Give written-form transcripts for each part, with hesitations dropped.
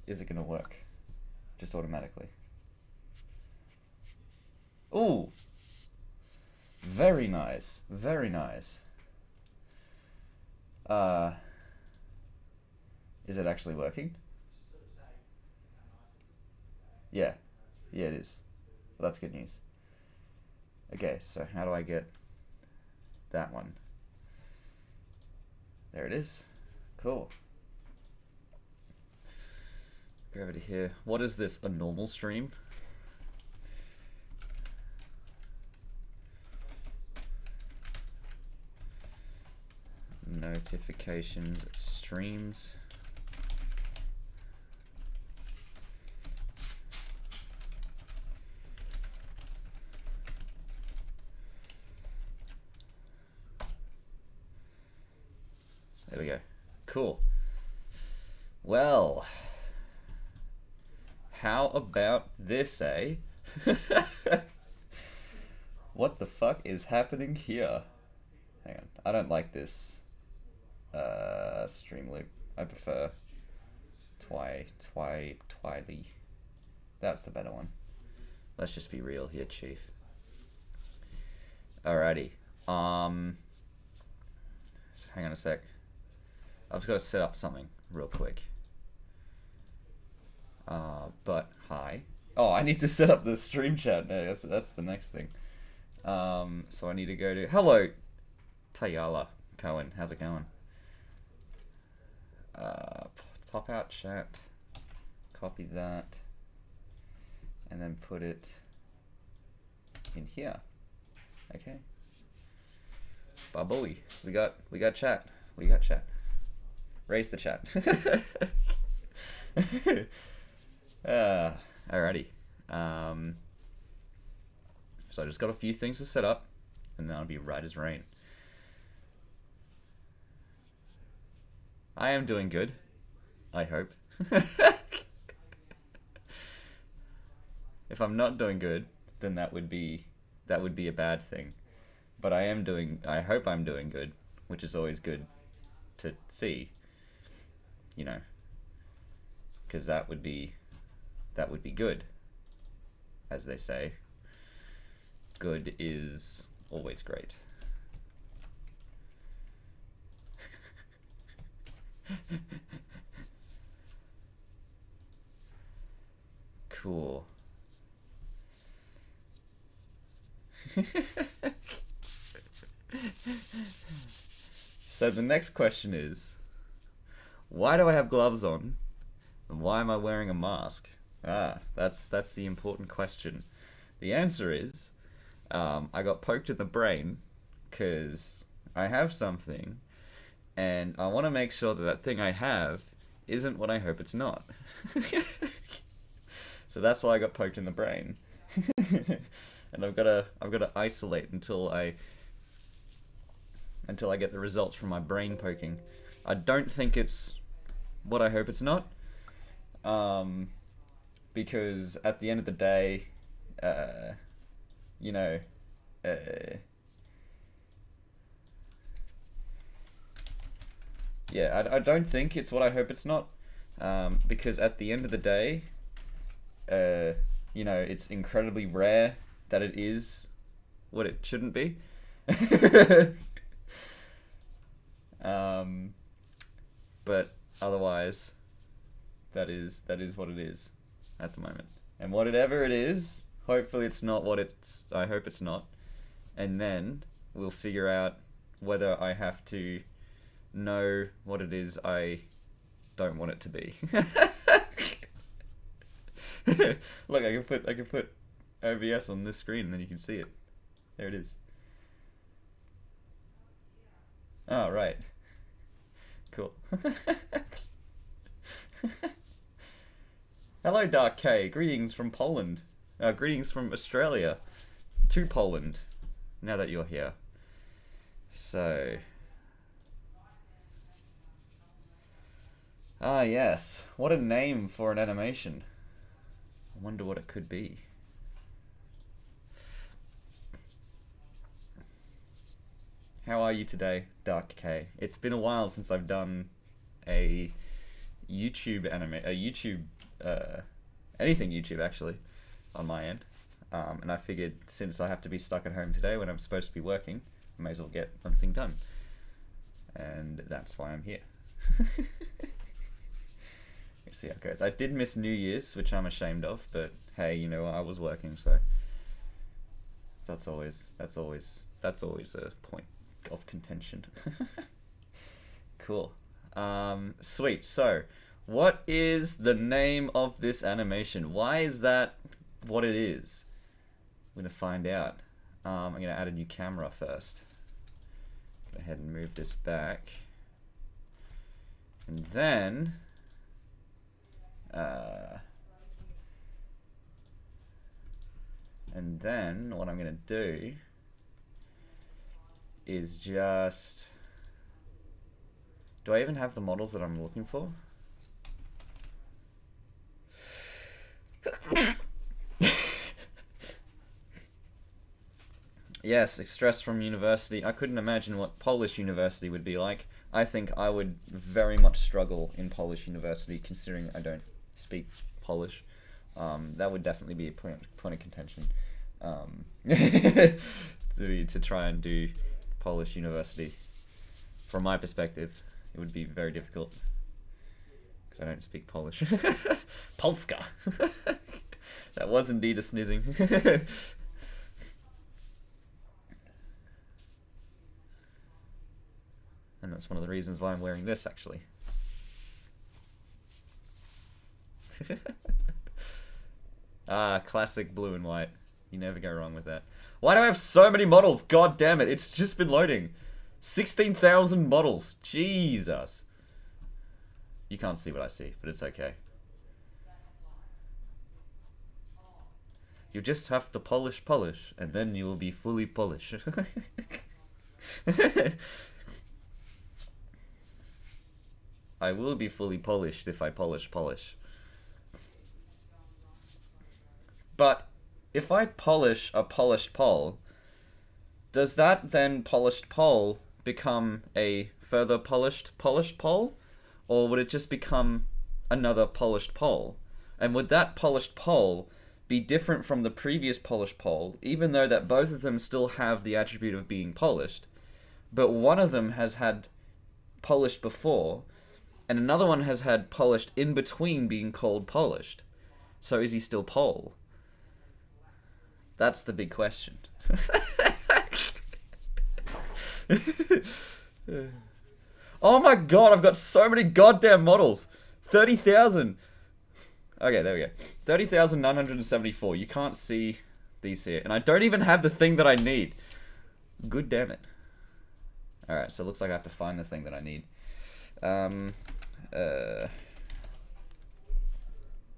is it going to work? Just automatically. Ooh! Very nice. Very nice. Is it actually working? Yeah. Yeah, it is. Well, that's good news. Okay, so how do I get that one? There it is. Cool. Go over to here. What is this? A normal stream? Notifications, streams. There we go. Cool. Well, how about this, eh? What the fuck is happening here? Hang on. I don't like this stream loop. I prefer Twily. That's the better one. Let's just be real here, Chief. Alrighty. So hang on a sec. I've just got to set up something real quick. But hi. Oh, I need to set up the stream chat. No, that's the next thing. So I need to go to hello, Tayala Cohen. How's it going? Pop out chat. Copy that, and then put it in here. Okay. Babooey. We got chat. We got chat. Raise the chat. Alrighty. So I just got a few things to set up, and then I'll be right as rain. I am doing good. I hope. If I'm not doing good, then that would be a bad thing. But I hope I'm doing good, which is always good to see. You know, because that would be good, as they say. Good is always great. Cool. So the next question is, why do I have gloves on? And why am I wearing a mask? That's the important question. The answer is, I got poked in the brain because I have something, and I want to make sure that that thing I have isn't what I hope it's not. So that's why I got poked in the brain. And I've got to isolate until I get the results from my brain poking. I don't think it's what I hope it's not. Because at the end of the day, you know, yeah, I don't think it's what I hope it's not. Because at the end of the day, you know, it's incredibly rare that it is what it shouldn't be. But otherwise, that is what it is at the moment. And whatever it is, hopefully it's not what it's. I hope it's not. And then we'll figure out whether I have to know what it is I don't want it to be. Look, I can put OBS on this screen, and then you can see it. There it is. Oh, right. Cool. Hello, Dark K. Greetings from Poland. Greetings from Australia to Poland, now that you're here. So... Ah, yes. What a name for an animation. I wonder what it could be. How are you today, Dark K? It's been a while since I've done a YouTube anything YouTube actually on my end. And I figured since I have to be stuck at home today when I'm supposed to be working, I may as well get one thing done. And that's why I'm here. Let's see how it goes. I did miss New Year's, which I'm ashamed of, but hey, you know, I was working, so that's always a point of contention. Cool. Sweet. So, what is the name of this animation? Why is that what it is? I'm gonna find out. I'm gonna add a new camera first. Go ahead and move this back. And then what I'm gonna do is just... Do I even have the models that I'm looking for? Yes, stress from university. I couldn't imagine what Polish university would be like. I think I would very much struggle in Polish university, considering I don't speak Polish. That would definitely be a point of contention. To try and do Polish university. From my perspective, it would be very difficult. Because I don't speak Polish. Polska! That was indeed a sneezing. And that's one of the reasons why I'm wearing this, actually. Classic blue and white. You never go wrong with that. Why do I have so many models? God damn it, it's just been loading. 16,000 models. Jesus. You can't see what I see, but it's okay. You just have to polish, and then you will be fully Polish. I will be fully polished if I polish. But if I polish a polished pole, does that then polished pole become a further polished pole? Or would it just become another polished pole? And would that polished pole be different from the previous polished pole, even though that both of them still have the attribute of being polished, but one of them has had polished before, and another one has had polished in between being called polished? So is he still pole? That's the big question. Oh my god, I've got so many goddamn models. 30,000. Okay, there we go. 30,974. You can't see these here. And I don't even have the thing that I need. Good damn it. Alright, so it looks like I have to find the thing that I need. Oh,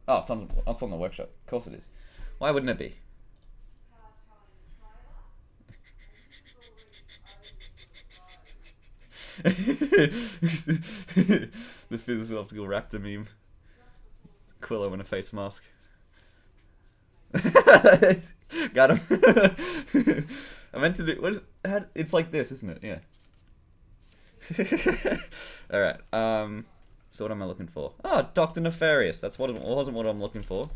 it's on the workshop. Of course it is. Why wouldn't it be? The physical raptor meme. Quillo in a face mask. Got him. I meant to do... What is... It's like this, isn't it? Yeah. Alright, so what am I looking for? Oh, Dr. Nefarious. That's what wasn't what I'm looking for.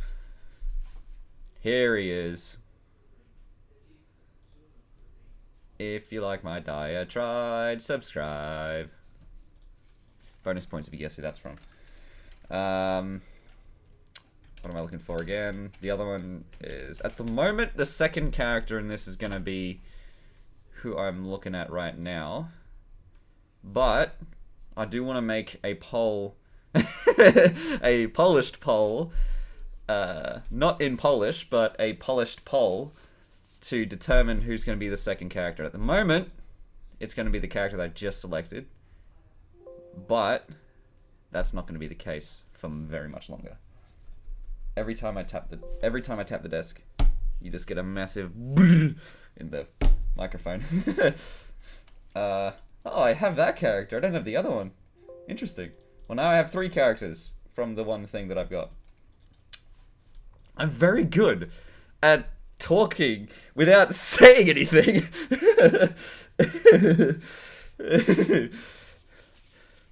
Here he is. If you like my diatribe, subscribe. Bonus points if you guess who that's from. What am I looking for again? The other one is... At the moment, the second character in this is going to be who I'm looking at right now. But I do want to make a poll, a polished poll, not in Polish, but a polished poll to determine who's going to be the second character. At the moment, it's going to be the character that I just selected, but that's not going to be the case for very much longer. Every time I tap the desk, you just get a massive in the microphone. Oh, I have that character. I don't have the other one. Interesting. Well, now I have 3 characters from the one thing that I've got. I'm very good at talking without saying anything.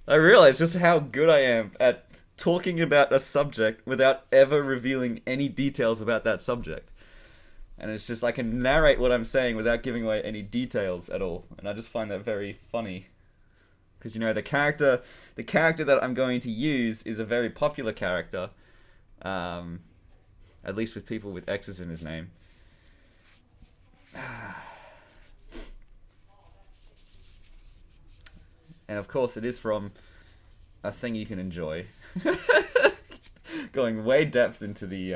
I realize just how good I am at talking about a subject without ever revealing any details about that subject. And it's just, I can narrate what I'm saying without giving away any details at all. And I just find that very funny. Because, you know, the character that I'm going to use is a very popular character. At least with people with X's in his name. And of course it is from a thing you can enjoy. Going way depth into the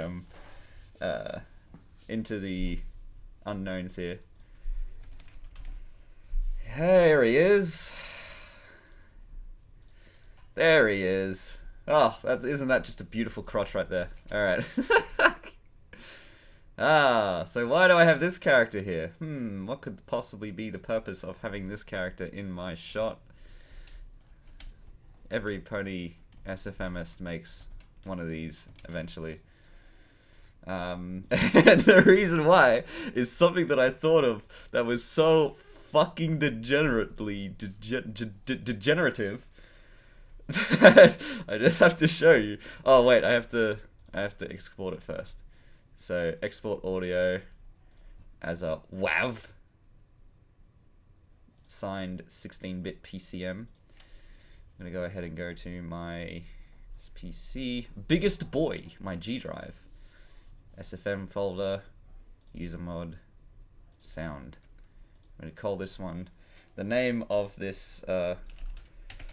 unknowns here. There he is. There he is. Oh, isn't that just a beautiful crotch right there? Alright. So why do I have this character here? What could possibly be the purpose of having this character in my shot? Every pony SFMist makes one of these eventually. And the reason why is something that I thought of that was so fucking degenerative that I just have to show you. Oh wait, I have to export it first. So export audio as a WAV, signed 16-bit PCM. I'm gonna go ahead and go to my PC, biggest boy, my G drive, SFM folder, user mod, sound. I'm gonna call this one, the name of this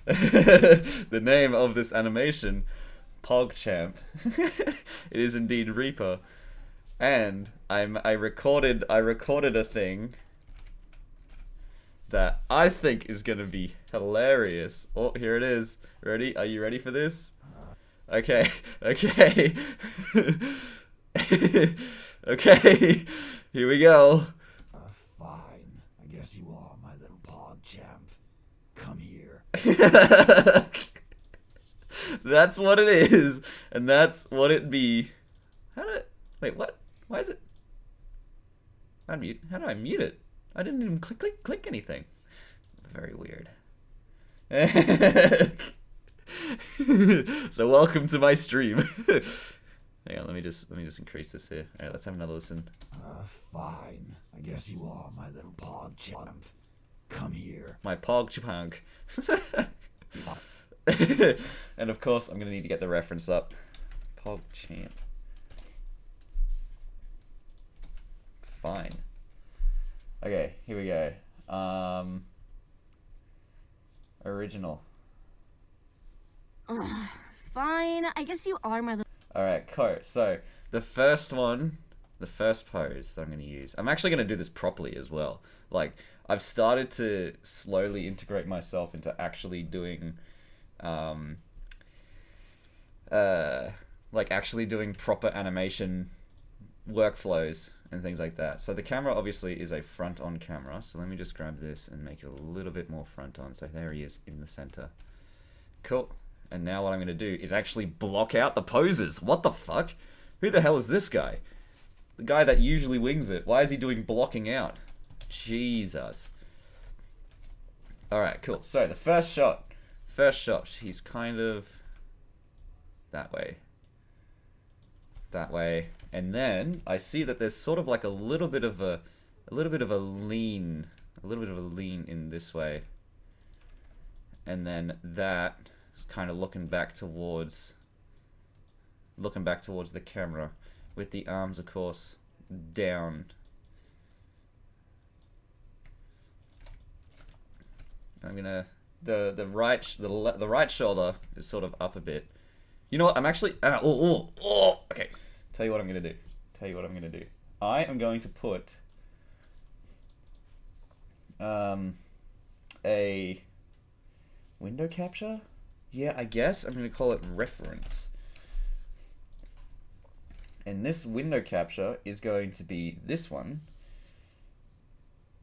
the name of this animation, PogChamp. It is indeed Reaper, and I recorded a thing that I think is gonna be hilarious. Oh, here it is. Ready? Are you ready for this? Okay, okay. Okay, here we go. Fine. I guess you are, my little PogChamp. Come here. That's what it is, and that's what it be. Wait, what? Why is it? Unmute. How do I mute it? I didn't even click anything. Very weird. So welcome to my stream. Hang on, let me just increase this here. Alright, let's have another listen. Fine. I guess you are, my little PogChamp. Come here. My PogChamp. And of course, I'm gonna need to get the reference up. PogChamp. Fine. Okay, here we go. Original. Fine, I guess you are my little... Alright, cool. So, the first one, the first pose that I'm going to use, I'm actually going to do this properly as well. Like, I've started to slowly integrate myself into actually doing, like, actually doing proper animation workflows and things like that. So the camera obviously is a front-on camera, so let me just grab this and make it a little bit more front-on. So there he is in the center. Cool. And now what I'm going to do is actually block out the poses. What the fuck? Who the hell is this guy? The guy that usually wings it. Why is he doing blocking out? Jesus. Alright, cool. So the first shot, he's kind of that way. That way. And then I see that there's sort of like a little bit of a lean in this way. And then that kind of looking back towards the camera with the arms, of course, down. I'm gonna the right shoulder is sort of up a bit. You know what? I'm actually okay. Tell you what I'm gonna do. I am going to put a window capture. Yeah, I guess I'm gonna call it reference. And this window capture is going to be this one.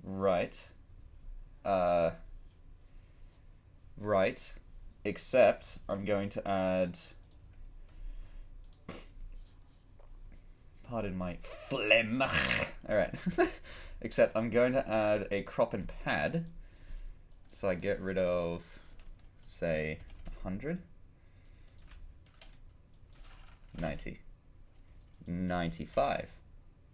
Right. Right. Except I'm going to add, pardon my phlegm. Alright. Except I'm going to add a crop and pad. So I get rid of, say, 100. 90. 95.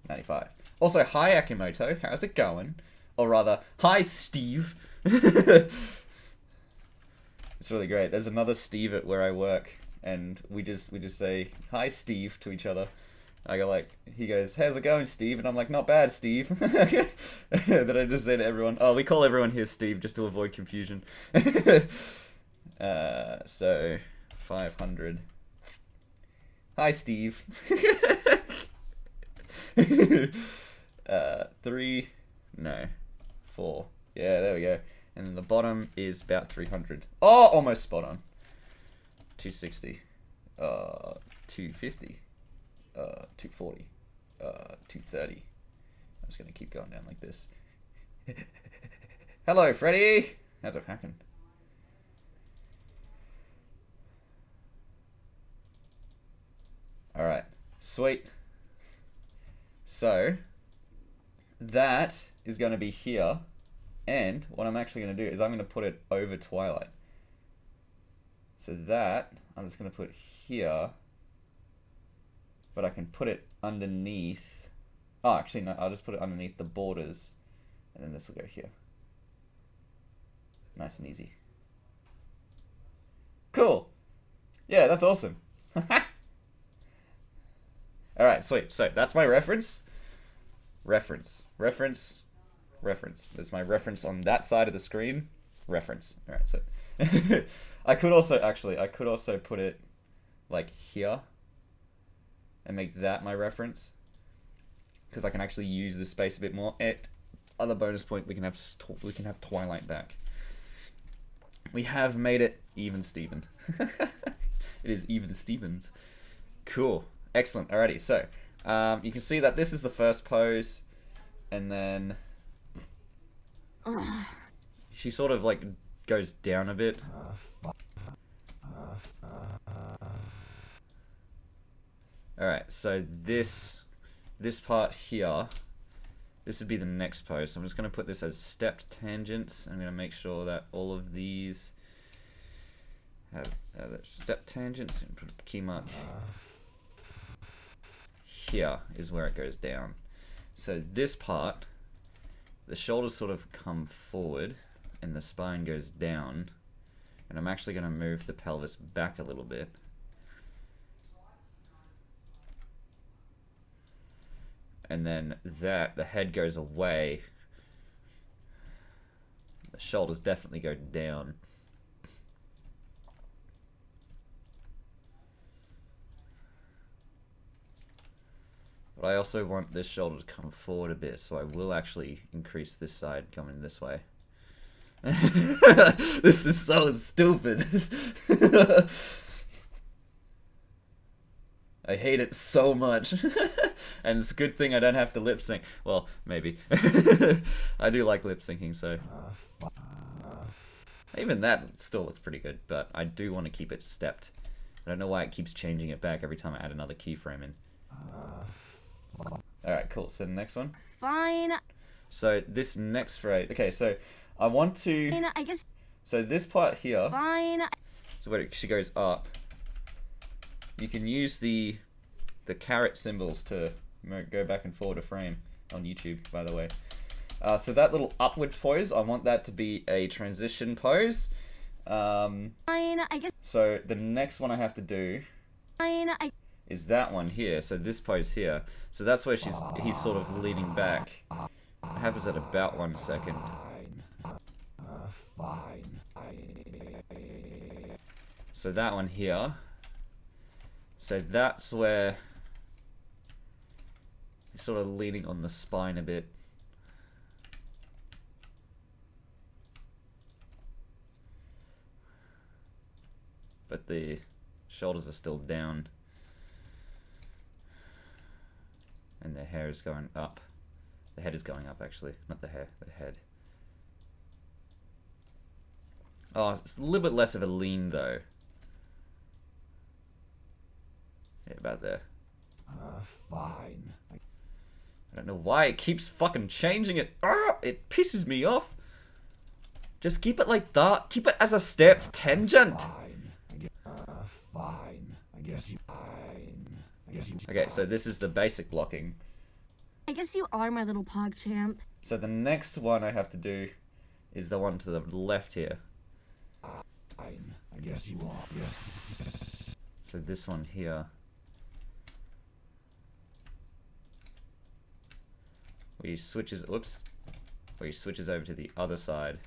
95. Also, hi Akimoto, how's it going? Or rather, hi Steve. It's really great. There's another Steve at where I work, and we just say hi Steve to each other. I go like, he goes, how's it going, Steve? And I'm like, not bad, Steve. Then I just say to everyone, oh, we call everyone here Steve just to avoid confusion. So 500. Hi, Steve. 3, no, 4. Yeah, there we go. And then the bottom is about 300. Oh, almost spot on. 260. 250. 240. 230. I'm just gonna keep going down like this. Hello, Freddy. How's it happening? All right, sweet. So that is going to be here, and what I'm actually going to do is I'm going to put it over Twilight. So that I'm just going to put here, but I can put it underneath. Oh, actually no, I'll just put it underneath the borders, and then this will go here. Nice and easy. Cool. Yeah, that's awesome. Alright, sweet. So that's my reference. Reference. There's my reference on that side of the screen. Reference. Alright, so I could also put it like here and make that my reference, because I can actually use this space a bit more. Other bonus point, we can have Twilight back. We have made it even Steven. It is even Stevens. Cool. Excellent. Alrighty, so you can see that this is the first pose, and then she sort of like goes down a bit. Alright, so this part here, this would be the next pose. So I'm just going to put this as stepped tangents. I'm going to make sure that all of these have step tangents, and put a key mark. Here is where it goes down. So this part, the shoulders sort of come forward and the spine goes down, and I'm actually going to move the pelvis back a little bit. And then the head goes away, the shoulders definitely go down. But I also want this shoulder to come forward a bit, so I will actually increase this side coming this way. This is so stupid. I hate it so much. And it's a good thing I don't have to lip sync. Well, maybe. I do like lip syncing, so. Even that still looks pretty good, but I do want to keep it stepped. I don't know why it keeps changing it back every time I add another keyframe in. Alright, cool. So the next one. Fine. So this next phrase. Okay, so I want to. Fine, I guess. So this part here. Fine. So where she goes up. You can use the caret symbols to go back and forward a frame on YouTube, by the way. So that little upward pose, I want that to be a transition pose. Fine, I guess. So the next one I have to do. Fine, is that one here. So this pose here. So that's where he's sort of leaning back. It happens at about 1 second. So that one here. So that's where he's sort of leaning on the spine a bit. But the shoulders are still down. And the hair is going up. The head is going up, actually. Not the hair, the head. Oh, it's a little bit less of a lean, though. Yeah, about there. Fine. I don't know why it keeps fucking changing it. It pisses me off. Just keep it like that. Keep it as a stepped tangent. Fine. Fine. I guess you. Fine. Okay, so this is the basic blocking. I guess you are my little pog champ. So the next one I have to do is the one to the left here. I guess you are. Yes. So this one here. Where he switches, whoops. Where he switches over to the other side.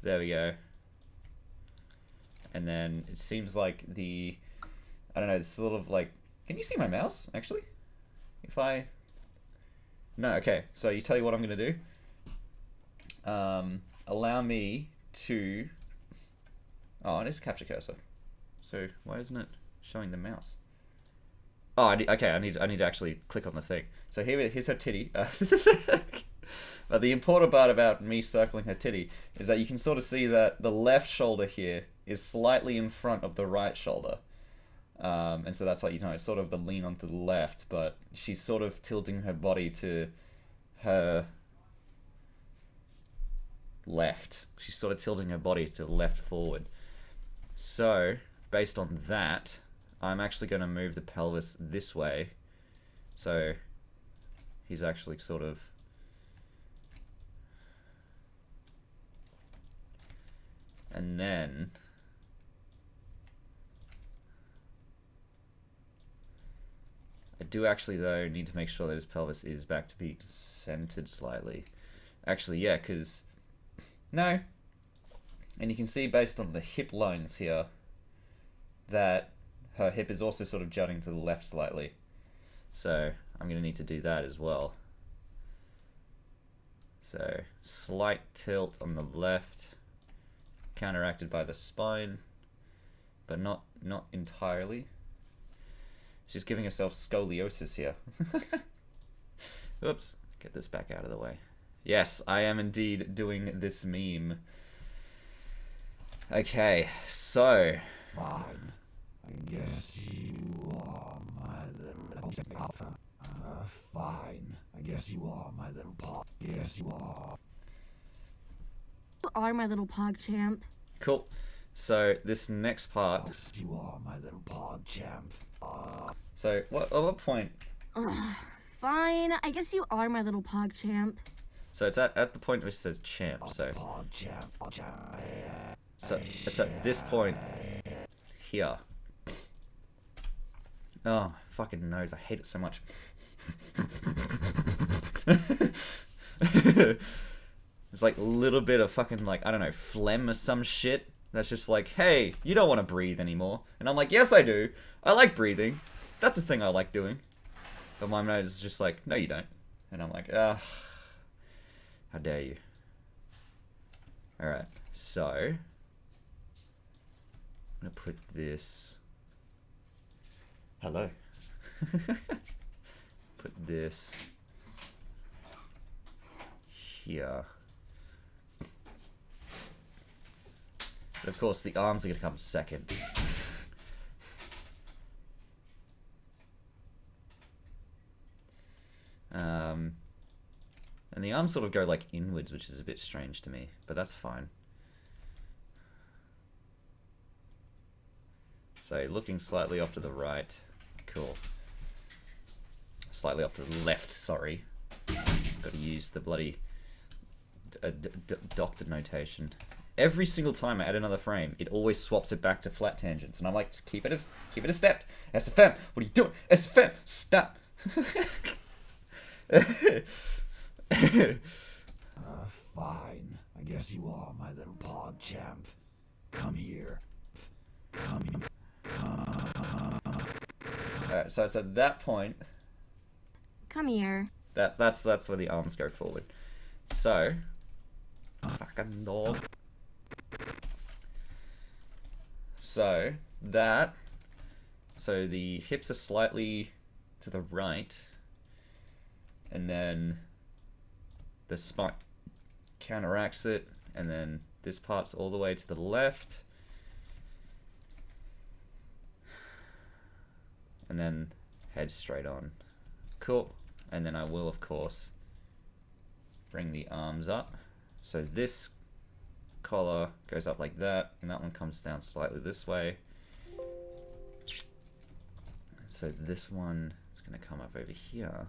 There we go. And then it seems like the, I don't know, this sort of like, can you see my mouse, actually? If I, no, okay, so you tell you what I'm going to do. Allow me to, oh, it is capture cursor. So why isn't it showing the mouse? Oh, okay, I need to actually click on the thing. So here's her titty. But the important part about me circling her titty is that you can sort of see that the left shoulder here is slightly in front of the right shoulder. And so that's how you know it's sort of the lean onto the left, but she's sort of tilting her body to her left. She's sort of tilting her body to the left forward. So, based on that, I'm actually going to move the pelvis this way. So, he's actually sort of... And then... I do actually, though, need to make sure that his pelvis is back to be centered slightly. Actually, yeah, because... No. And you can see, based on the hip lines here, that her hip is also sort of jutting to the left slightly. So, I'm going to need to do that as well. So, slight tilt on the left, counteracted by the spine, but not entirely. She's giving herself scoliosis here. Oops, get this back out of the way. Yes, I am indeed doing this meme. Okay, so... Fine. I guess you are my little... fine. I guess you are my little pog. Yes, you are. You are my little pog champ. Cool. So, this next part... You are my little pog champ. So, at what point... Ugh, fine. I guess you are my little pog champ. So, it's at the point where it says champ, so... Pog champ. So, it's at this point... Here. Oh, my fucking nose. I hate it so much. It's like a little bit of fucking, like, I don't know, phlegm or some shit. That's just like, hey, you don't want to breathe anymore. And I'm like, yes, I do. I like breathing. That's a thing I like doing. But my nose is just like, no, you don't. And I'm like, how dare you. Alright, so... I'm gonna put this... Hello. Put this... here. But of course, the arms are gonna come second. And the arms sort of go like inwards, which is a bit strange to me, but that's fine. So looking slightly off to the right, cool. Slightly off to the left, sorry. Got to use the bloody doctor notation. Every single time I add another frame, it always swaps it back to flat tangents, and I'm like, just keep it a step. SFM, what are you doing? SFM, stop. Fine. I guess you are my little pog champ. Come here. Come. Alright, so it's at that point Come here. that's where the arms go forward. So, fucking dog. So the hips are slightly to the right, and then the spine counteracts it, and then this part's all the way to the left, and then head straight on. Cool. And then I will, of course, bring the arms up. So this collar goes up like that, and that one comes down slightly this way. So this one is going to come up over here.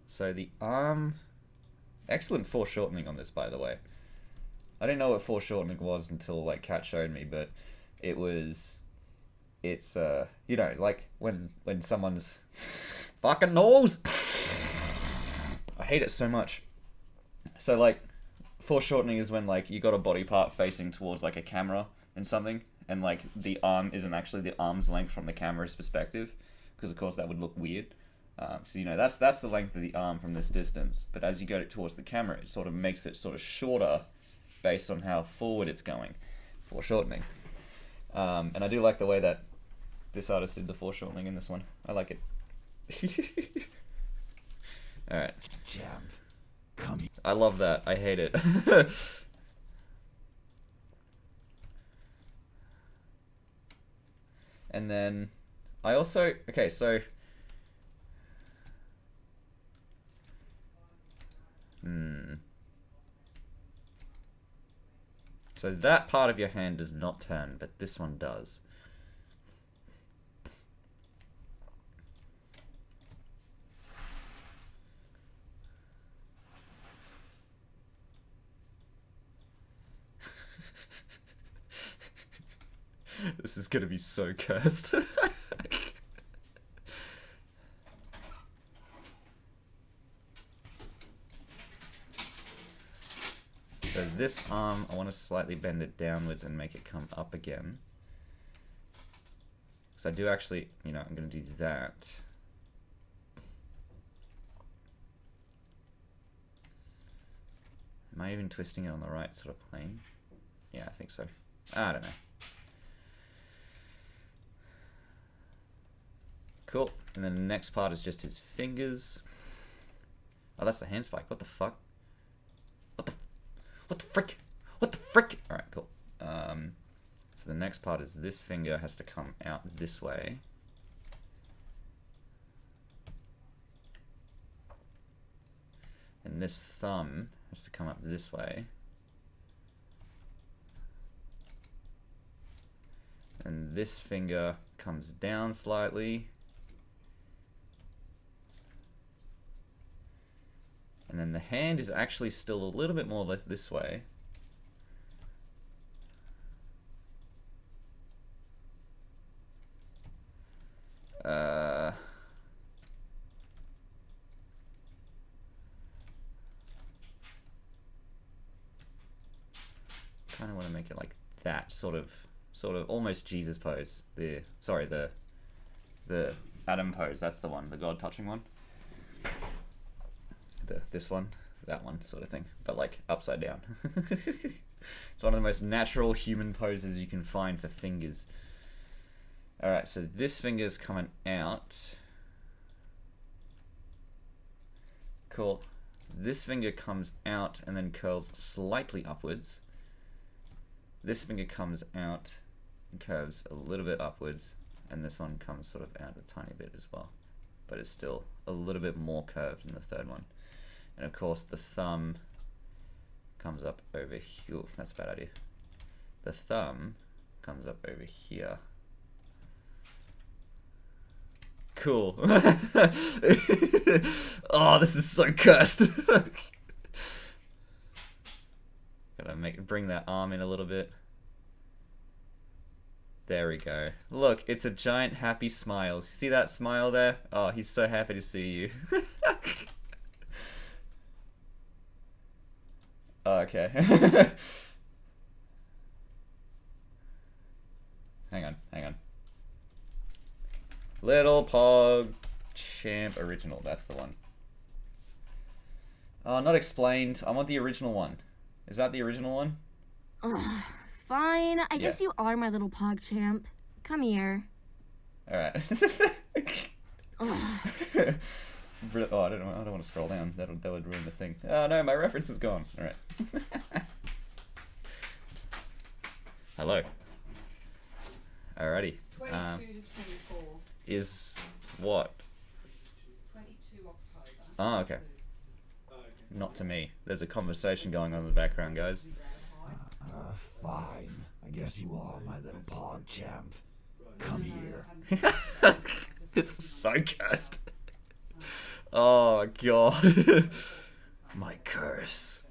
So the arm, excellent foreshortening on this, by the way. I didn't know what foreshortening was until like Kat showed me, but it's you know, like when someone's fucking nose. I hate it so much. So like foreshortening is when like you got a body part facing towards like a camera and something, and like the arm isn't actually the arm's length from the camera's perspective, because of course that would look weird. So you know that's the length of the arm from this distance, but as you go towards the camera, it sort of makes it sort of shorter based on how forward it's going. Foreshortening. And I do like the way that this artist did the foreshortening in this one. I like it. All right. Champ, come here. I love that. I hate it. And then I also, okay, so so that part of your hand does not turn, but this one does. This is gonna be so cursed. So this arm, I want to slightly bend it downwards and make it come up again. Because I do actually, you know, I'm going to do that. Am I even twisting it on the right sort of plane? Yeah, I think so. I don't know. Cool. And then the next part is just his fingers. Oh, that's the hand spike. What the fuck? What the frick? What the frick? Alright, cool. So the next part is this finger has to come out this way. And this thumb has to come up this way. And this finger comes down slightly. And then the hand is actually still a little bit more this way. Kind of want to make it like that, sort of almost Jesus pose. The Adam pose. That's the one, the God touching one. This one, that one, sort of thing, but like upside down. It's one of the most natural human poses you can find for fingers. Alright, so this finger's coming out. Cool. This finger comes out and then curls slightly upwards. This finger comes out and curves a little bit upwards, and this one comes sort of out a tiny bit as well, but it's still a little bit more curved than the third one. And of course the thumb comes up over here. Ooh, that's a bad idea. The thumb comes up over here. Cool. Oh, this is so cursed. Gotta bring that arm in a little bit. There we go. Look, it's a giant happy smile. See that smile there? Oh, he's so happy to see you. Oh, okay. Hang on. Little Pog Champ Original, that's the one. Oh, not explained. I want the original one. Is that the original one? Fine. I guess you are my little pog champ. Come here. Alright. Oh, I don't want to scroll down. That would ruin the thing. Oh no, my reference is gone. Alright. Hello. Alrighty. 22 to 24. is what? 22 October. Oh, okay. Not to me. There's a conversation going on in the background, guys. Fine. I guess you are my little pog champ. Come here. It's so cursed. Oh god. My curse.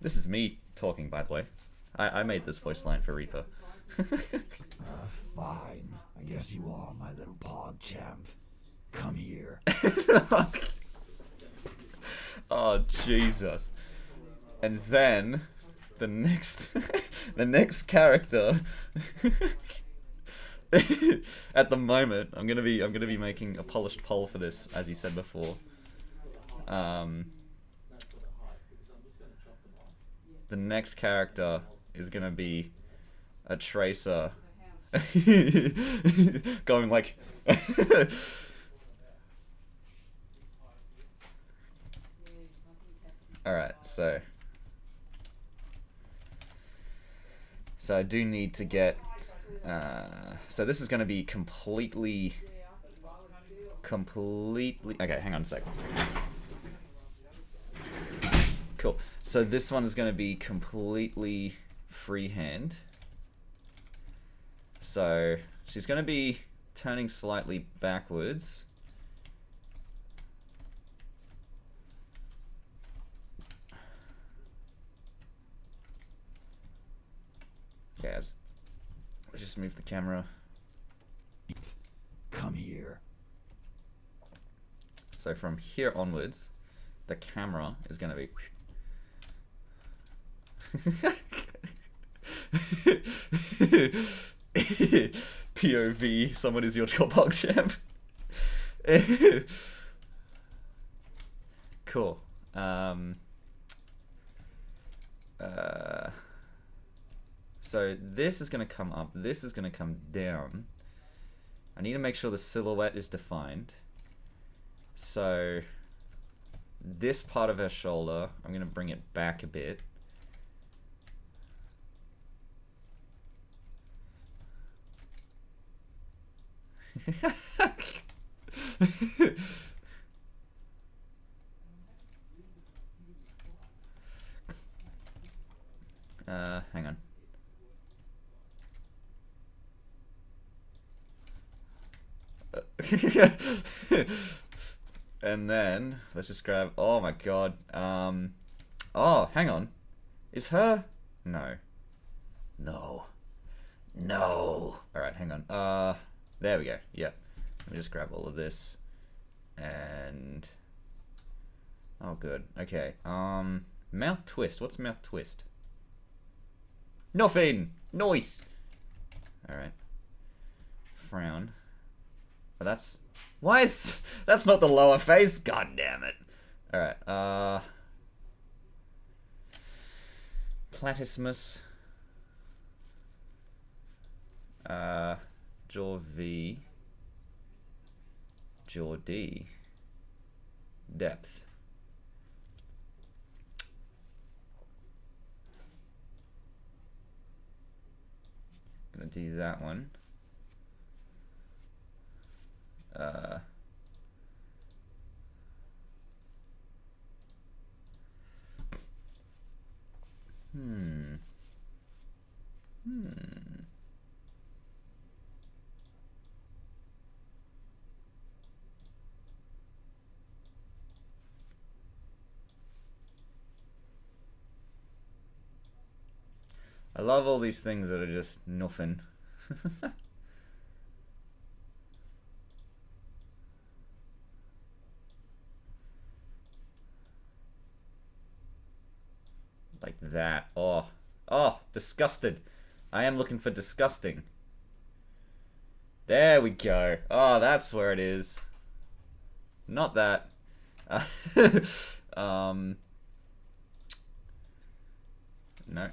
This is me talking, by the way. I made this voice line for Reaper. Fine. I guess you are my little pog champ. Come here. Oh Jesus. And then the next the next character at the moment I'm gonna be making a polished poll for this, as you said before. The next character is gonna be a tracer going like Alright, so I do need to get so this is going to be completely okay, hang on a sec. Cool. So this one is going to be completely freehand. So she's going to be turning slightly backwards. Okay, let's just move the camera. Come here. So from here onwards, the camera is going to be... POV, someone is your top hog champ. Cool. So this is going to come up, this is going to come down. I need to make sure the silhouette is defined. So this part of her shoulder, I'm going to bring it back a bit. Hang on. And then let's just grab. Oh my god. Oh, hang on. Is her? No. No. No. All right, hang on. There we go. Yeah. Let me just grab all of this. And oh, good. Okay. Mouth twist. What's mouth twist? Nothing. Noise. All right. Frown. But that's... Why is... That's not the lower face? God damn it. Alright, Platysmus. Jaw V. Jaw D. Depth. Gonna do that one. I love all these things that are just nothing. Like that. Oh. Oh, disgusted. I am looking for disgusting. There we go. Oh, that's where it is. Not that. No,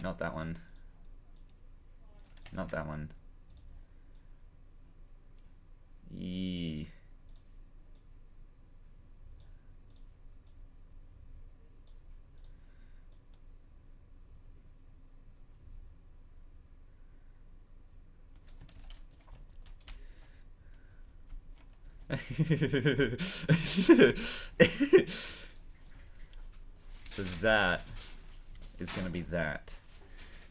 not that one. Not that one. Yee. So that is going to be that.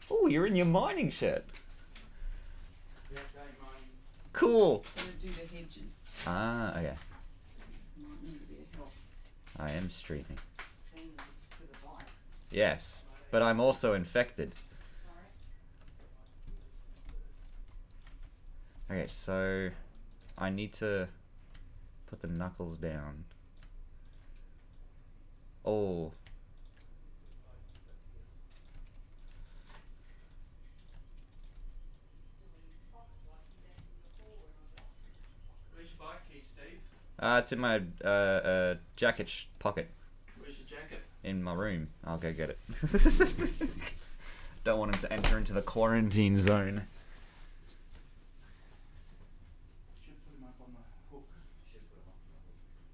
Oh, you're in your mining shed. Yeah, okay, mine. Cool. Gonna do the hedges. Ah, okay. Might need a bit of help. I am streaming. Seeing for the bikes. Yes, but I'm also infected. Sorry. Okay, so I need to put the knuckles down. Oh. Where's your bike key, Steve? It's in my jacket pocket Where's your jacket? in my room. I'll go get it. Don't want him to enter into the quarantine zone. Should put him up on the hook. Should put him up on the hook.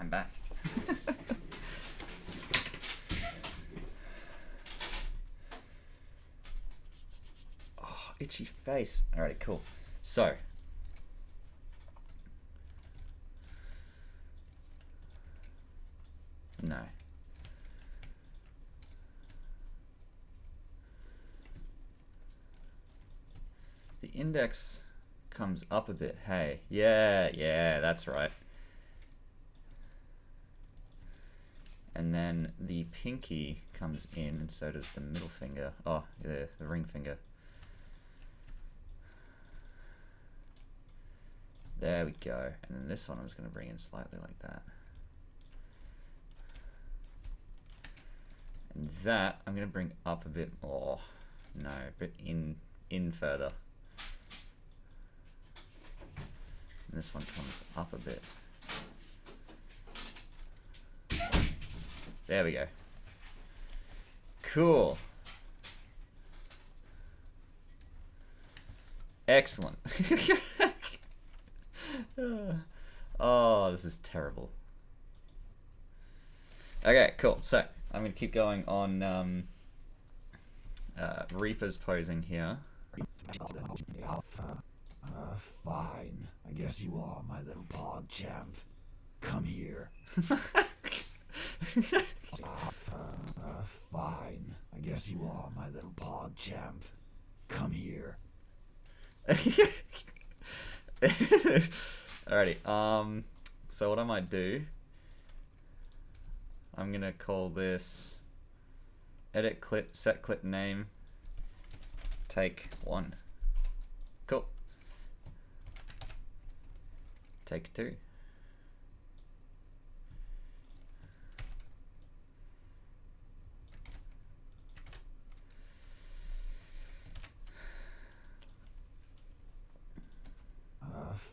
I'm back. Oh, itchy face. Alrighty, cool. So. No. The index comes up a bit. Hey. Yeah, that's right. And then the pinky comes in, and so does the middle finger. Oh, the ring finger. There we go. And then this one I'm just going to bring in slightly like that. And that I'm going to bring up a bit more. No, a bit in further. And this one comes up a bit. There we go. Cool. Excellent. Oh, this is terrible. Okay, cool. So, I'm going to keep going on Reaper's posing here. Fine. I guess you are my little pog champ. Come here. Fine. I guess you are my little pog champ. Come here. Alrighty, so what I might do, I'm gonna call this edit clip, set clip name, take 1. Cool. Take 2.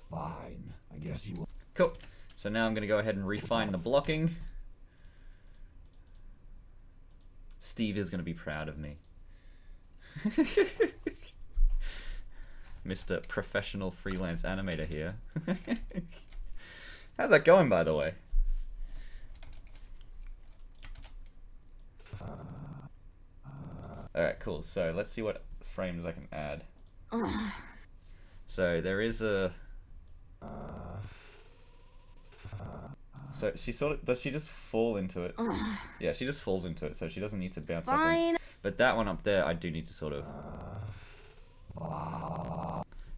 Fine. I guess you are. Cool. So now I'm going to go ahead and refine the blocking. Steve is going to be proud of me. Mr. Professional Freelance Animator here. How's that going, by the way? Alright, cool. So let's see what frames I can add. So there is a... So she sort of... Does she just fall into it? Yeah, she just falls into it, so she doesn't need to bounce up. Fine. But that one up there, I do need to sort of...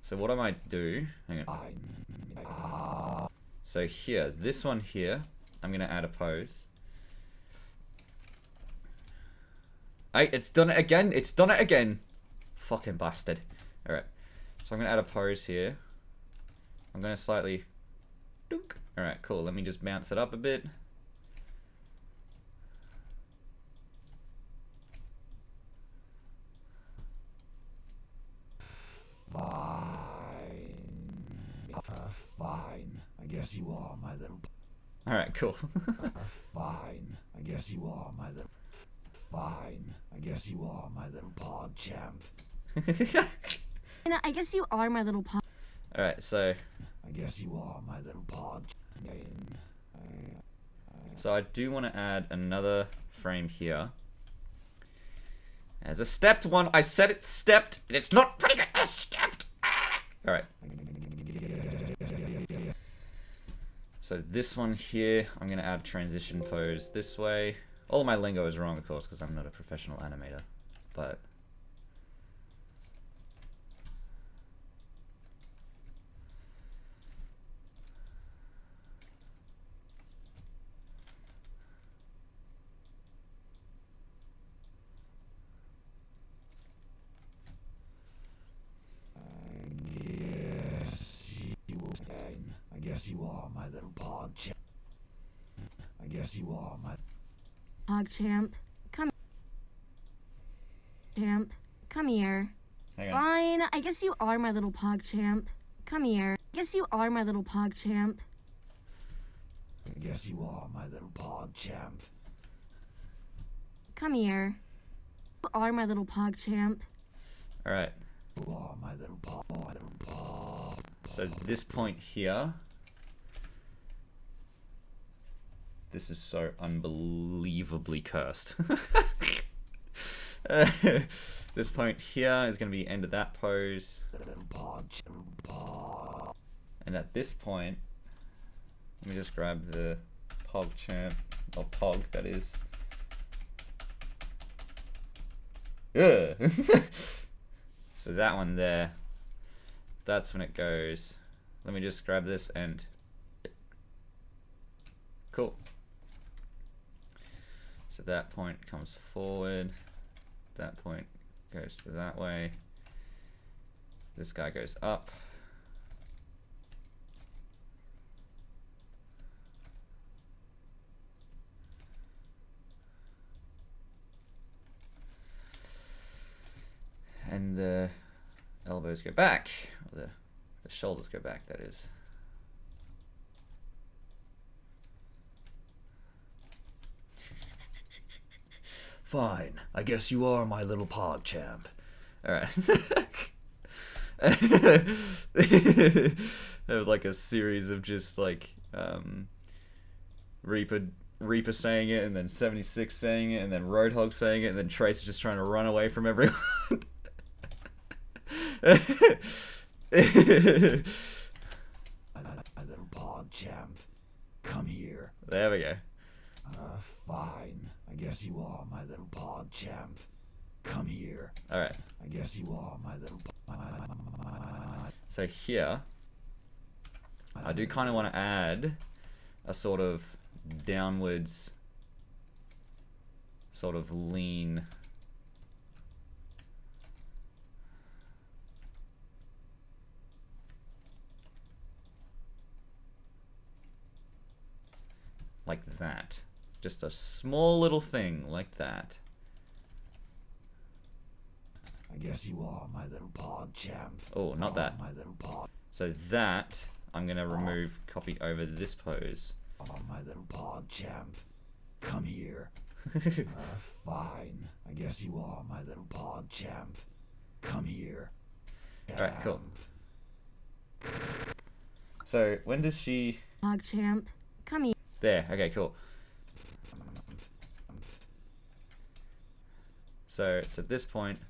So what I might do... Hang on. So here, this one here, I'm going to add a pose. It's done it again. It's done it again. Fucking bastard. Alright. So I'm gonna add a pose here. I'm gonna slightly... Alright, cool. Let me just bounce it up a bit. Fine. I guess you are my little... Alright, cool. Fine. I guess you are my little... Fine. I guess you are my little pod champ. I guess you are my little pog. Alright, so... I guess you are my little pod... So I do want to add another frame here. As a stepped one. I said it's stepped, and it's not pretty good. It's stepped. Alright. So this one here, I'm going to add transition pose this way. All of my lingo is wrong, of course, because I'm not a professional animator. But... I guess you are my little pod champ. I guess you are my... Pog champ. Come champ. Come here. Hang on. Fine. I guess you are my little pog champ. Come here. I guess you are my little pog champ. I guess you are my little pod champ. Come here. You are my little pog champ. Alright. You are my little pod. So this point here... This is so unbelievably cursed. This point here is going to be end of that pose. And at this point, let me just grab the Pog champ, or Pog, that is. Ugh. So that one there, that's when it goes. Let me just grab this and... Cool. So that point comes forward, that point goes to that way, this guy goes up, and the elbows go back, or the shoulders go back, that is. Fine. I guess you are my little pod champ. Alright. There was like a series of just like Reaper saying it, and then 76 saying it, and then Roadhog saying it, and then Trace just trying to run away from everyone. My little pod champ. Come here. There we go. Fine. I guess you are my little pod champ. Come here. Alright. I guess you are my little... So here, I do kind of want to add a sort of downwards, sort of lean. Like that. Just a small little thing like that. I guess you are my little pod champ. Oh, not that. My little pod. So that, I'm going to remove, copy over this pose. My little pod champ. Come here. Fine. I guess you are my little pod champ. Come here. Alright, cool. So, when does she... Pog champ. Come here. There, okay, cool. So, it's at this point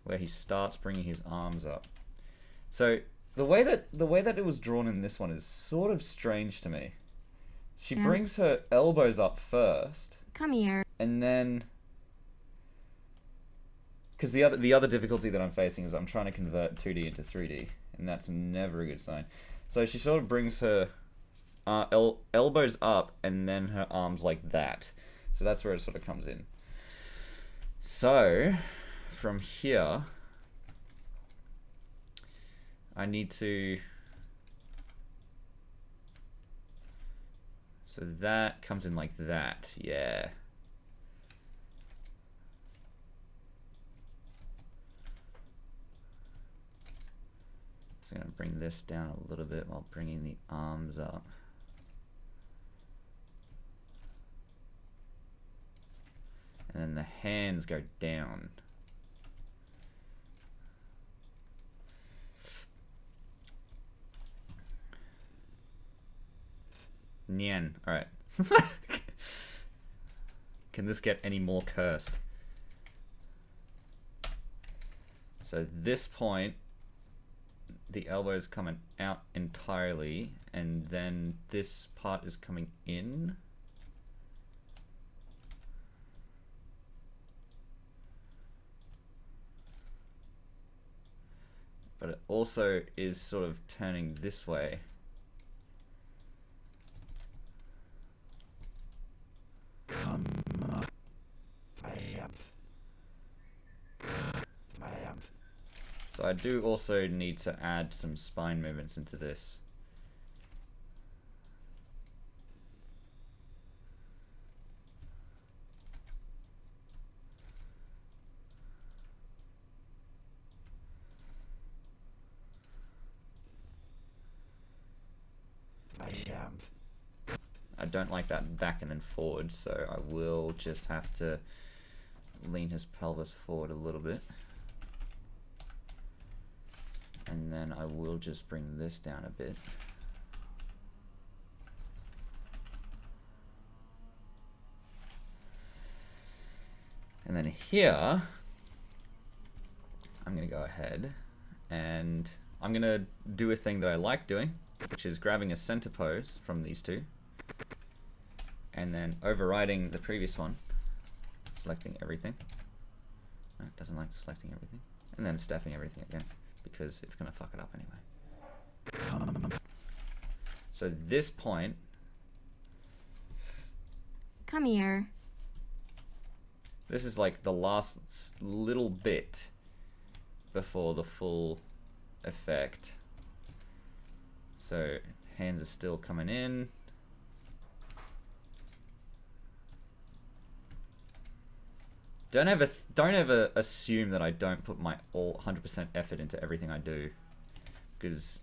where he starts bringing his arms up. So, the way that it was drawn in this one is sort of strange to me. She brings her elbows up first. Come here. And then... Because the other difficulty that I'm facing is I'm trying to convert 2D into 3D, and that's never a good sign. So she sort of brings her elbows up, and then her arms like that. So that's where it sort of comes in. So, from here, I need to... So that comes in like that, yeah. So I'm going to bring this down a little bit while bringing the arms up. And then the hands go down. Nyan. Alright. Can this get any more cursed? So this point, the elbow is coming out entirely, and then this part is coming in. But it also is sort of turning this way. So I do also need to add some spine movements into this. I don't like that back and then forward, so I will just have to lean his pelvis forward a little bit. And then I will just bring this down a bit. And then here, I'm gonna go ahead and I'm gonna do a thing that I like doing, which is grabbing a center pose from these two, and then overriding the previous one, selecting everything. No, it doesn't like selecting everything. And then stepping everything again, because it's gonna fuck it up anyway. So this point, Come here. this is like the last little bit before the full effect. So hands are still coming in. Don't ever assume that I don't put my all 100% effort into everything I do, because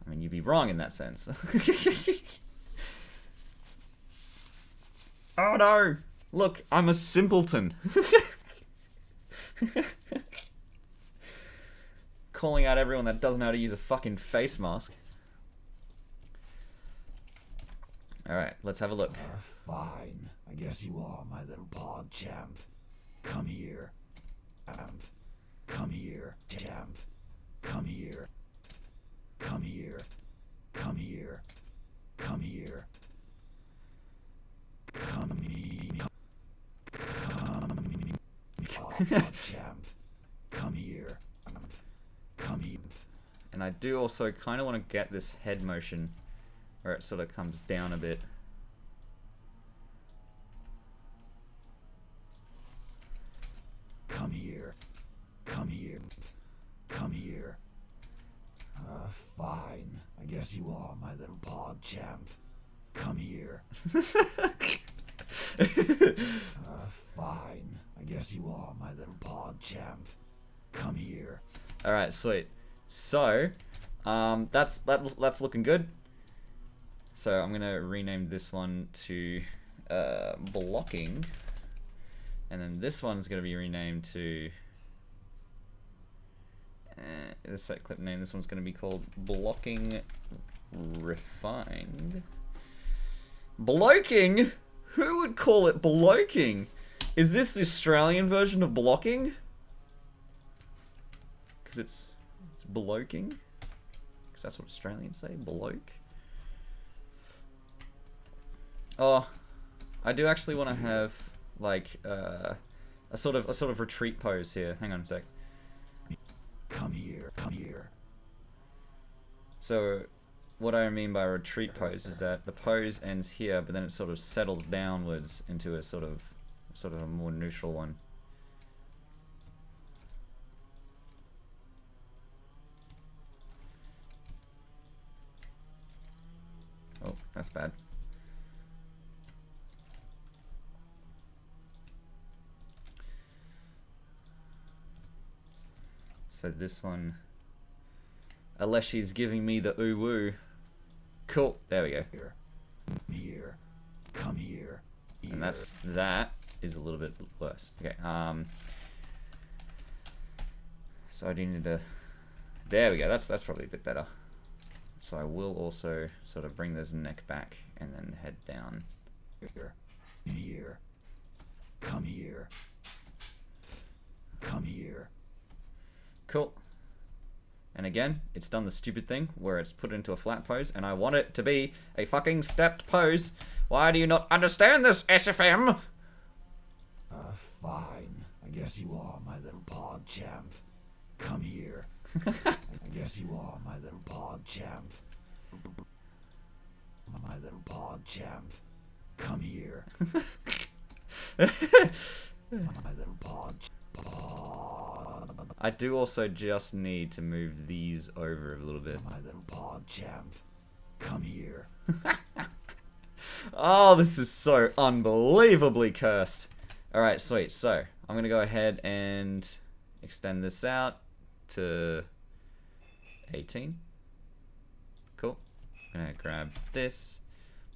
I mean you'd be wrong in that sense. Oh no! Look, I'm a simpleton. Calling out everyone that doesn't know how to use a fucking face mask. Alright, let's have a look. Fine. I guess you are my little pog champ. Come here. Champ. Come here, champ. Come here. Come here. Come here. Come here. Come here. Pog champ. Come here. Come here. And I do also kind of want to get this head motion where it sort of comes down a bit. Come here. Come here. Come here. Fine. I guess you are my little pog champ. Come here. Fine. I guess you are my little pog champ. Come here. Alright, sweet. So, that's looking good. So I'm gonna rename this one to blocking, and then this one's gonna be renamed to the set clip name. This one's gonna be called blocking refined. Bloking? Who would call it bloking? Is this the Australian version of blocking? Because it's bloking. Because that's what Australians say, bloke. Oh, I do actually want to have like a sort of retreat pose here. Hang on a sec. Come here. Come here. So, what I mean by retreat pose is that the pose ends here, but then it sort of settles downwards into a sort of a more neutral one. That's bad. So this one, unless she's giving me the ooh woo. Cool. There we go. Here. Come here. And that is a little bit worse. Okay. So I do need to. There we go. That's probably a bit better. So I will also sort of bring this neck back and then head down. Here. Come here. Come here. Cool. And again, it's done the stupid thing where it's put it into a flat pose, and I want it to be a fucking stepped pose. Why do you not understand this, SFM? Fine. I guess you are my little pog champ. Come here. I guess you are my little pog champ. My little pog champ. Come here. My little pog. I do also just need to move these over a little bit. My little pog champ. Come here. Oh, this is so unbelievably cursed. Alright, sweet. So, I'm going to go ahead and extend this out to 18. Cool. I'm going to grab this.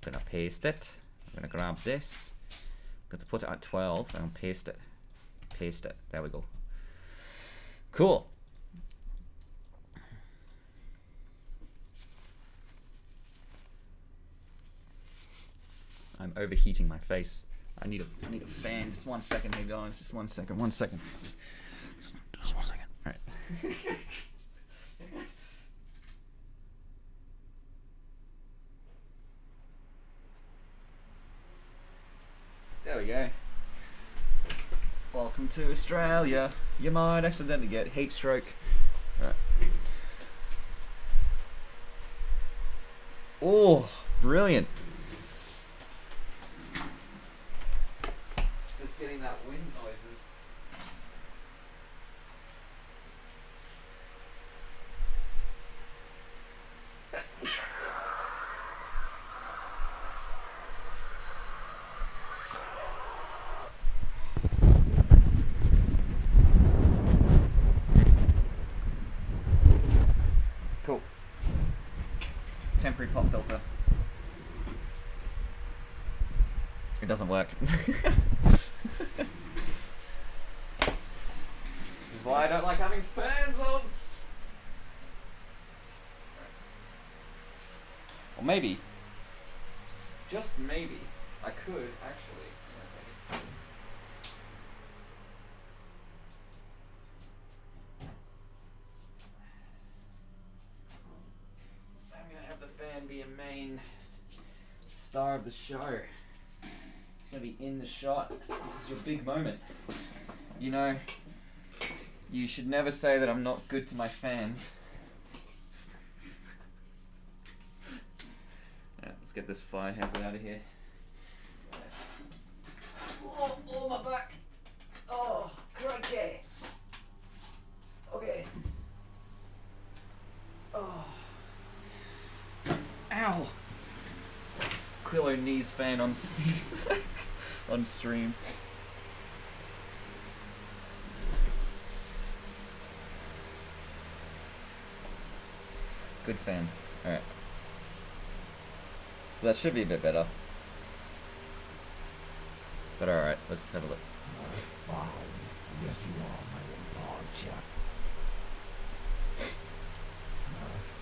I'm going to paste it. I'm going to grab this. I'm going to put it at 12 and paste it. Paste it. There we go. Cool. I'm overheating my face. I need a fan. Just 1 second here, guys. Just 1 second. 1 second. Just 1 second. All right. There we go. Welcome to Australia. You might accidentally get heat stroke. Right. Oh, brilliant. Just getting that wind noises. Cool. Temporary pop filter. It doesn't work. This is why I don't like having fans on. Or maybe, just maybe, I could actually. Wait a second. I'm gonna have the fan be a main star of the show. It's gonna be in the shot. This is your big moment. You know, you should never say that I'm not good to my fans. Alright, let's get this fire hazard out of here. Oh, my back. Oh, crikey. Okay. Oh. Ow. Quillo knees fan on on stream. Good fan. Alright. So that should be a bit better. But alright, let's have a look. Fine. I guess you are my little pog champ.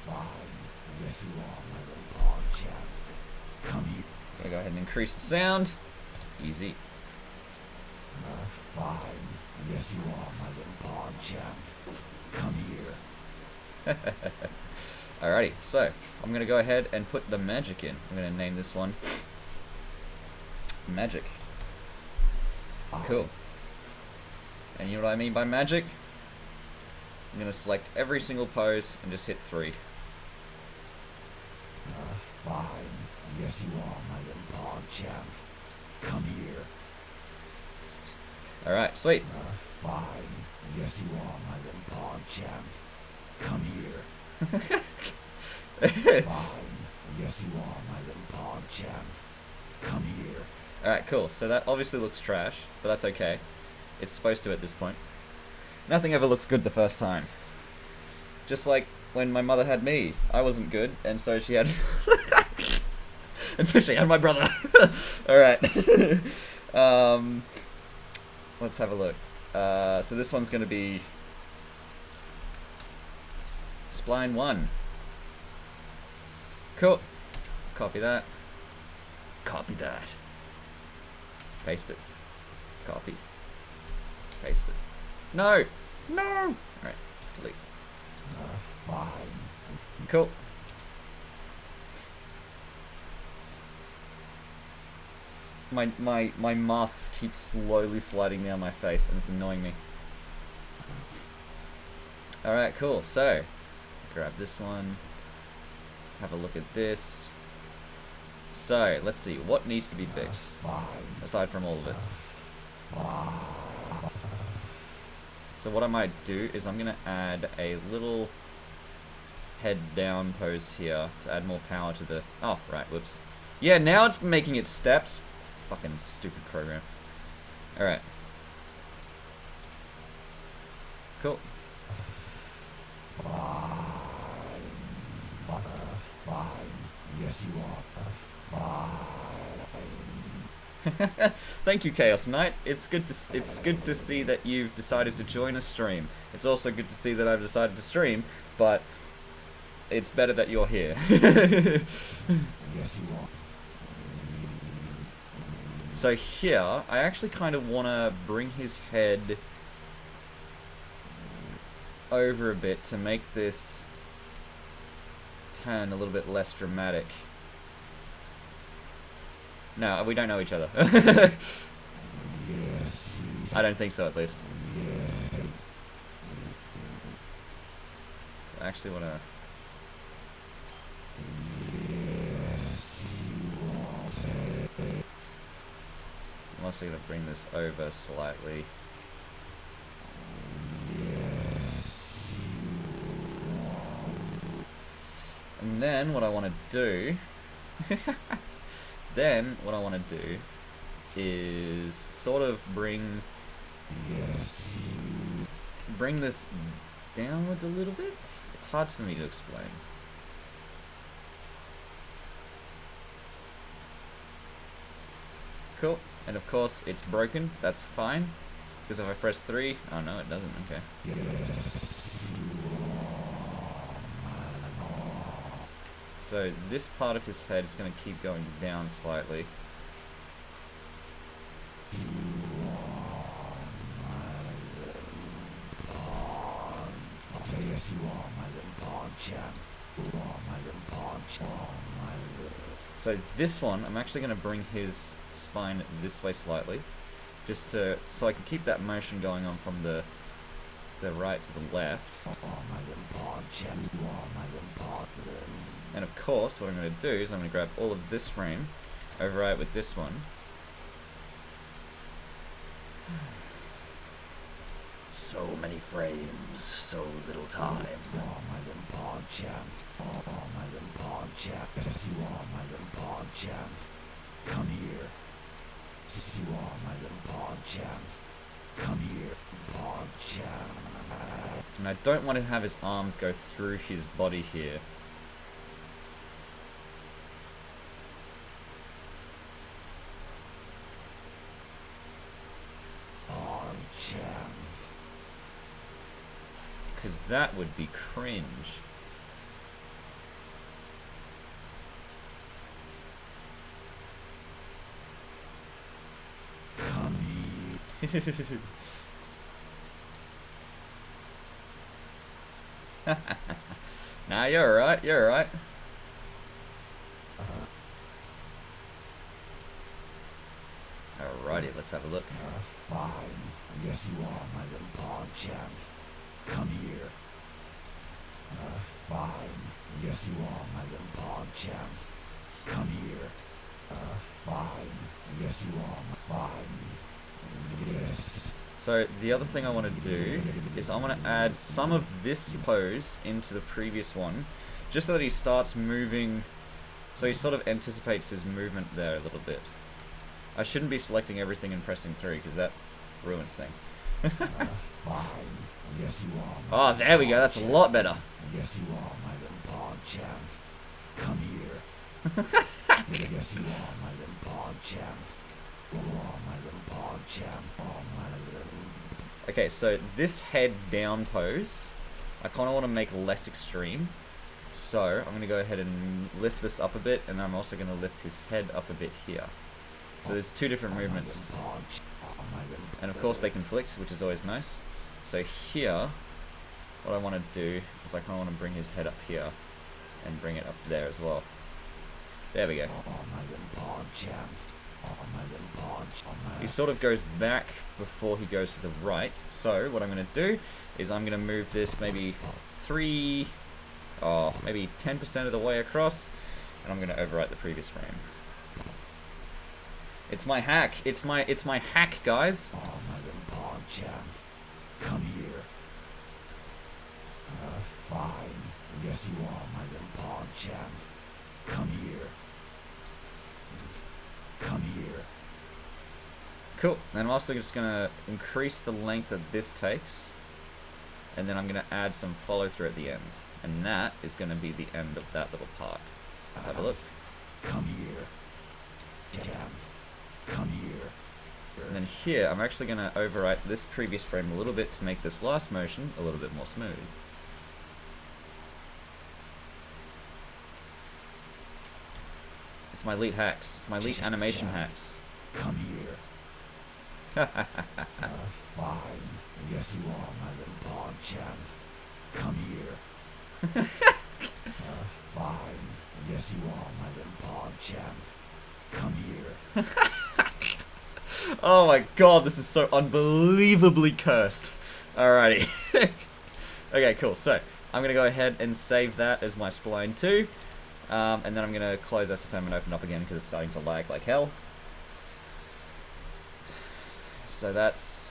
Fine. I guess you are my little pog champ. Come here. Gonna go ahead and increase the sound. Easy. Fine. I guess you are my little pog champ. Come here. Alrighty, so I'm gonna go ahead and put the magic in. I'm gonna name this one Magic. Cool. And you know what I mean by magic? I'm gonna select every single pose and just hit 3. Fine. I guess you are my little pog champ. Come here. Alright, sweet. Fine. I guess you are my little pog champ. Come here. Fine. I Yes, you are, my little pog champ. Come here. Alright, cool. So that obviously looks trash, but that's okay. It's supposed to at this point. Nothing ever looks good the first time. Just like when my mother had me, I wasn't good, and so she had... and so she had my brother. Alright. Let's have a look. So this one's going to be... Spline 1. Cool. Copy that. Copy that. Paste it. Copy. Paste it. No! No! Alright, delete. Fine. Cool. My masks keep slowly sliding down my face and it's annoying me. Alright, cool. So, grab this one. Have a look at this. So, let's see. What needs to be fixed? Aside from all of it. So what I might do is I'm going to add a little head down pose here to add more power to the... Oh, right, whoops. Yeah, now it's making its steps. Fucking stupid program. Alright. Cool. Fine. Yes, you are. Thank you, Chaos Knight. It's good to see that you've decided to join a stream. It's also good to see that I've decided to stream, but it's better that you're here. Yes, you are. So here, I actually kind of want to bring his head over a bit to make this turn a little bit less dramatic. No, we don't know each other. Yes. I don't think so, at least. So I actually want to... I'm also going to bring this over slightly. And then what I want to do... Then, what I want to do is sort of bring this downwards a little bit. It's hard for me to explain. Cool. And of course, it's broken. That's fine. Because if I press 3... Oh no, it doesn't. Okay. So this part of his head is going to keep going down slightly. Yes, you are, my little pog champ. You are my little pog champ. So this one, I'm actually going to bring his spine this way slightly, just to so I can keep that motion going on from the right to the left. Oh, my little pog champ. You are my little pog. And of course, what I'm going to do is I'm going to grab all of this frame, overwrite with this one. So many frames, so little time. Oh, my little pog champ. Oh, my little pog champ. Yes, you are my little pog champ. Come here. Yes, you are my little pog champ. Come here, pog champ. And I don't want to have his arms go through his body here. Because that would be cringe. Come here. Nah, you're alright, you're alright. Alrighty, let's have a look. Fine. Yes, you are my little pog champ. Come here. Fine. Yes, you are my little pog champ. Come here. Fine. Yes, you are my fine. Yes. So the other thing I want to do is I want to add some of this pose into the previous one, just so that he starts moving So he sort of anticipates his movement there a little bit. I shouldn't be selecting everything and pressing 3 because that ruins things. Fine. I guess you are. Oh, there we go. That's a lot better. I guess you are my little pog champ. Come here. I guess you are my little pog champ. You are my little pog champ. Oh, my little... Okay, so this head down pose, I kind of want to make less extreme. So I'm going to go ahead and lift this up a bit, and I'm also going to lift his head up a bit here. So there's two different movements. And of course they conflict, which is always nice. So here, what I want to do is I kind of want to bring his head up here and bring it up there as well. There we go. He sort of goes back before he goes to the right. So what I'm going to do is I'm going to move this maybe maybe 10% of the way across, and I'm going to overwrite the previous frame. It's my hack. It's my hack, guys. Oh, my little pog champ. Come here. Fine. I guess you are my little pog champ. Come here. Come here. Cool. And I'm also just going to increase the length that this takes, and then I'm going to add some follow through at the end. And that is going to be the end of that little part. Let's have a look. Come here. Champ. Come here. And then here, I'm actually going to overwrite this previous frame a little bit to make this last motion a little bit more smooth. It's my elite hacks. It's my elite animation hacks. Come here. Fine. I guess you are my little pog champ. Come here. Fine. I guess you are my little pog champ. Come here. Oh my god, this is so unbelievably cursed. Alrighty. Okay, cool. So, I'm going to go ahead and save that as my spline 2. And then I'm going to close SFM and open up again because it's starting to lag like hell. So that's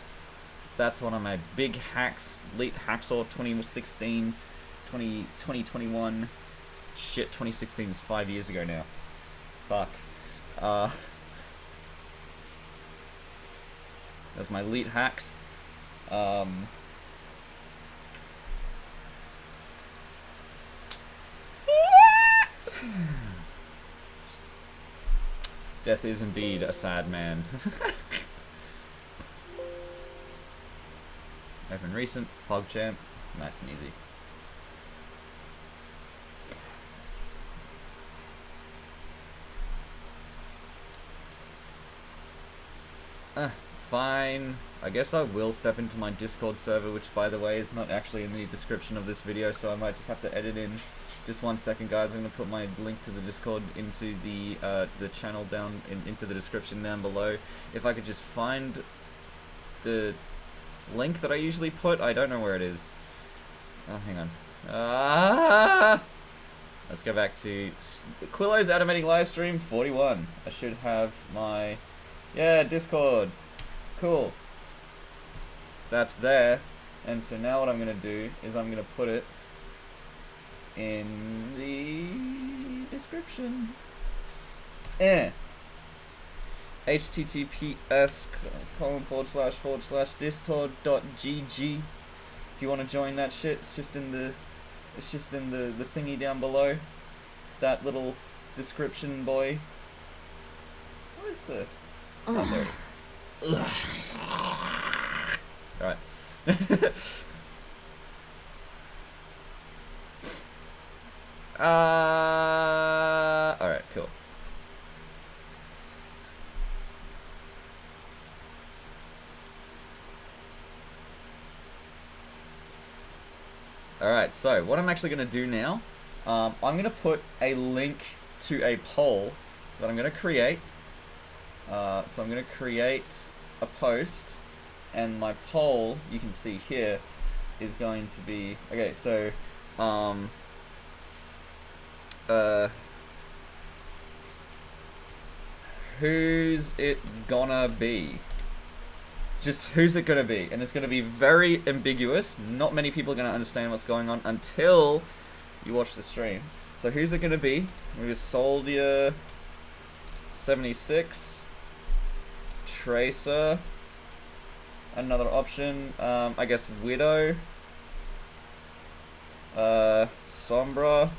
one of my big hacks. Elite Hacksaw 2016, 2021. Shit, 2016 is 5 years ago now. Fuck. That's my elite hacks. Death is indeed a sad man. Open recent, PogChamp, nice and easy. Fine. I guess I will step into my Discord server, which by the way is not actually in the description of this video, so I might just have to edit in. Just 1 second, guys. I'm gonna put my link to the Discord into the channel down into the description down below. If I could just find the link that I usually put, I don't know where it is. Oh, hang on. Let's go back to Quillo's Animating Livestream 41. I should have my Discord. Cool. That's there. And so now what I'm going to do is I'm going to put it in the description. https://discord.gg. If you want to join that shit, it's just in the thingy down below. That little description boy. What is the... Oh, there it is. Alright. Alright, cool. Alright, so what I'm actually going to do now, I'm going to put a link to a poll that I'm going to create. So I'm going to create a post, and my poll, you can see here, is going to be, okay, so, who's it gonna be? Just who's it gonna be? And it's gonna be very ambiguous. Not many people are gonna understand what's going on until you watch the stream. So who's it gonna be? We have Soldier 76, Tracer, another option, I guess Widow, Sombra.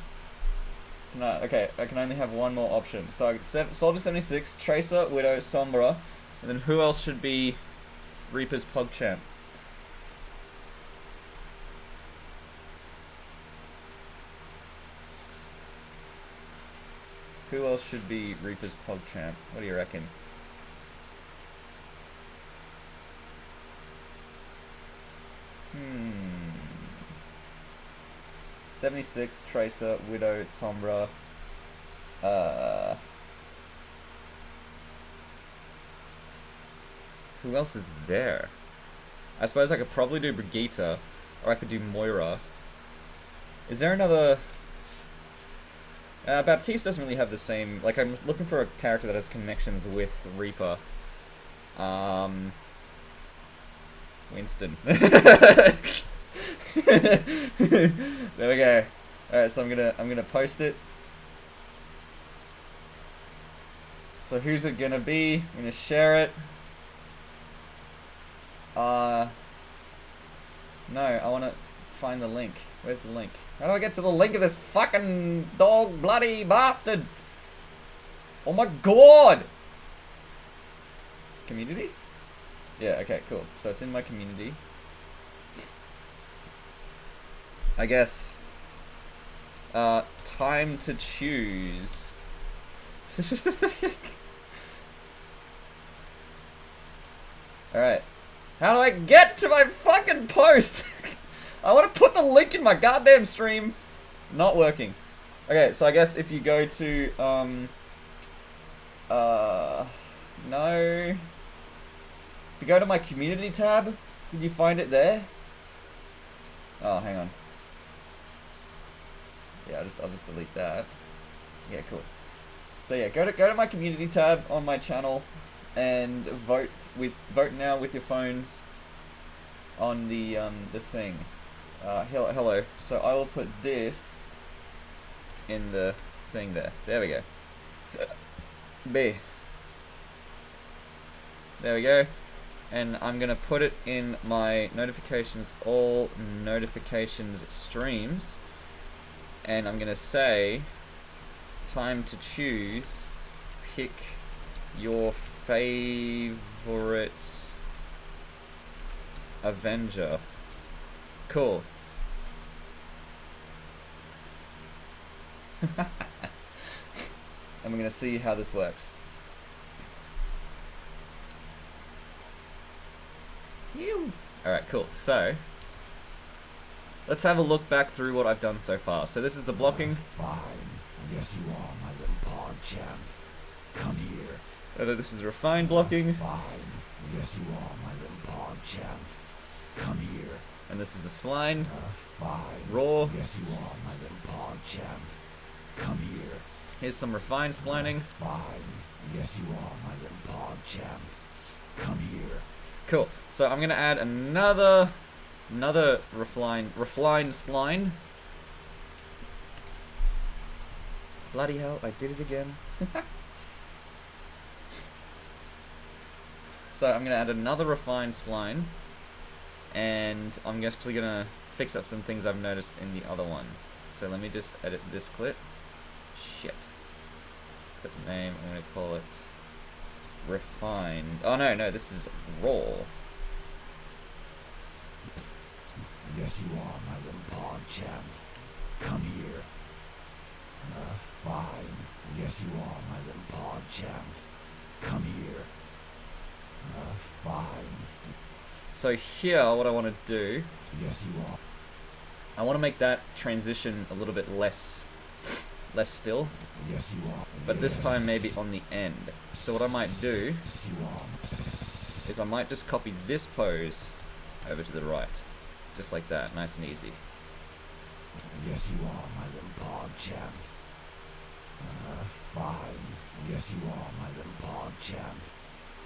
No, okay, I can only have one more option. So Soldier 76, Tracer, Widow, Sombra, and then who else should be Reaper's PogChamp? Who else should be Reaper's PogChamp? What do you reckon? Hmm. 76, Tracer, Widow, Sombra. Who else is there? I suppose I could probably do Brigitte, or I could do Moira. Is there another... Baptiste doesn't really have the same... Like, I'm looking for a character that has connections with Reaper. Winston. There we go. Alright, so I'm gonna post it. So who's it gonna be? I'm gonna share it. No, I wanna find the link. Where's the link? How do I get to the link of this fucking dog bloody bastard? Oh my god! Community? Yeah, okay, cool. So it's in my community. I guess. Time to choose. Alright. How do I get to my fucking post? I want to put the link in my goddamn stream. Not working. Okay, so I guess if you go to, no. If you go to my community tab, did you find it there? Oh, hang on. Yeah, I'll just delete that. Yeah, cool. So yeah, go to my community tab on my channel and vote now with your phones on the thing. Hello. So I will put this in the thing there. There we go. B. There we go. And I'm gonna put it in my notifications, all notifications streams, and I'm gonna say, time to choose, pick your favorite Avenger. Cool. And we're gonna see how this works. Alright, cool. So, let's have a look back through what I've done so far. So this is the blocking. Fine. Yes, you are, my little pawn champ. Come here. This is refined blocking. Fine. Yes, you are, my little pawn champ. Come here. And this is the spline. Fine. Raw. Yes, you are, my little pawn champ. Come here. Here's some refined splining. Fine. Yes, you are, my little pawn champ. Come here. Cool. So I'm gonna add another refined spline. Bloody hell! I did it again. So I'm gonna add another refined spline, and I'm actually gonna fix up some things I've noticed in the other one. So let me just edit this clip. Shit. Clip name. I'm gonna call it refined. Oh no, this is raw. Yes, you are, my little pawn champ. Come here. Fine. Yes, you are, my little pawn champ. Come here. Fine. So here, what I want to do, Yes, you are. I want to make that transition a little bit less still, Yes, you are. but this time maybe on the end. So what I might do Yes, you are. is I might just copy this pose over to the right, just like that, nice and easy. Yes, you are, my little pawn champ. Fine. Yes, you are, my little pawn champ.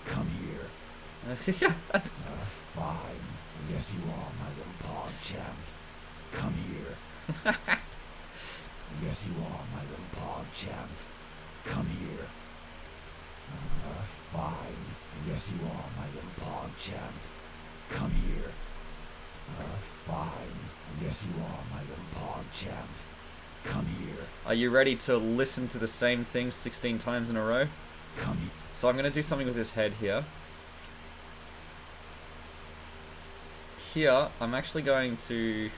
Come here. Fine. Yes, you are, my little pawn champ. Come here. Yes, you are, my little pog champ. Come here. Fine. Yes, you are, my little pog champ. Come here. Fine. Yes, you are, my little pog champ. Come here. Are you ready to listen to the same thing 16 times in a row? Come here. So I'm going to do something with his head here. Here, I'm actually going to...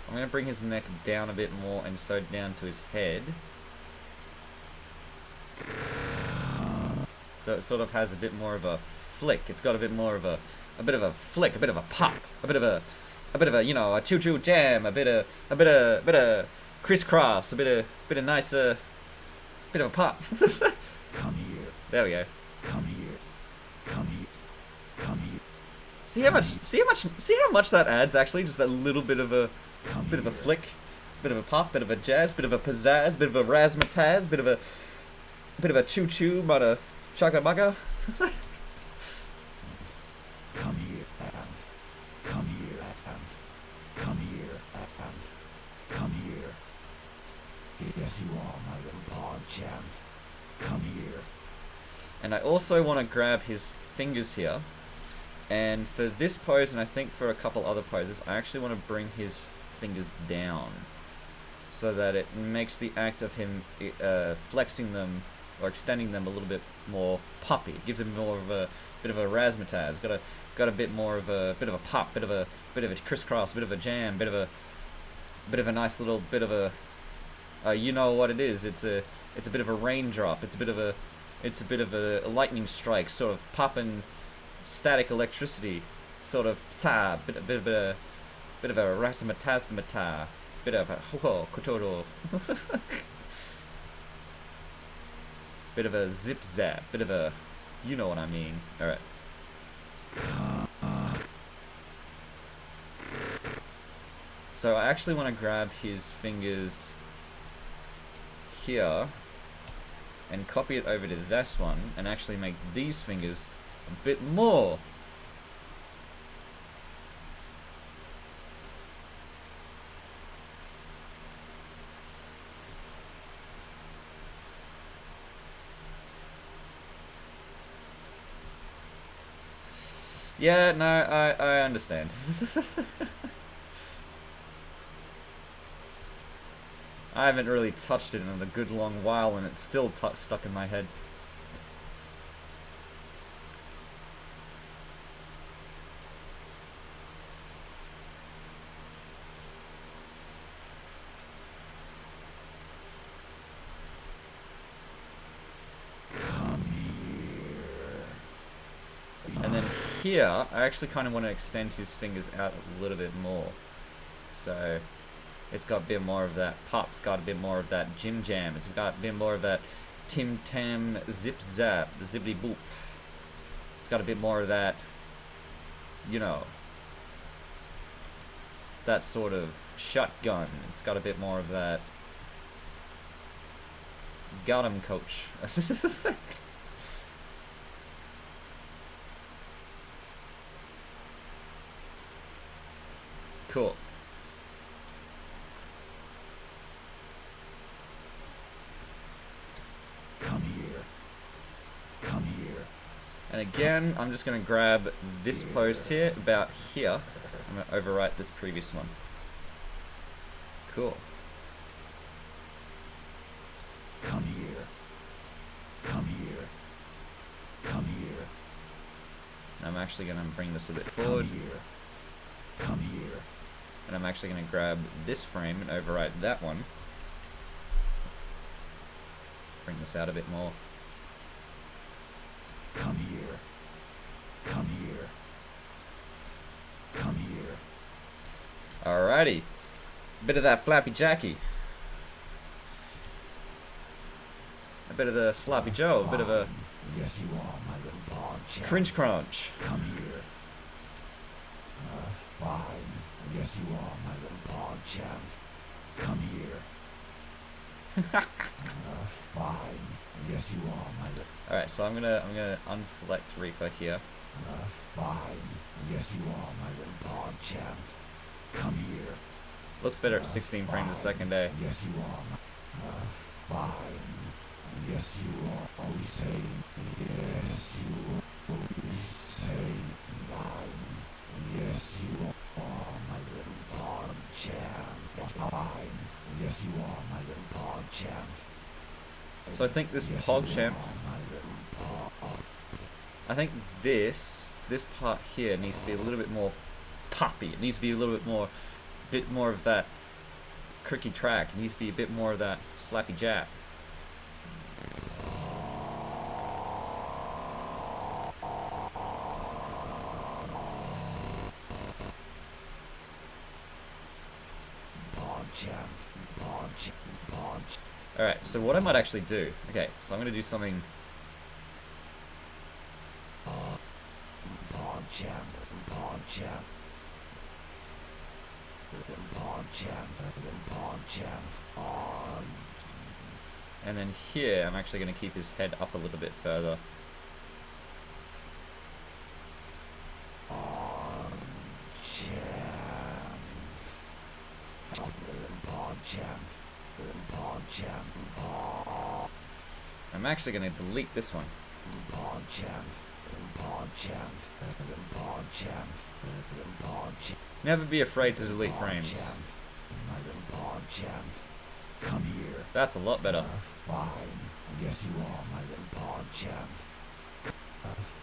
I'm going to bring his neck down a bit more and so down to his head. So it sort of has a bit more of a flick. It's got a bit more of a bit of a flick, a bit of a pop, a bit of a, you know, a choo-choo jam, a bit of crisscross, a bit of nice, bit of a pop. Come here. There we go. Come here. Come here. Come here. See how much that adds actually? Just a little bit of a, bit of a flick, bit of a pop, bit of a jazz, bit of a pizzazz, bit of a razzmatazz, bit of a choo-choo, but a chaka-baka. Come here, come here, come here, come here. Yes, you are, my little pog champ. Come here. And I also want to grab his fingers here. And for this pose, and I think for a couple other poses, I actually want to bring his fingers down. So that it makes the act of him flexing them or extending them a little bit more poppy. It gives him more of a bit of a razzmatazz. Got a bit more of a bit of a pop, bit of a crisscross, bit of a jam, bit of a nice little bit of a you know what it is. It's a bit of a raindrop. It's a bit of a lightning strike, sort of popping static electricity, sort of bit of a razzmatazz, bit of a kotoro. Bit of a zip zap, bit of a, you know what I mean. Alright. So I actually want to grab his fingers here and copy it over to this one and actually make these fingers a bit more. Yeah, no, I understand. I haven't really touched it in a good long while and it's still stuck in my head. And then here, I actually kind of want to extend his fingers out a little bit more. So, it's got a bit more of that pop, it's got a bit more of that Jim Jam, it's got a bit more of that Tim Tam Zip Zap, Zippity Boop. It's got a bit more of that, you know, that sort of shotgun. It's got a bit more of that got him, coach. Cool. Come here. Come here. And again, I'm just going to grab this post here, about here. I'm going to overwrite this previous one. Cool. Come here. Come here. Come here. And I'm actually going to bring this a bit forward. Come here. Come here. And I'm actually going to grab this frame and overwrite that one. Bring this out a bit more. Come here. Come here. Come here. Alrighty. Bit of that Flappy Jackie. A bit of the Sloppy Joe. A bit of a Yes, you are, my little pawn champ. Cringe Crunch. Come here. Fine. Yes, you are, my little pawn champ. Come here. Fine. Yes, you are, my little. Alright, so I'm gonna unselect Rico here. Fine. Yes, you are, my little pawn champ. Come here. Looks better at 16 frames a second, eh? Yes, you are. Fine. Yes, you are. Always saying. Yes, you always saying. Fine. Yes, you are my little pog champ. Fine. Yes, you are my little pog champ. So I think this Yes, PogChamp, you are my little pog. I think this part here needs to be a little bit more poppy. It needs to be a little bit more of that cricky crack. It needs to be a bit more of that slappy jap. Alright, so what I might actually do, okay, so I'm going to do something. And then here, I'm actually going to keep his head up a little bit further. I'm actually going to delete this one. Never be afraid to delete frames. Come here. That's a lot better. Fine. Yes, you are my little pog champ.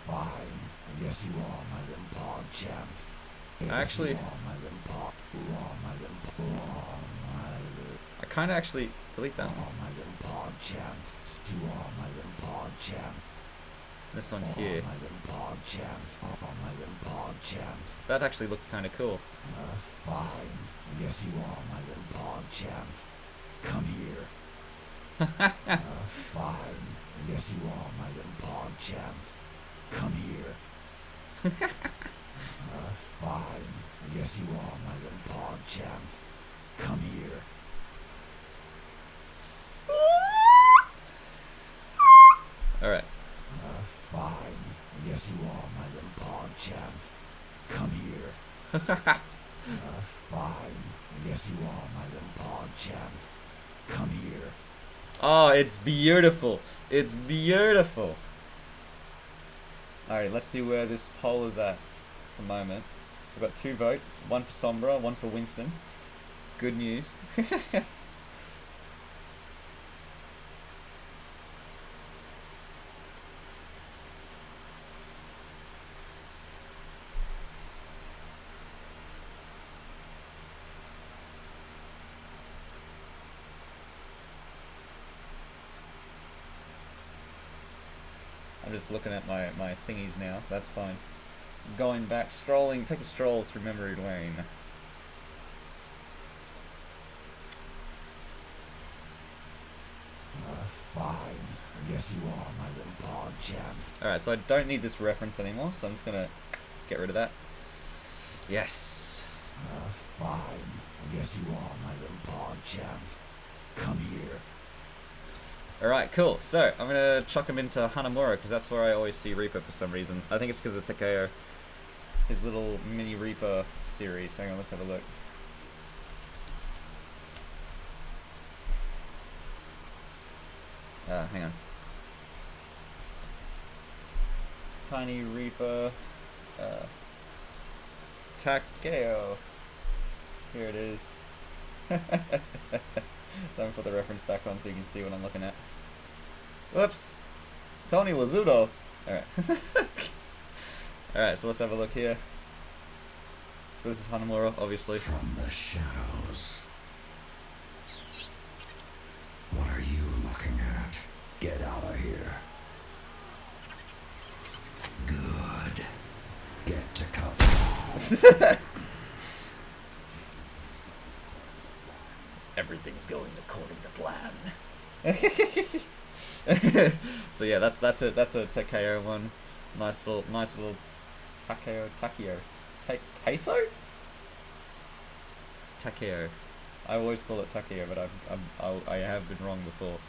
Fine. Yes, you are my little pog champ. Actually, You are my little pog. You are my little pog. My little. I kind of actually delete that You one. are my little pog champ. You are my little pog champ. This one You here. are my little pog champ. You are my little pog champ. That actually looks kind of cool. Fine. Yes, you are my little pog champ. Come here. Fine. Yes, you are my little pog champ. Come here. Fine. Yes, you are my little pog champ. Come here. Alright. Fine. Yes, you are my little pog champ. Come here. Fine. Yes, you are my little pog champ. Come here. Oh, it's beautiful. It's beautiful. Alright, let's see where this poll is at the moment. We've got 2 votes. One for Sombra, one for Winston. Good news. I'm just looking at my thingies now. That's fine. Going back, strolling, take a stroll through memory lane. Fine. Yes, you are my little pog champ. Alright, so I don't need this reference anymore, so I'm just gonna get rid of that. Yes. Fine. Yes, you are my little pog champ. Come here. Alright, cool. So, I'm gonna chuck him into Hanamura, because that's where I always see Reaper for some reason. I think it's because of Takeo. His little mini Reaper series. Hang on, let's have a look. Hang on. Tiny Reaper. Takeo. Here it is. So I'm gonna put the reference back on so you can see what I'm looking at. Whoops! Tony Lazzuto! Alright. Alright, so let's have a look here. So this is Hanamura, obviously. From the shadows. What are you looking at? Get out of here. Good. Get to cover. Everything's going according to plan. So yeah, that's a Takeo one. Nice little Takeo. Takeo? Takeo. I always call it Takeo, but I have been wrong before.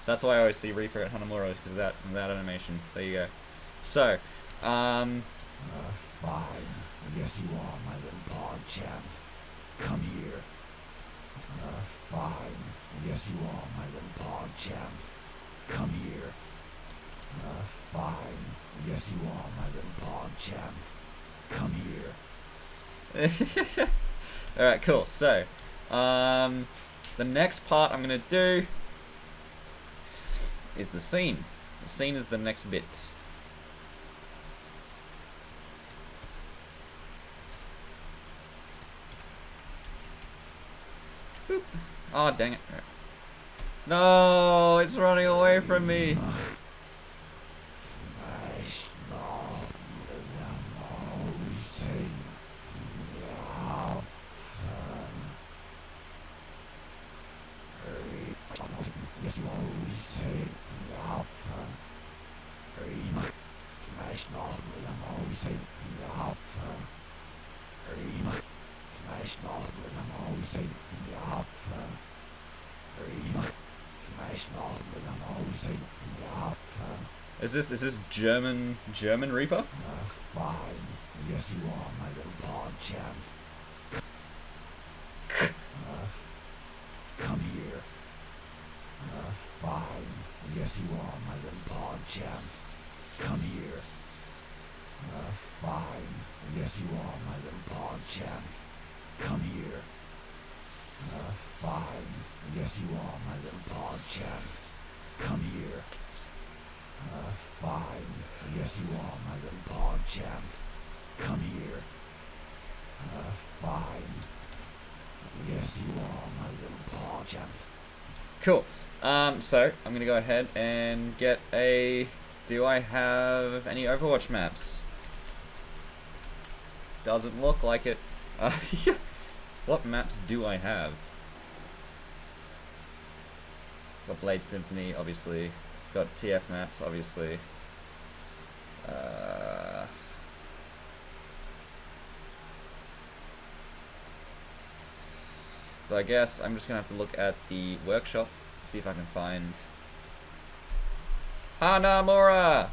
So that's why I always see Reaper at Hanamura, because of that animation. There you go. So, Fine. Yes, you are my little pog champ. Come here. Fine. Yes, you are, my little pog champ. Come here. Fine. Yes, you are, my little pog champ. Come here. Alright, cool. So, the next part I'm going to do is the scene. The scene is the next bit. Boop. Oh, dang it. No, it's running away from me. Is this German Reaper? Fine. Yes, you are, my little pog champ. Come here. Fine. Yes, you are, my little pog champ. Come here. Fine. Yes, you are, my little pog champ. Come here. Fine. Yes, you are, my little pog champ. Come here. Fine. Yes, you are, my little pog champ. Come here. Fine. Yes, you are, my little pog champ. Cool. So I'm gonna go ahead and get a. Do I have any Overwatch maps? Doesn't look like it. What maps do I have? Got Blade Symphony, obviously. Got TF maps, obviously. So I guess I'm just gonna have to look at the workshop, see if I can find Hanamura.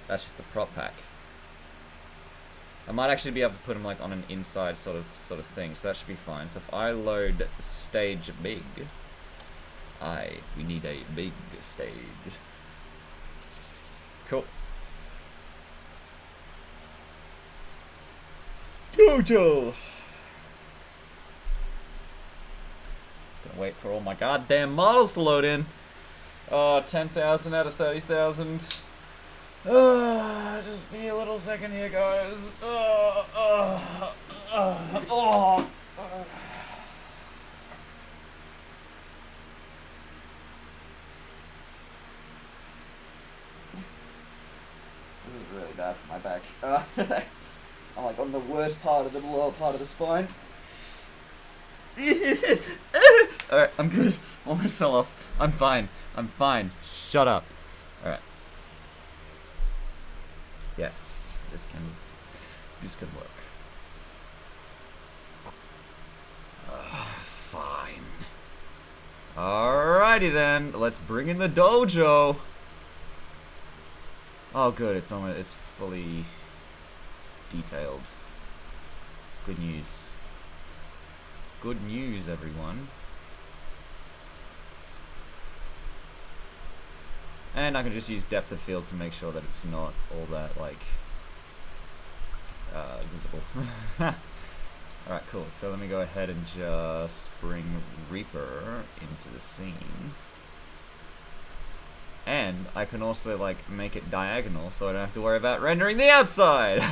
That's just the prop pack. I might actually be able to put him like on an inside sort of thing, so that should be fine. So if I load stage big, we need a big stage. Cool. Dojo. Just gonna wait for all my goddamn models to load in. 10,000 out of 30,000. Just be a little second here, guys. This is really bad for my back. I'm like on the worst part of the lower part of the spine. Alright, I'm good. Almost fell off. I'm fine. I'm fine. Shut up. Alright. Yes, this can work. Fine. Alrighty then, let's bring in the dojo. Oh good, it's fully detailed. Good news. Good news, everyone. And I can just use depth of field to make sure that it's not all that, like, visible. Alright, cool. So let me go ahead and just bring Reaper into the scene. And I can also, like, make it diagonal so I don't have to worry about rendering the outside!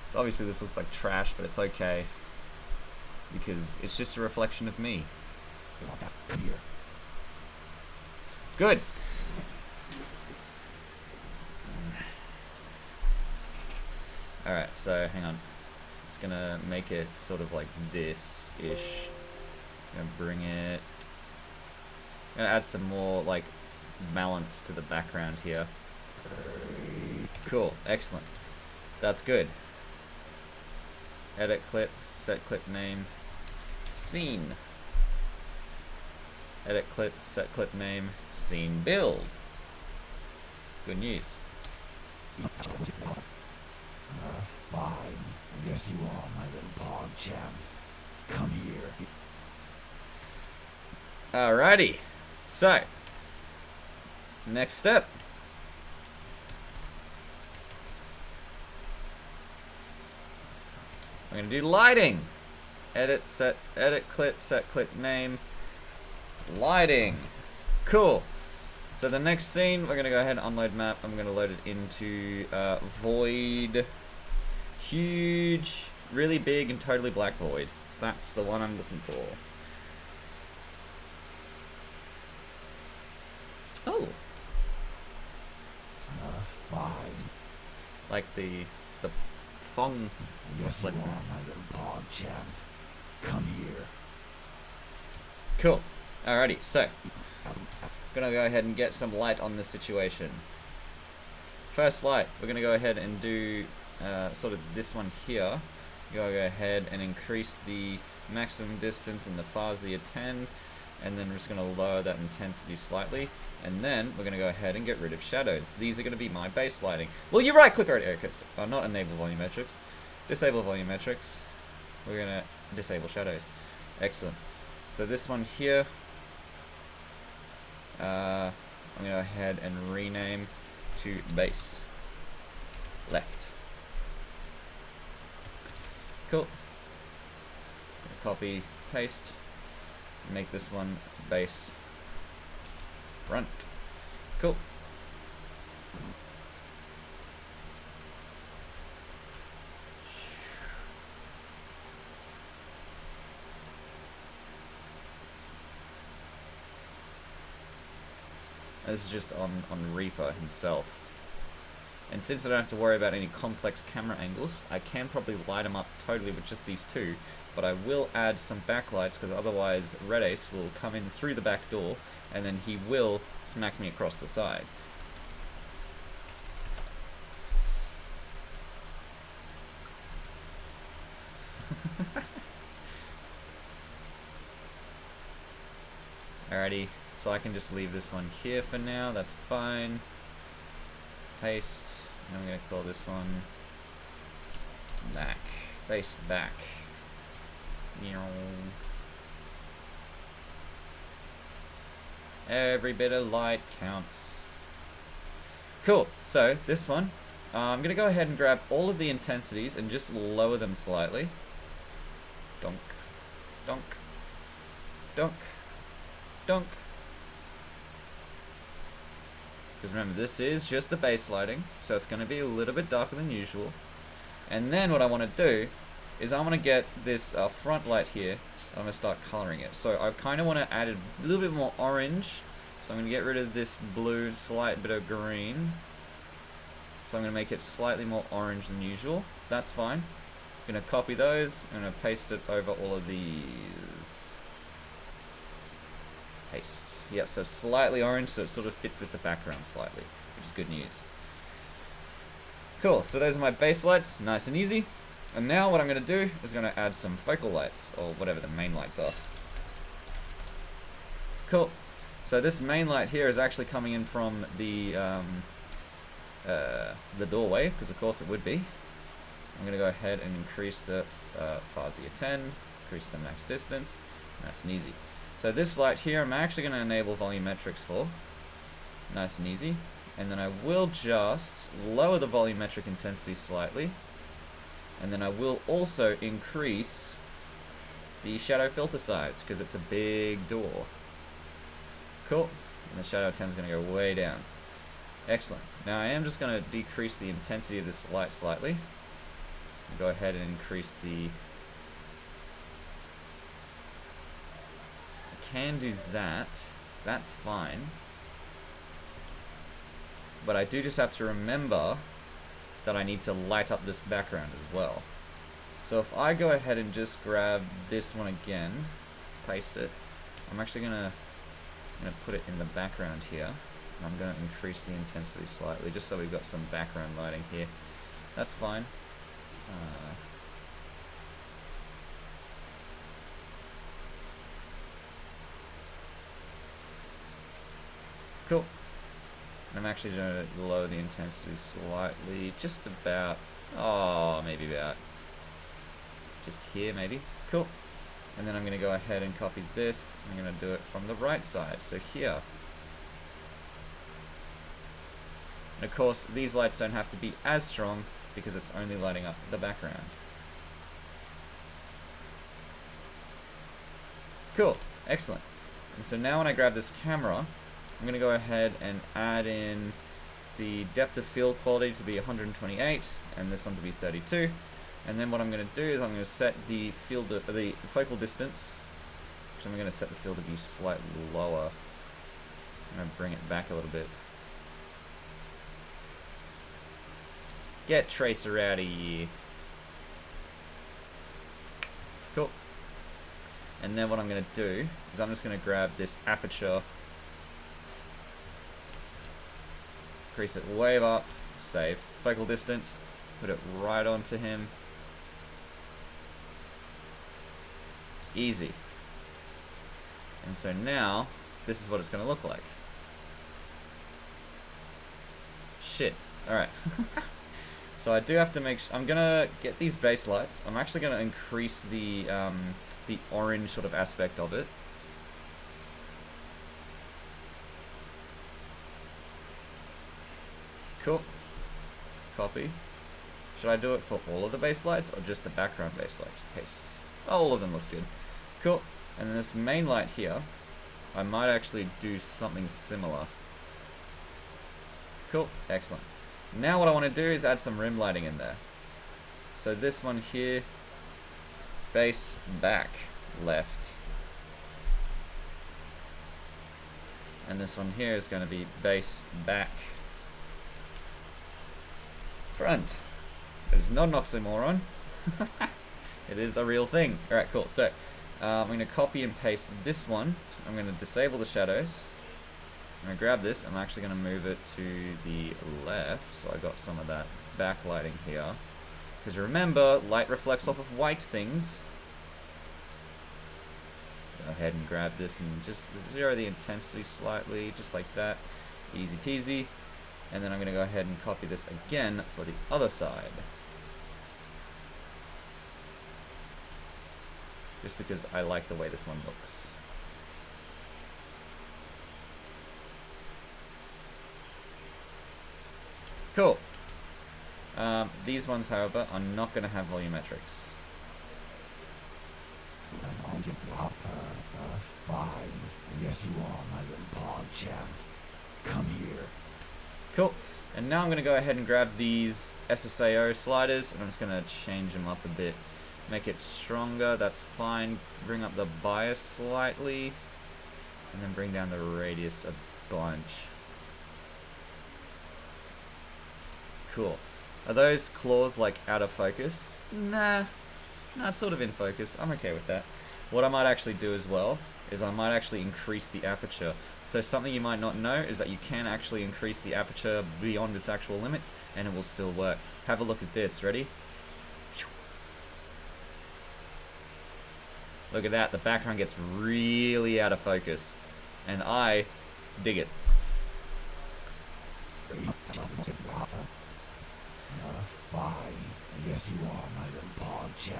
So obviously this looks like trash, but it's okay. Because it's just a reflection of me. Good. Alright, so hang on. Just gonna make it sort of like this-ish. Gonna bring it. Gonna add some more like balance to the background here. Cool, excellent. That's good. Edit clip, set clip name, scene. Edit clip, set clip name, scene build. Good news. Fine. I guess you are, my little pog champ. Come here. Alrighty. So, next step. I'm going to do lighting. Edit clip, set clip name. Lighting. Cool. So the next scene, we're going to go ahead and unload map. I'm going to load it into void. Huge, really big and totally black void. That's the one I'm looking for. Oh. Fine. Like the Fong. Yes, you are, my little pog champ. Come here. Cool. Alrighty, so gonna go ahead and get some light on this situation. First light, we're gonna go ahead and do sort of this one here. Go ahead and increase the maximum distance and the fuzzy at 10, and then we're just gonna lower that intensity slightly, and then we're gonna go ahead and get rid of shadows. These are gonna be my base lighting. Well, you right click right aircuts. Not enable volumetrics. Disable volumetrics. We're gonna disable shadows. Excellent. So this one here, I'm gonna go ahead and rename to base. Left. Cool. Copy, paste. Make this one base front. Cool. This is just on Reaper himself. And since I don't have to worry about any complex camera angles, I can probably light them up totally with just these two, but I will add some backlights because otherwise Red Ace will come in through the back door and then he will smack me across the side. Alrighty, so I can just leave this one here for now, that's fine. Paste, and I'm going to call this one back, face back. Every bit of light counts. Cool, so this one, I'm going to go ahead and grab all of the intensities and just lower them slightly. Donk, donk, donk, donk. Because remember, this is just the base lighting, so it's going to be a little bit darker than usual. And then what I want to do is I want to get this front light here, and I'm going to start coloring it. So I kind of want to add a little bit more orange, so I'm going to get rid of this blue, slight bit of green. So I'm going to make it slightly more orange than usual. That's fine. I'm going to copy those, I'm going to paste it over all of these. Paste. Yep, so slightly orange, so it sort of fits with the background slightly, which is good news. Cool, so those are my base lights, nice and easy. And now what I'm going to do is going to add some focal lights, or whatever the main lights are. Cool. So this main light here is actually coming in from the doorway, because of course it would be. I'm going to go ahead and increase the fuzzy at 10, increase the max distance, nice and easy. So this light here, I'm actually going to enable volumetrics for. Nice and easy. And then I will just lower the volumetric intensity slightly. And then I will also increase the shadow filter size, because it's a big door. Cool. And the shadow 10 is going to go way down. Excellent. Now I am just going to decrease the intensity of this light slightly. Go ahead and increase the... can do that, that's fine, but I do just have to remember that I need to light up this background as well. So if I go ahead and just grab this one again, paste it, I'm actually gonna put it in the background here, and I'm gonna increase the intensity slightly just so we've got some background lighting here. That's fine. Cool. I'm actually going to lower the intensity slightly, just about, oh, maybe about, just here maybe. Cool. And then I'm going to go ahead and copy this. I'm going to do it from the right side, so here. And of course, these lights don't have to be as strong because it's only lighting up the background. Cool, excellent. And so now when I grab this camera, I'm going to go ahead and add in the depth of field quality to be 128 and this one to be 32. And then what I'm going to do is I'm going to set the the focal distance. Actually, I'm going to set the field of view slightly lower. I'm going to bring it back a little bit. Get Tracer out of here. Cool. And then what I'm going to do is I'm just going to grab this aperture, increase it way up, save, focal distance, put it right onto him. Easy. And so now, this is what it's going to look like. Shit. Alright. So I do have to make I'm going to get these base lights. I'm actually going to increase the orange sort of aspect of it. Cool. Copy. Should I do it for all of the base lights or just the background base lights? Paste. Oh, all of them looks good. Cool. And then this main light here, I might actually do something similar. Cool. Excellent. Now what I want to do is add some rim lighting in there. So this one here, base, back, left. And this one here is going to be base, back, front. It's not an oxymoron. It is a real thing. Alright, cool. So, I'm going to copy and paste this one. I'm going to disable the shadows. I'm going to grab this. I'm actually going to move it to the left. So I got some of that backlighting here. Because remember, light reflects off of white things. Go ahead and grab this and just zero the intensity slightly, just like that. Easy peasy. And then I'm going to go ahead and copy this again for the other side. Just because I like the way this one looks. Cool. These ones, however, are not going to have volumetrics. Fine. Yes, you are, my little pog champ. Come here. Cool. And now I'm going to go ahead and grab these SSAO sliders, and I'm just going to change them up a bit. Make it stronger, that's fine. Bring up the bias slightly, and then bring down the radius a bunch. Cool. Are those claws like out of focus? Nah. Nah, it's sort of in focus. I'm okay with that. What I might actually do as well is I might actually increase the aperture. So something you might not know is that you can actually increase the aperture beyond its actual limits and it will still work. Have a look at this. Ready? Look at that. The background gets really out of focus. And I dig it. Fine. Yes, you are, my little pog champ.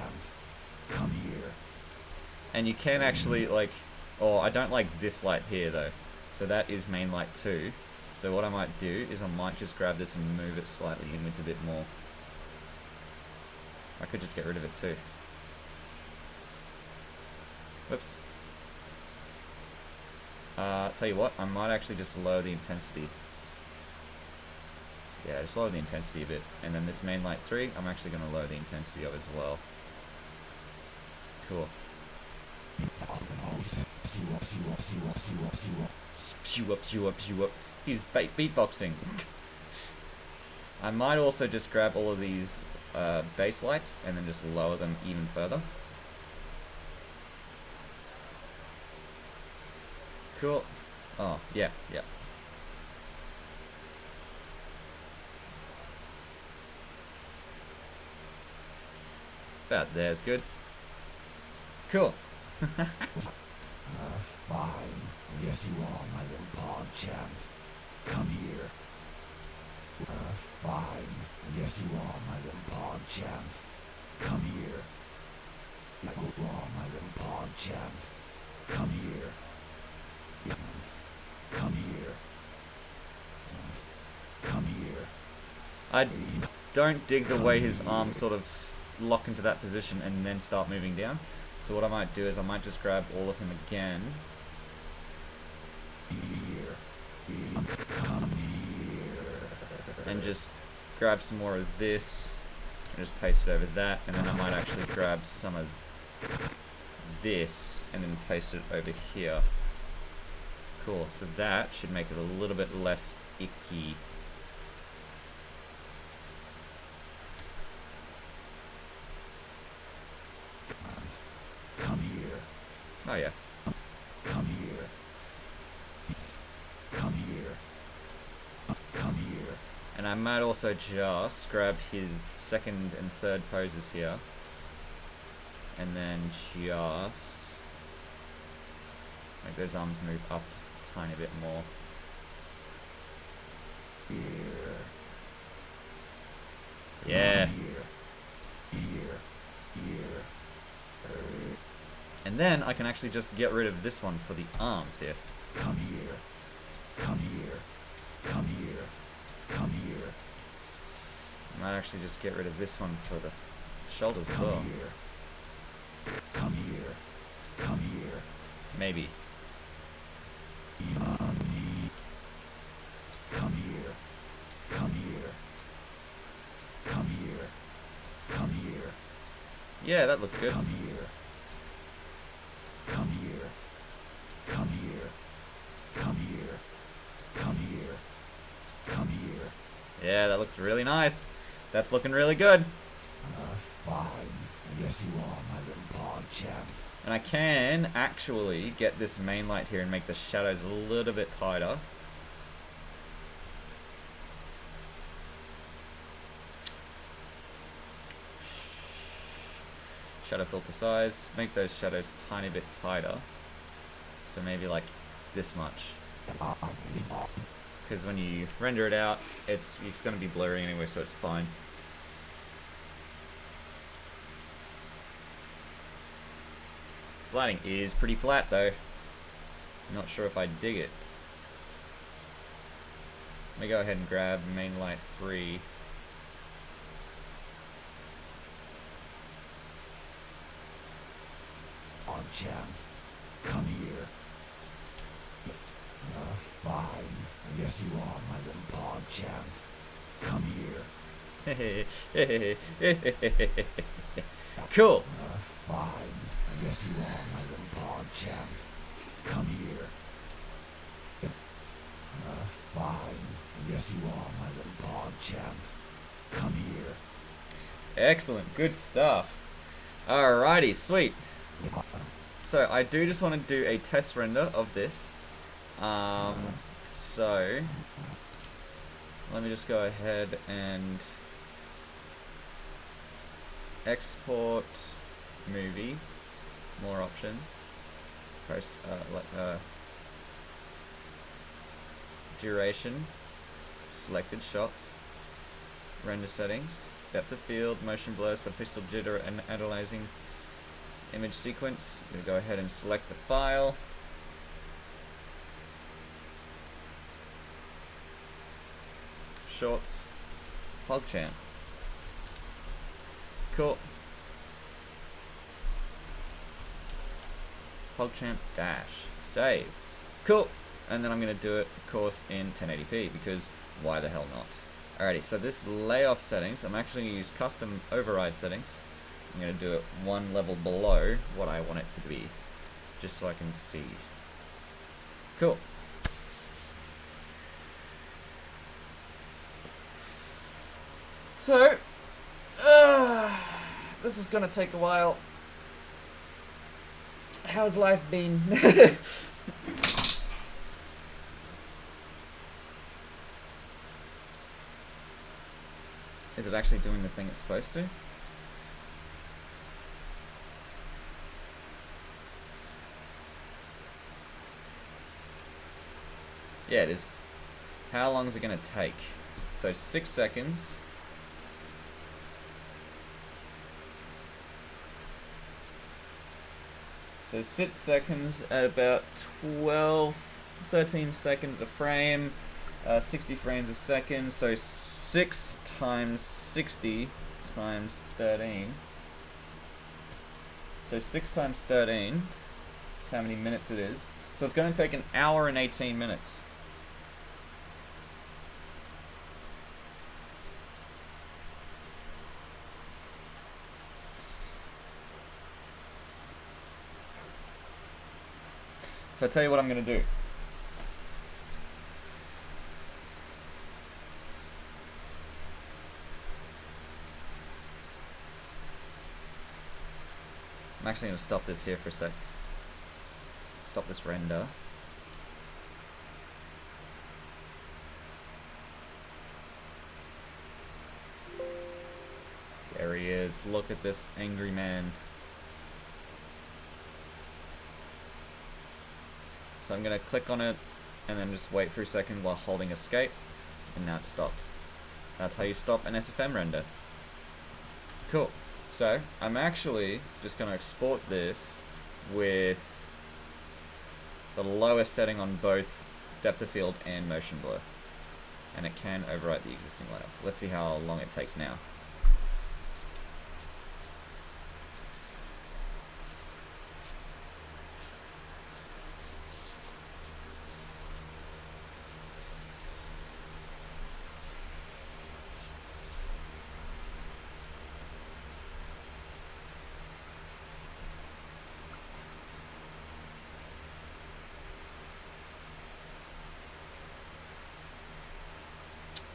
Come here. And you can actually, like... Oh, I don't like this light here, though. So that is main light 2. So what I might do is I might just grab this and move it slightly inwards a bit more. I could just get rid of it, too. Whoops. Tell you what, I might actually just lower the intensity. Yeah, just lower the intensity a bit. And then this main light 3, I'm actually going to lower the intensity of as well. Cool. Spew up. He's beatboxing. I might also just grab all of these base lights and then just lower them even further. Cool. Oh, yeah. About there's good. Cool. Fine. Yes, you are, my little pog champ. Come here. Fine. I guess you are my little pog champ. Come here. You are my little pog champ. Come here. Come here. Come here. I don't dig the way his arms sort of lock into that position and then start moving down. So what I might do is I might just grab all of him again. Here. Come here. And just grab some more of this and just paste it over that, and then I might actually grab some of this and then paste it over here. Cool, so that should make it a little bit less icky. Come here. Oh yeah. Come here. Come here. Come here. And I might also just grab his second and third poses here. And then just make those arms move up a tiny bit more. Here. Yeah. Here. Here. And then I can actually just get rid of this one for the arms here. Come here. Come here. Come here. Come here. I might actually just get rid of this one for the shoulders as well. Come here. Come here. Come here. Maybe. Yummy. Come here. Come here. Come here. Come here. Yeah, that looks good. Come here. Come here. Come here. Come here. Come here. Come here. Yeah, that looks really nice. That's looking really good. Fine. I guess you are my little pog champ. And I can actually get this main light here and make the shadows a little bit tighter. Shadow filter size. Make those shadows a tiny bit tighter. So maybe like this much. Because when you render it out, it's going to be blurry anyway, so it's fine. This lighting is pretty flat though. Not sure if I dig it. Let me go ahead and grab main light 3. Pog champ. Come here. Fine. I guess you are my little pog champ. Come here. Cool. Fine. I guess you are my little pog champ. Come here. Fine. I guess you are my little pog champ. Come here. Excellent. Good stuff. Alrighty, sweet. So I do just want to do a test render of this. So let me just go ahead and export movie, more options, post, duration, selected shots, render settings, depth of field, motion blur, subpixel jitter, and analyzing image sequence. I'm going to go ahead and select the file. Shorts, PogChamp. Cool. PogChamp dash save. Cool. And then I'm going to do it, of course, in 1080p because why the hell not? Alrighty, so this layoff settings, I'm actually going to use custom override settings. I'm going to do it one level below what I want it to be, just so I can see. Cool. So, this is going to take a while. How's life been? Is it actually doing the thing it's supposed to? Yeah, it is. How long is it going to take? It's So 6 seconds. So 6 seconds at about 12, 13 seconds a frame, 60 frames a second. So 6 times 60 times 13. So 6 times 13 is how many minutes it is. So it's going to take an hour and 18 minutes. So I'll tell you what I'm going to do. I'm actually going to stop this here for a sec. Stop this render. There he is. Look at this angry man. So I'm going to click on it and then just wait for a second while holding escape, and now it stopped. That's how you stop an SFM render. Cool. So I'm actually just going to export this with the lowest setting on both depth of field and motion blur, and it can overwrite the existing layout. Let's see how long it takes now.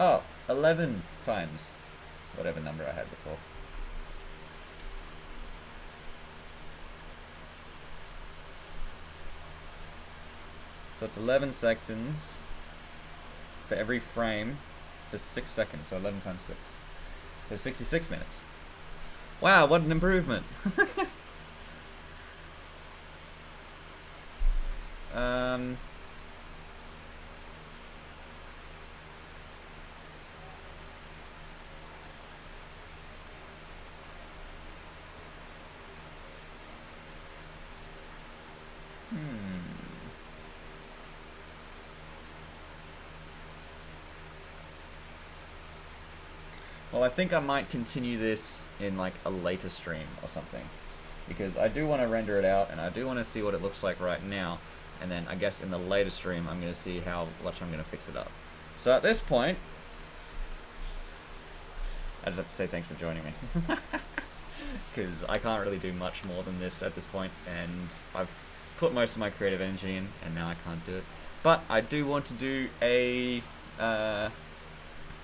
Oh, 11 times whatever number I had before. So it's 11 seconds for every frame for 6 seconds, so 11 times 6. So 66 minutes. Wow, what an improvement! Well, I think I might continue this in like a later stream or something, because I do want to render it out and I do want to see what it looks like right now, and then I guess in the later stream I'm going to see how much I'm going to fix it up. So at this point, I just have to say thanks for joining me, because I can't really do much more than this at this point, and I've put most of my creative energy in and now I can't do it. But I do want to do a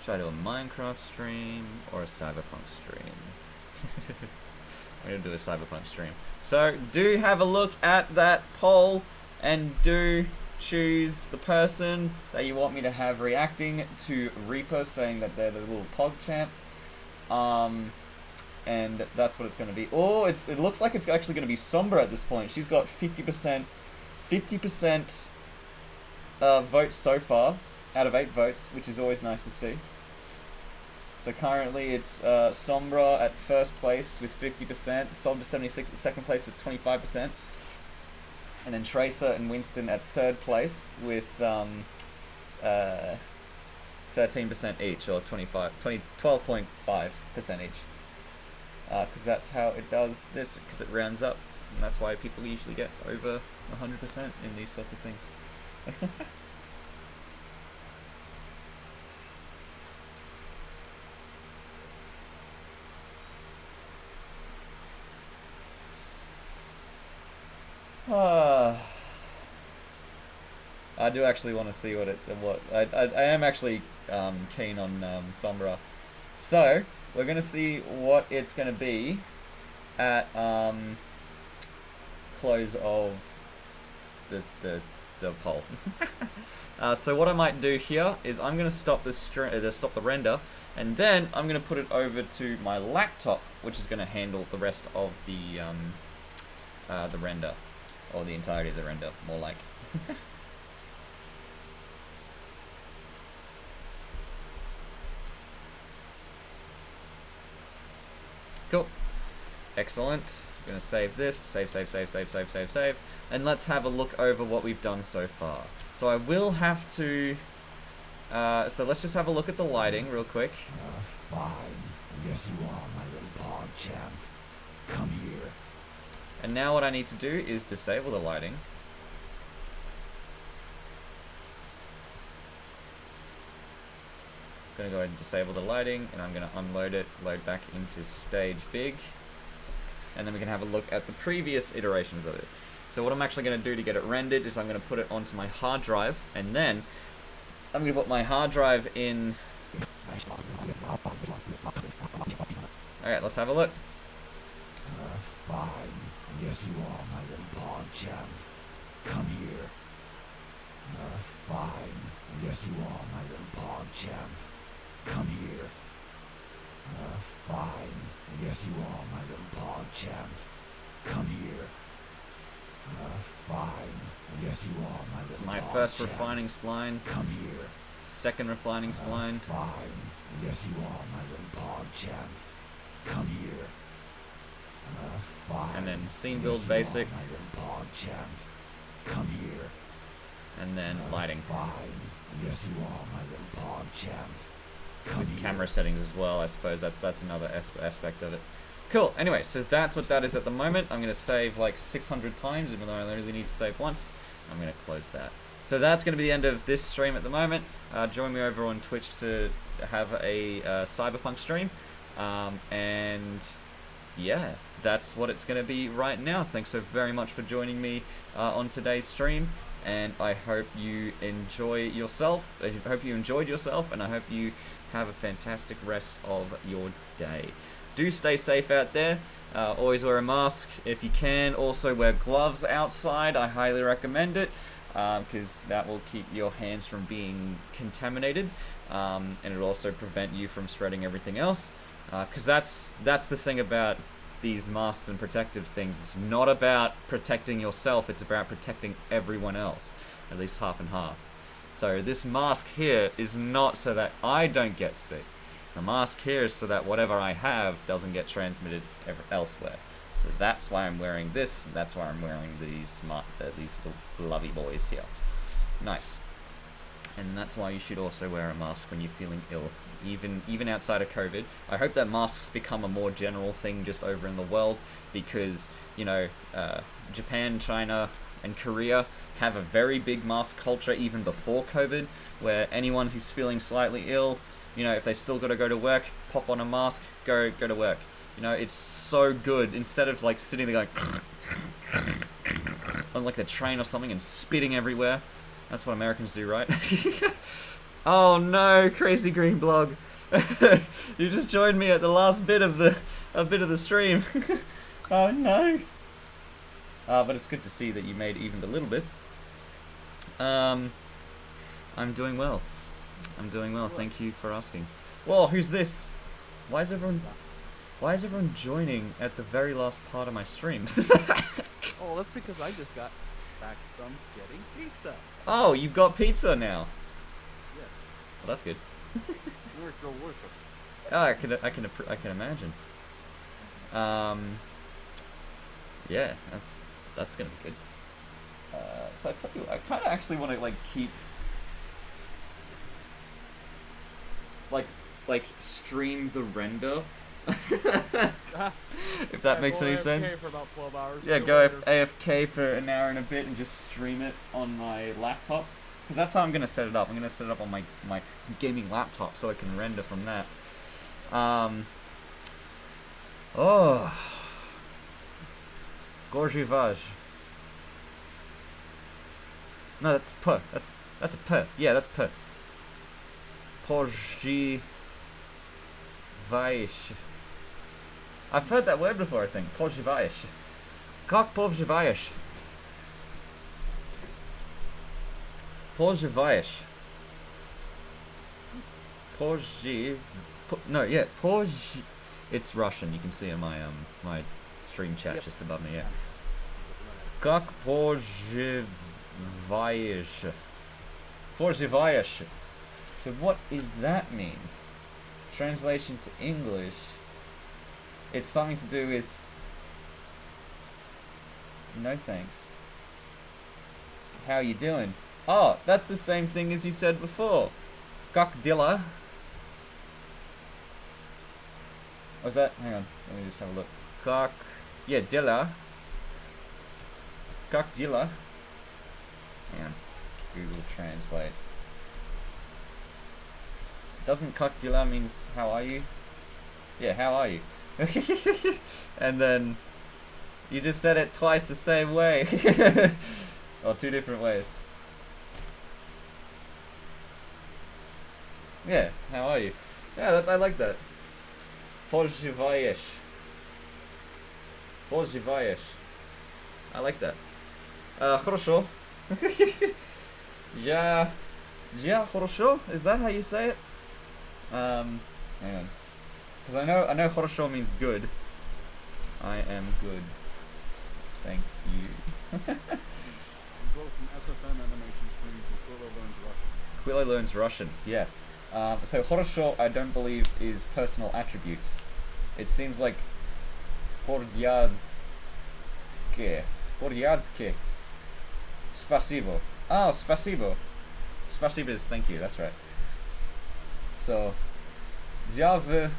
should I do a Minecraft stream or a Cyberpunk stream? I'm going to do a Cyberpunk stream. So do have a look at that poll and do choose the person that you want me to have reacting to Reaper saying that they're the little PogChamp. And that's what it's going to be. Oh, it looks like it's actually going to be Sombra at this point. She's got 50% votes so far out of 8 votes, which is always nice to see. So currently it's Sombra at first place with 50%, Sombra 76 at second place with 25%, and then Tracer and Winston at third place with 13% each, or 12.5% each. Because that's how it does this, because it rounds up, and that's why people usually get over 100% in these sorts of things. I do actually want to see what I am actually keen on Sombra. So we're gonna see what it's gonna be at close of the poll. So what I might do here is I'm gonna stop stop the render, and then I'm gonna put it over to my laptop, which is gonna handle the rest of the render, or the entirety of the render, more like. Cool. Excellent. I'm gonna save this. Save. And let's have a look over what we've done so far. So I will have to... so let's just have a look at the lighting real quick. Fine. Yes, you are, my little pog champ. Come here. And now what I need to do is disable the lighting. I'm gonna go ahead and disable the lighting, and I'm gonna unload it, load back into stage big, and then we can have a look at the previous iterations of it. So what I'm actually gonna do to get it rendered is I'm gonna put it onto my hard drive, and then I'm gonna put my hard drive in. Alright, let's have a look. Fine. Yes, you are, my little pog champ. Come here. Fine. Yes, you are, my little pog champ. Come here. Fine. Yes, you are, my little pog champ. Come here. Fine. Yes, you are, my little It's my pog first champ. refining spline, Come here. second refining spline. Fine. Yes, you are, my little pog champ. Come here. Fine. And then scene Yes, build you basic, are, my little pog champ. Come here. and then lighting. Fine. Yes, you are, my little pog champ. Come here. Camera settings as well, I suppose that's another aspect of it. Cool, anyway, so that's what that is at the moment. I'm going to save like 600 times, even though I only need to save once. I'm going to close that. So that's going to be the end of this stream at the moment. Join me over on Twitch to have a Cyberpunk stream. And yeah, that's what it's going to be right now. Thanks so very much for joining me on today's stream. And I hope you enjoy yourself. I hope you enjoyed yourself, and I hope you have a fantastic rest of your day. Do stay safe out there. Always wear a mask if you can. Also wear gloves outside. I highly recommend it, because that will keep your hands from being contaminated, and it'll also prevent you from spreading everything else. Because that's the thing about these masks and protective things. It's not about protecting yourself, it's about protecting everyone else, at least half and half. So this mask here is not so that I don't get sick. The mask here is so that whatever I have doesn't get transmitted elsewhere. So that's why I'm wearing this, and that's why I'm wearing these lovely boys here. Nice. And that's why you should also wear a mask when you're feeling ill, even outside of COVID. I hope that masks become a more general thing just over in the world, because, you know, Japan, China, and Korea have a very big mask culture even before COVID, where anyone who's feeling slightly ill, you know, if they still got to go to work, pop on a mask, go to work. You know, it's so good. Instead of like sitting there going on like the train or something and spitting everywhere. That's what Americans do, right? Oh no, Crazy Green Blog. You just joined me at the last bit of the stream. Oh no. But it's good to see that you made even a little bit. I'm doing well. I'm doing well. Thank you for asking. Whoa, who's this? Why is everyone joining at the very last part of my stream? Oh, that's because I just got back from getting pizza. Oh, you've got pizza now. Yes. Well, that's good. Go worth it. Oh, I can imagine. Yeah, that's gonna be good. So I tell you, I kind of actually want to like keep like stream the render. If that makes any sense. For about 12 hours. Yeah, go AFK for an hour and a bit and just stream it on my laptop. Because that's how I'm going to set it up. I'm going to set it up on my gaming laptop so I can render from that. Oh. Gorgivage. No, that's P. That's a P. Yeah, that's P. Porgivage. I've heard that word before, I think. Porgivage. Kak porgivage. Porgivage. No, yeah, it's Russian. You can see in my my stream chat just above me. Yeah. Kak porgivage. Porgivage. So what does that mean? Translation to English. It's something to do with... No thanks. How you doing? Oh, that's the same thing as you said before. Cockdilla. Was that? Hang on, let me just have a look. Yeah, dilla. Cockdilla. Hang on. Google Translate. Doesn't cockdilla means how are you? Yeah, how are you? And then you just said it twice the same way. Or two different ways. Yeah, how are you? Yeah, that's, I like that. Pożywaєш. Pożywaєш. I like that. Хорошо. Yeah, хорошо. Is that how you say it? Hang on. Because I know хорошо means good. I am good. Thank you. Go from SFM animation stream to Quillo learns Russian. Quillo learns Russian, yes. So хорошо, I don't believe, is personal attributes. It seems like порядке. Порядке. Спасибо. Oh, спасибо. Спасибо is thank you, that's right. So, я в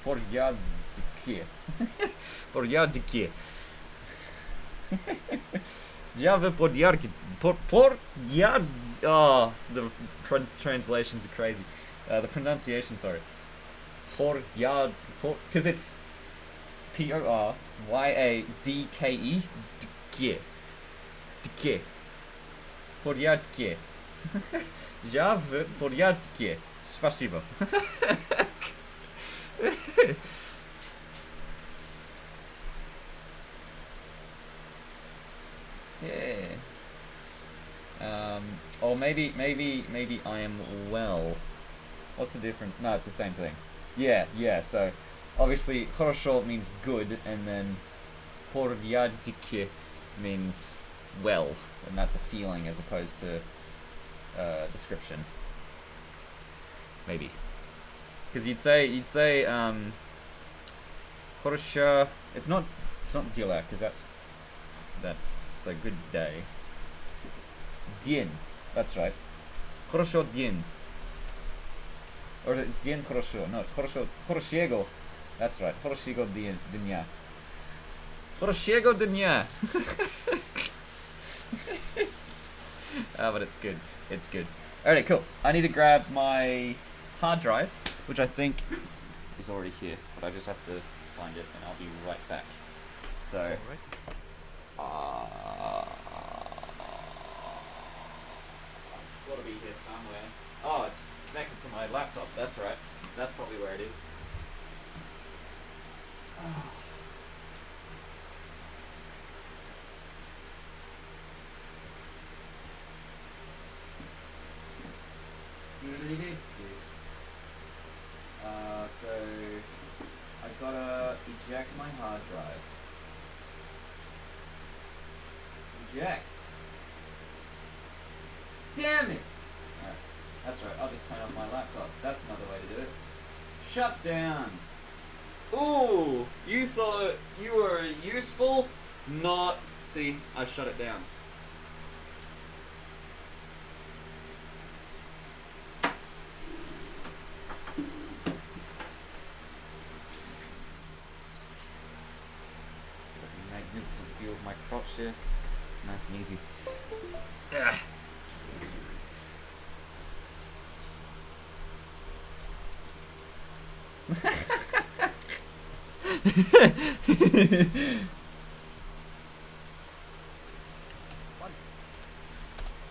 порядке. Порядке. Я в порядке. Oh, the translations are crazy. The pronunciation, sorry. Because it's Poryadke. Dke. Poryadke. Я в порядке. Спасибо. Yeah. Or maybe I am well. What's the difference? No, it's the same thing. Yeah, so obviously хорошо means good, and then порядке means well, and that's a feeling as opposed to description. Maybe. Because you'd say хорошо, it's not dela, because that's so good day. День, that's right. Хорошо день. Or is it день хорошо? No, it's хорошего. That's right. Хорошего дня. Хорошего дня. But it's good. It's good. Alright, cool. I need to grab my hard drive, which I think is already here, but I just have to find it, and I'll be right back. So, it's got to be here somewhere. Oh, it's connected to my laptop. That's right. That's probably where it is. So I gotta eject my hard drive. Eject. Damn it! Alright, that's right, I'll just turn off my laptop. That's another way to do it. Shut down. Ooh, you thought you were useful? Not. See, I shut it down. Magnificent view of my crotch here. Nice and easy. Yeah.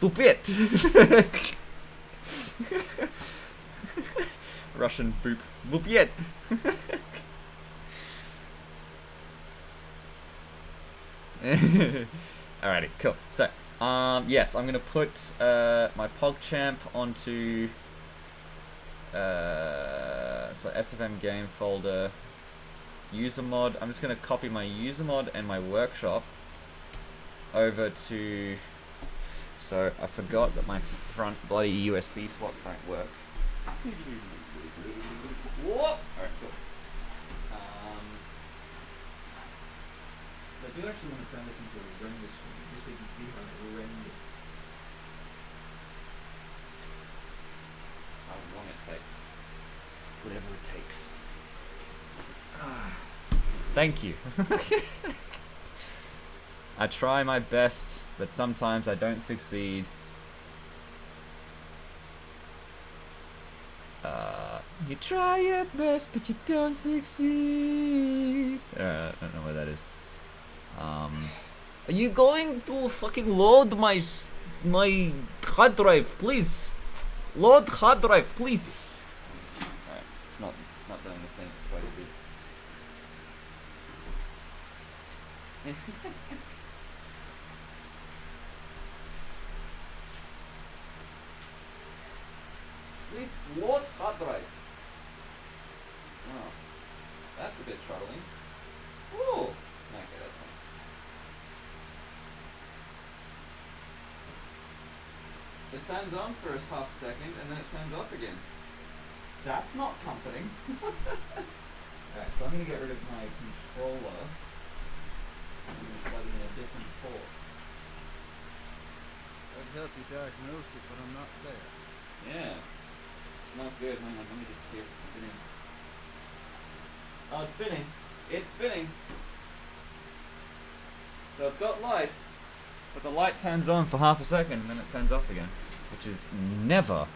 Boopit! Russian boop. Boopit! Alrighty, cool. So, yes, I'm gonna put my PogChamp onto so SFM game folder, user mod. I'm just gonna copy my user mod and my workshop over to. So I forgot that my front bloody USB slots don't work. Whoop! Alright, cool. do actually want to turn this into a render screen, just so you can see how it renders. How long it takes. Whatever it takes. Thank you. I try my best, but sometimes I don't succeed. You try your best, but you don't succeed. I don't know what that is. Are you going to fucking load my hard drive, please? Load hard drive, please. Alright, it's not doing the thing it's supposed to. Please load hard drive. Oh, that's a bit troubling. Ooh. Okay, that's fine. It turns on for a half a second and then it turns off again. That's not comforting. Alright, so I'm going to get rid of my controller. I'm going to plug it in a different port. I'd help you diagnose it, but I'm not there. Yeah. It's not good. Hang on, let me just see if it's spinning. Oh, it's spinning. It's spinning. So it's got light, but the light turns on for half a second and then it turns off again, which is never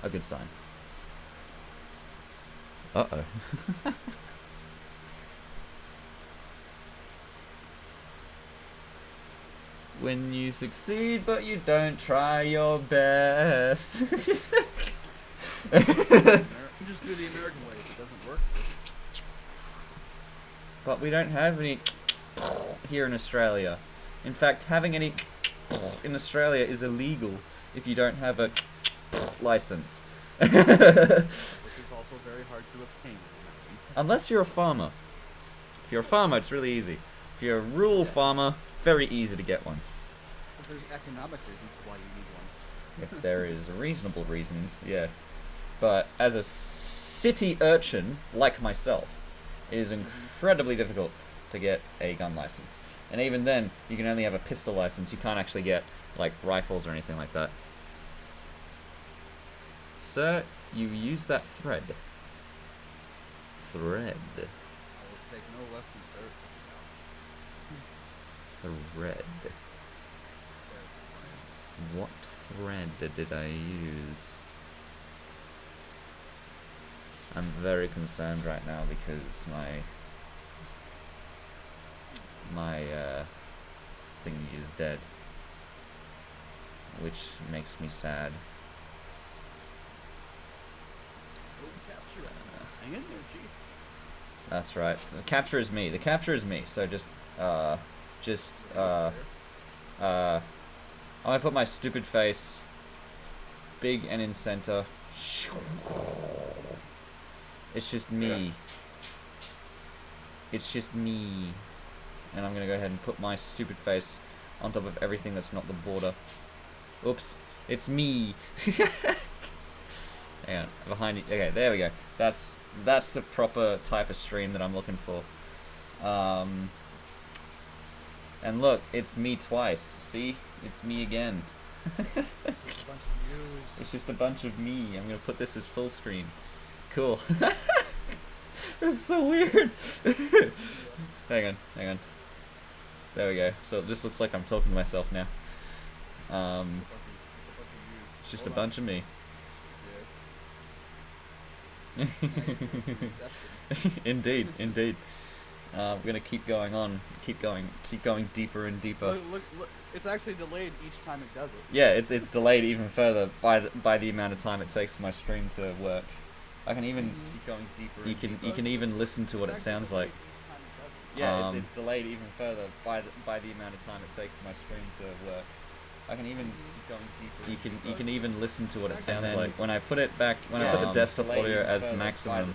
a good sign. Uh-oh. When you succeed, but you don't try your best. You just do the American way. If it doesn't work, But we don't have any here in Australia. In fact, having any in Australia is illegal if you don't have a license. which is also very hard to obtain. Unless you're a farmer. If you're a farmer, it's really easy. If you're a rural farmer, very easy to get one. But there's economic reasons why you need one. If there is reasonable reasons, yeah. But as a city urchin, like myself, it is incredibly difficult to get a gun license. And even then, you can only have a pistol license. You can't actually get, like, rifles or anything like that. Sir, you use that thread. Thread. I will take no lessons, sir. Thread. What thread did I use? I'm very concerned right now because my thingy is dead, which makes me sad. Hang in there, Chief. That's right. The capture is me. The capture is me. So I'm gonna put my stupid face big and in center. It's just me. It's just me. And I'm gonna go ahead and put my stupid face on top of everything that's not the border. Oops. It's me. Hang on. Behind you. Okay, there we go. That's the proper type of stream that I'm looking for. And look, it's me twice. See? It's me again. It's just a bunch of me. I'm gonna put this as full screen. Cool. This is so weird. Hang on. There we go. So it just looks like I'm talking to myself now. It's just a bunch of me. Indeed. We're gonna keep going on, keep going deeper and deeper. Look, it's actually delayed each time it does it. Yeah, it's delayed even further by the amount of time it takes for my stream to work. I can even keep going deeper. You can even listen to what it sounds like. Yeah, it's delayed even further by the amount of time it takes for my stream to work. I can even keep going deeper. You can even listen to what it sounds like. When I put it back, when I put the desktop audio as maximum,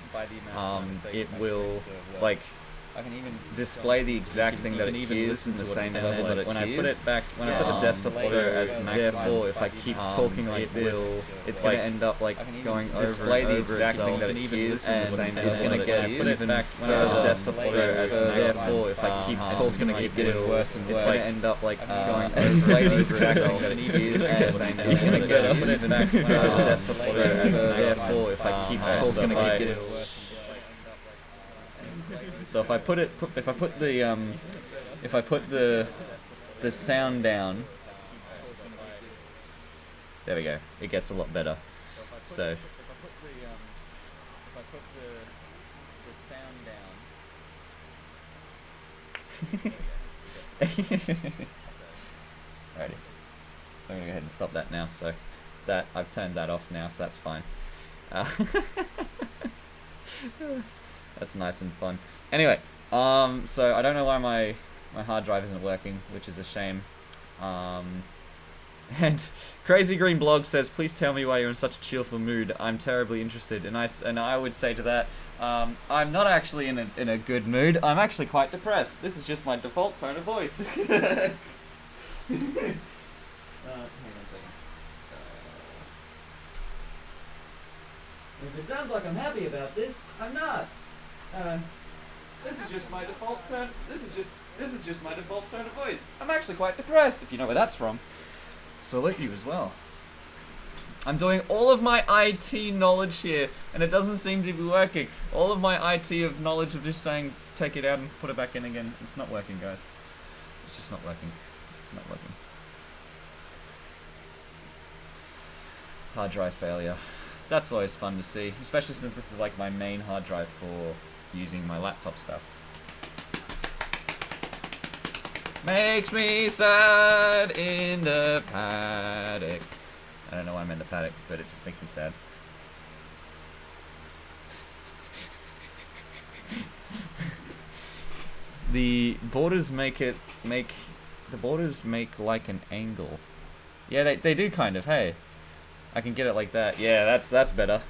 it will like display the exact thing that it hears in the same level that it when I put it back, when I put the desktop audio as therefore, if I keep talking like this, it's going to end up like going display the exact thing that it hears in the same level. It's going to get even back when I put the desktop audio as therefore, if I keep talking like this, worse and worse. It's going to end up like going display the exact thing that it hears in the same level. It's going to get put it back when I put the desktop audio as therefore, if I keep talking like this. So if I put the sound down, there we go. It gets a lot better. So Alrighty. So I'm gonna go ahead and stop that now. So that I've turned that off now, so that's fine. That's nice and fun. Anyway, so I don't know why my hard drive isn't working, which is a shame. And Crazy Green Blog says, please tell me why you're in such a cheerful mood. I'm terribly interested. And I would say to that, I'm not actually in a good mood. I'm actually quite depressed. This is just my default tone of voice. Hang on a second. If it sounds like I'm happy about this, I'm not. This is just my default tone. This is just my default tone of voice. I'm actually quite depressed, if you know where that's from. So let you as well. I'm doing all of my IT knowledge here, and it doesn't seem to be working. All of my IT of knowledge of just saying, take it out and put it back in again. It's not working, guys. It's just not working. It's not working. Hard drive failure. That's always fun to see, especially since this is like my main hard drive for using my laptop stuff. Makes me sad in the paddock. I don't know why I'm in the paddock, but it just makes me sad. The borders make like an angle. Yeah, they do kind of, hey. I can get it like that. Yeah, that's better.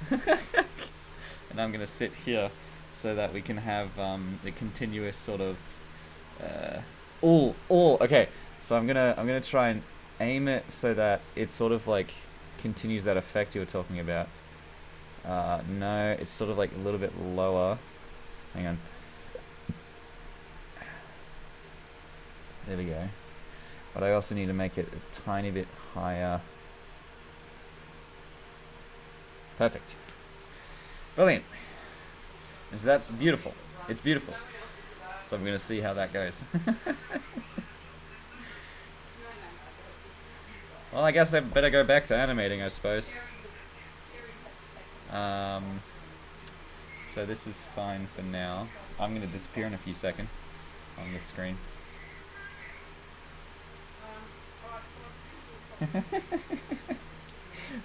And I'm gonna sit here so that we can have the continuous sort of okay. So I'm gonna try and aim it so that it sort of like continues that effect you were talking about. No, it's sort of like a little bit lower. Hang on. There we go. But I also need to make it a tiny bit higher. Perfect. Brilliant. And so that's beautiful. It's beautiful. So I'm going to see how that goes. Well, I guess I better go back to animating, I suppose. So this is fine for now. I'm going to disappear in a few seconds on this screen.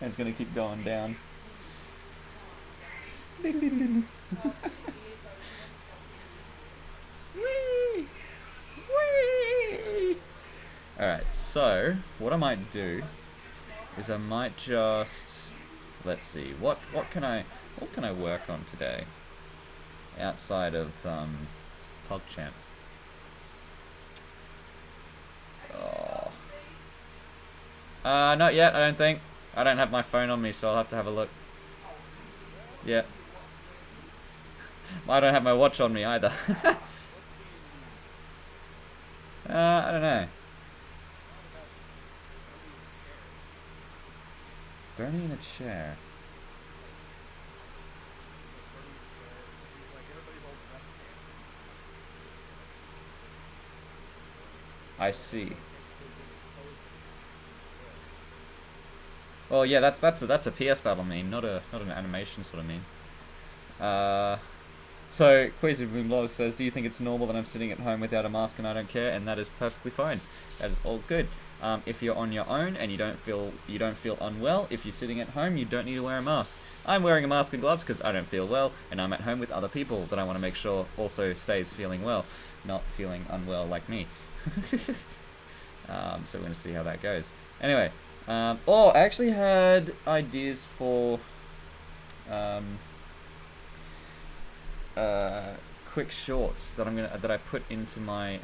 It's going to keep going down. Alright, so what I might do is I might just, let's see, what can I work on today outside of PogChamp? Oh. Not yet, I don't think. I don't have my phone on me, so I'll have to have a look. Yeah. I don't have my watch on me either. I don't know. Burning in a chair. I see. Well, yeah, that's a PS battle meme, not an animation sort of meme. So Quasi Boomblog says, do you think it's normal that I'm sitting at home without a mask and I don't care? And that is perfectly fine. That is all good. If you're on your own and you don't feel unwell, if you're sitting at home, you don't need to wear a mask. I'm wearing a mask and gloves because I don't feel well, and I'm at home with other people that I want to make sure also stays feeling well, not feeling unwell like me. So we're going to see how that goes. Anyway, I actually had ideas quick shorts that I put into my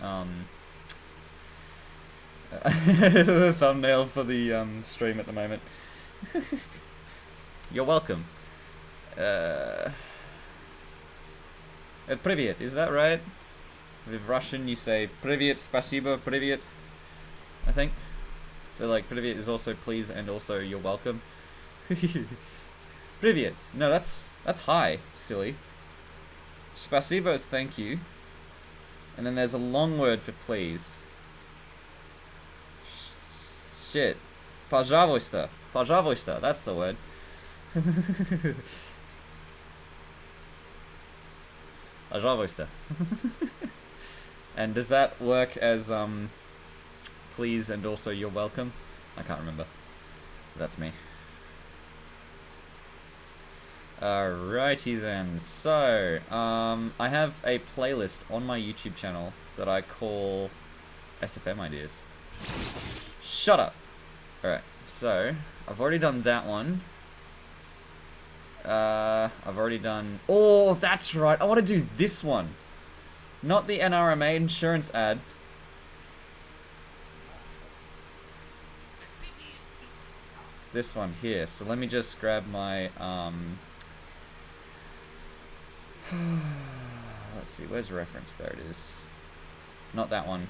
thumbnail for the stream at the moment. You're welcome. Привет, is that right? With Russian you say Привет, спасибо, привет, I think. So like Привет is also please and also you're welcome. Привет. No, that's hi, silly. Spasibo is thank you. And then there's a long word for please. Shit. Пожалуйста. Пожалуйста, that's the word. Пожалуйста. And does that work as please and also you're welcome? I can't remember. So that's me. Alrighty then. So, I have a playlist on my YouTube channel that I call SFM Ideas. Shut up! Alright, so, I've already done that one. I've already done... Oh, that's right! I want to do this one! Not the NRMA insurance ad. This one here. So let me just grab my, let's see, where's the reference? There it is. Not that one.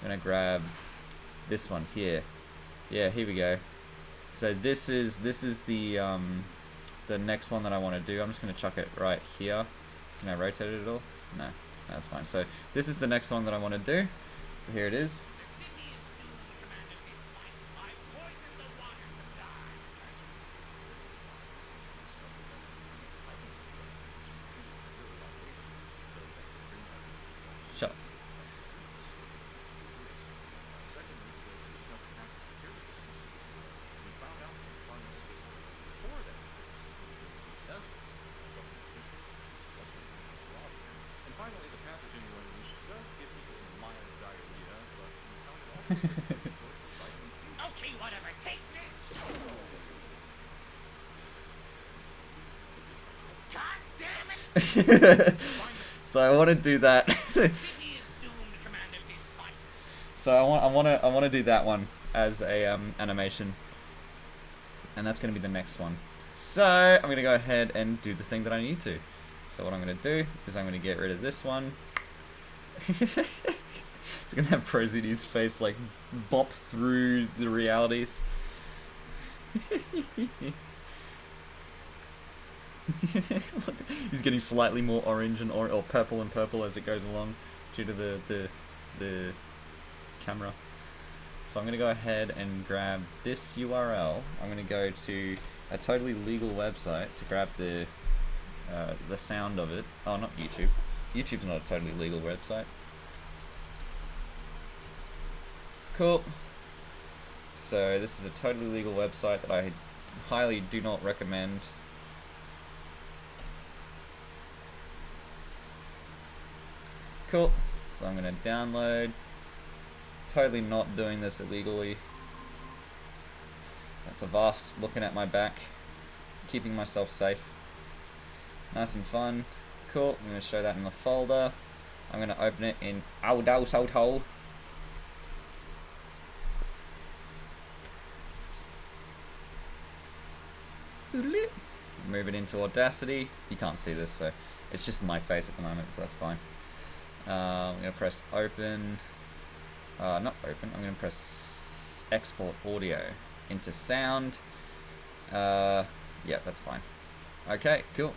I'm gonna grab this one here. Yeah, here we go. So this is the next one that I want to do. I'm just gonna chuck it right here. Can I rotate it at all? No, that's fine. So this is the next one that I want to do. So here it is. Shut up. Okay, whatever, take this! God damn it! So I want to do that. The city is doomed, Commander Fist Fight. So I want to do that one as a animation, and that's going to be the next one. So I'm going to go ahead and do the thing that I need to. So what I'm going to do is I'm going to get rid of this one. It's going to have ProZD's face like bop through the realities. He's getting slightly more orange and or purple and purple as it goes along due to the camera. So I'm going to go ahead and grab this URL. I'm going to go to a totally legal website to grab the sound of it. Oh, not YouTube. YouTube's not a totally legal website. Cool. So this is a totally legal website that I highly do not recommend. Cool. So I'm going to download. Totally not doing this illegally. That's a vast looking at my back. Keeping myself safe. Nice and fun. Cool. I'm going to show that in the folder. I'm going to open it in Auto. Move it into Audacity. You can't see this, so it's just my face at the moment, so that's fine. I'm going to press open. Not open. I'm going to press export audio into sound. Yeah, that's fine. Okay, cool.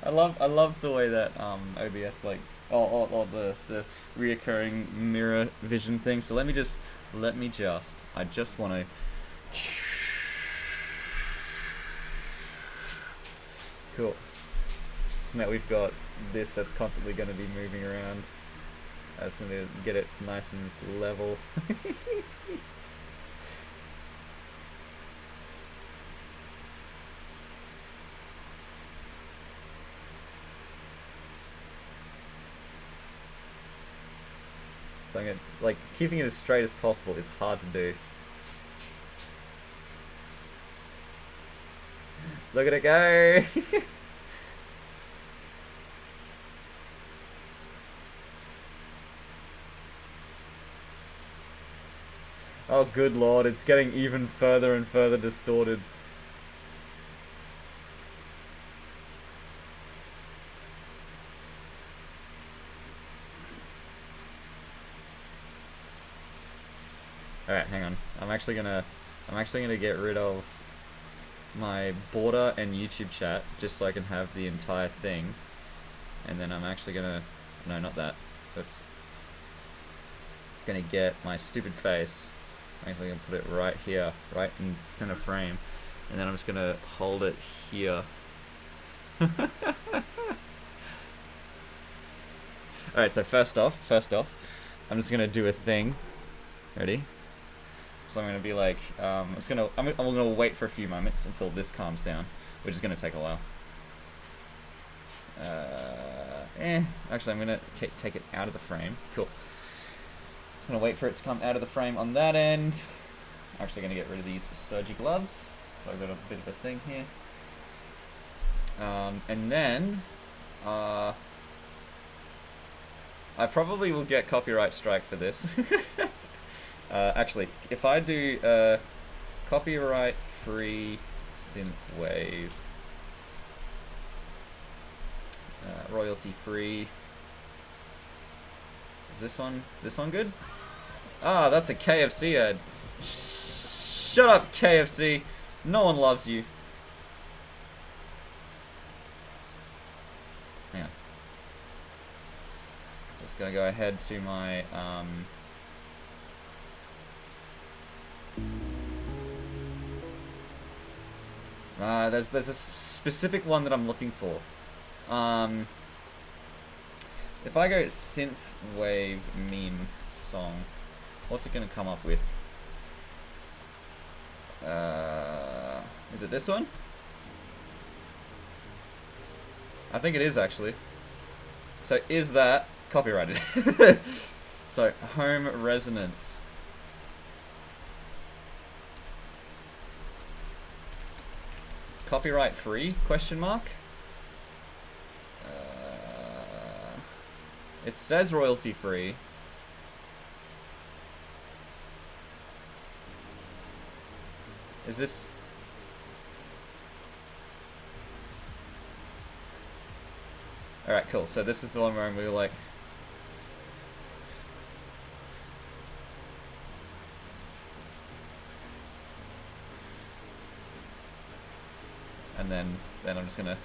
I love the way that OBS like the reoccurring mirror vision thing. So let me just I just want to cool. So now we've got this that's constantly going to be moving around. I just going to get it nice and level. So I'm gonna, like, keeping it as straight as possible is hard to do. Look at it go. Oh, good lord, it's getting even further and further distorted. Alright, hang on. I'm actually gonna get rid of my border and YouTube chat just so I can have the entire thing. And then I'm actually gonna, no, not that. Oops. Gonna get my stupid face. I'm actually gonna put it right here, right in center frame. And then I'm just gonna hold it here. Alright, so first off, I'm just gonna do a thing. Ready? So I'm gonna be like, I'm gonna wait for a few moments until this calms down, which is gonna take a while. Actually, I'm gonna take it out of the frame. Cool. Just gonna wait for it to come out of the frame on that end. I'm actually gonna get rid of these surgy gloves. So I've got a bit of a thing here. And then, I probably will get copyright strike for this. Actually, if I do copyright free synthwave, royalty free. Is this one good? Ah, that's a KFC ad. Shut up, KFC. No one loves you. Hang on. Just gonna go ahead to my there's a specific one that I'm looking for. If I go synthwave meme song, what's it gonna come up with? Is it this one? I think it is actually. So is that copyrighted? So home resonance. Copyright free? Question mark. It says royalty free. Is this? Alright, cool. So this is the one where I'm really like... And then I'm just gonna...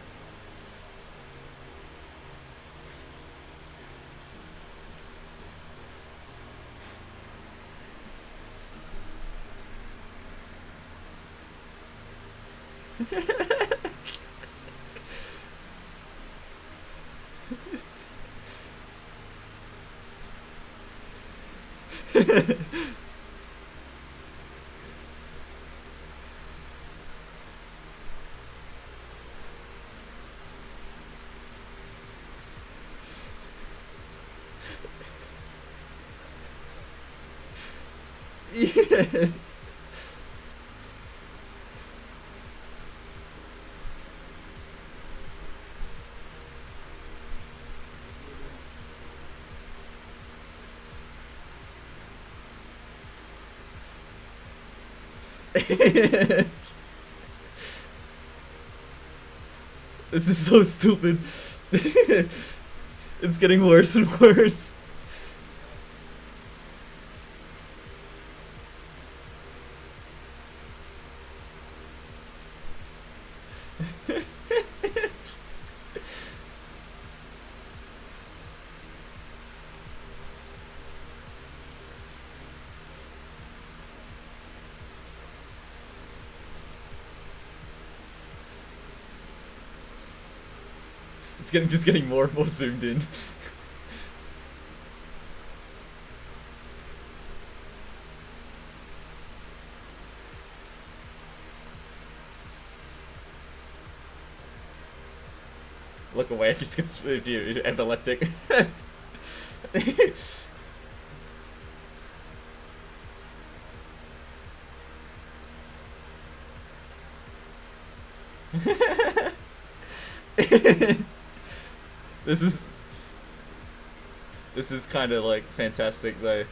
Yeah. This is so stupid. It's getting worse and worse. It's just getting more and more zoomed in. Look away if you're epileptic. This is kind of like fantastic though.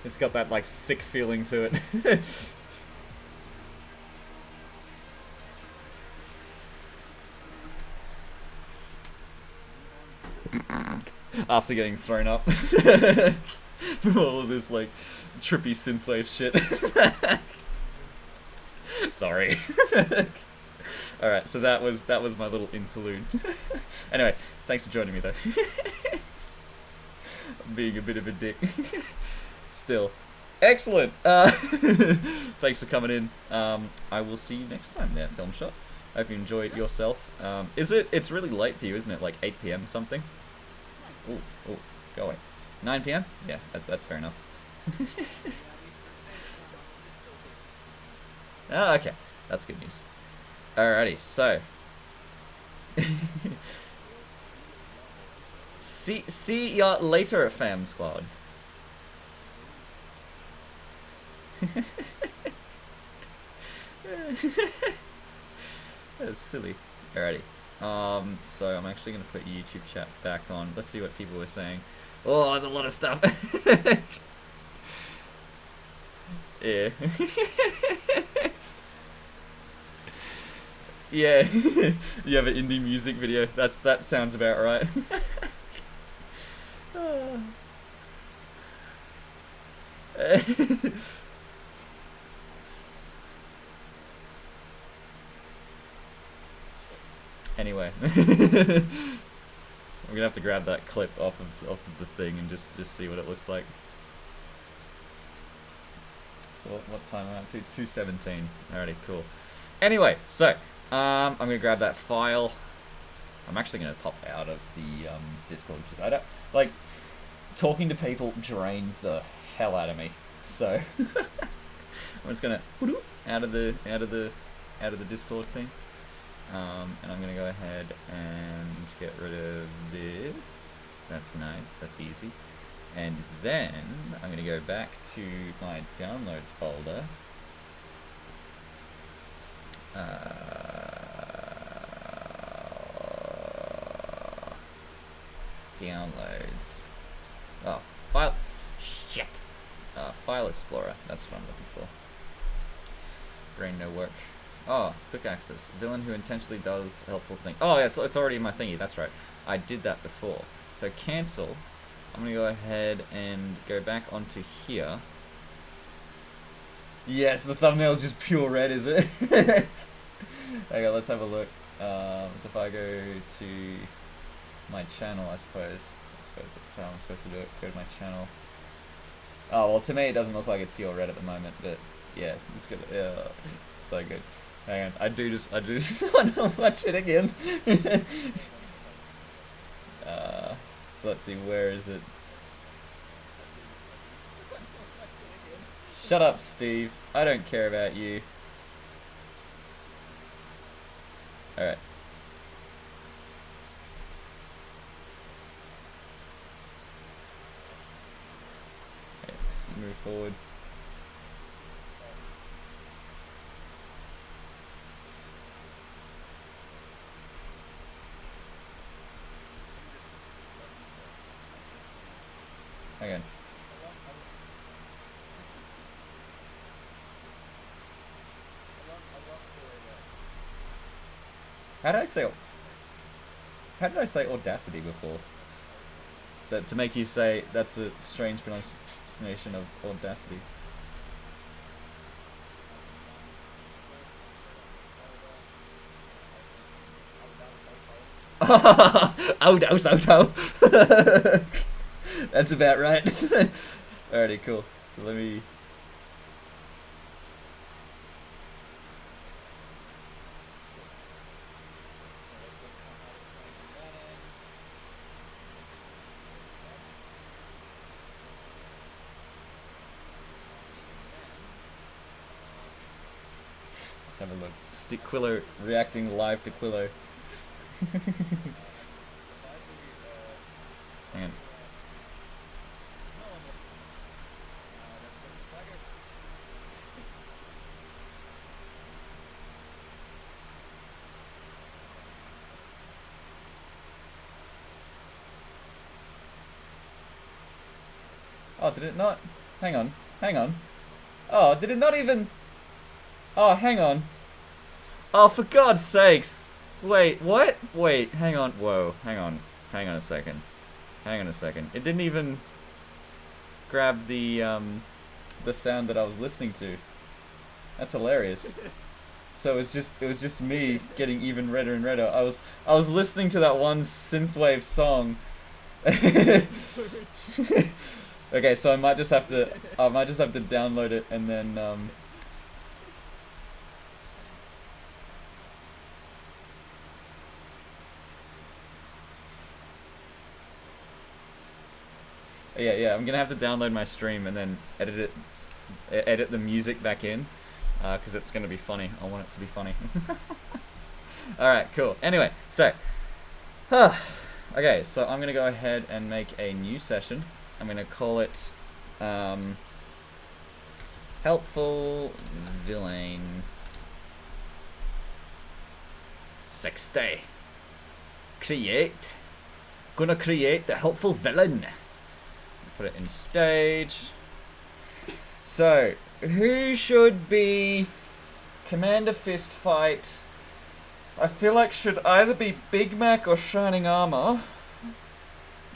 It's got that like sick feeling to it. After getting thrown up from all of this like trippy synthwave shit. Sorry. Alright, so that was my little interlude. Anyway, thanks for joining me though. I'm being a bit of a dick. Still. Excellent! Thanks for coming in. I will see you next time there, Film Shot. Hope you enjoyed yourself. It's really late for you, isn't it? Like 8 PM something? Ooh, go away. 9 PM? Yeah, that's fair enough. Oh, okay. That's good news. Alrighty, so. See ya later, fam squad. That's silly. Alrighty. So I'm actually gonna put YouTube chat back on. Let's see what people were saying. Oh, there's a lot of stuff. Yeah. Yeah. You have an indie music video. That sounds about right. Anyway, I'm gonna have to grab that clip off of the thing and just see what it looks like. So what time am I at? 2:17. Alrighty, cool. Anyway, so I'm gonna grab that file. I'm actually gonna pop out of the Discord because I don't like talking to people drains the hell out of me. So I'm just gonna out of the Discord thing. And I'm gonna go ahead and get rid of this. That's nice, that's easy. And then I'm gonna go back to my downloads folder. Downloads. Oh, file. Shit. File Explorer. That's what I'm looking for. Brain no work. Oh, quick access. Villain who intentionally does helpful thing. Oh, yeah, it's already in my thingy. That's right. I did that before. So cancel. I'm gonna go ahead and go back onto here. Yes, the thumbnail is just pure red, is it? Okay, let's have a look. So if I go to my channel, I suppose that's how I'm supposed to do it. Go to my channel. Oh well, to me it doesn't look like it's pure red at the moment, but yeah, it's good. Yeah, it's so good. Hang on, I do just want to watch it again. So let's see, where is it? Shut up, Steve. I don't care about you. Alright. Okay, move forward. Again. How did I say? How did I say audacity before? That to make you say that's a strange pronunciation of audacity. Oh. That's about right. Alrighty, cool. So let me. Let's have a look. Stick Quillo reacting live to Quillo. Hang on. Oh, did it not? Hang on. Oh, did it not even... Oh, hang on. Oh, for God's sakes. Wait, what? Wait, hang on. Whoa, hang on. Hang on a second. It didn't even grab the sound that I was listening to. That's hilarious. So it was just me getting even redder and redder. I was listening to that one synthwave song. Okay, so I might just have to download it and then yeah, I'm gonna have to download my stream and then edit the music back in, because it's gonna be funny. I want it to be funny. All right, cool. Anyway, so, okay, so I'm gonna go ahead and make a new session. I'm gonna call it helpful villain 60. Create. Gonna create the helpful villain. Put it in stage. So, who should be Commander Fist Fight? I feel like should either be Big Mac or Shining Armor.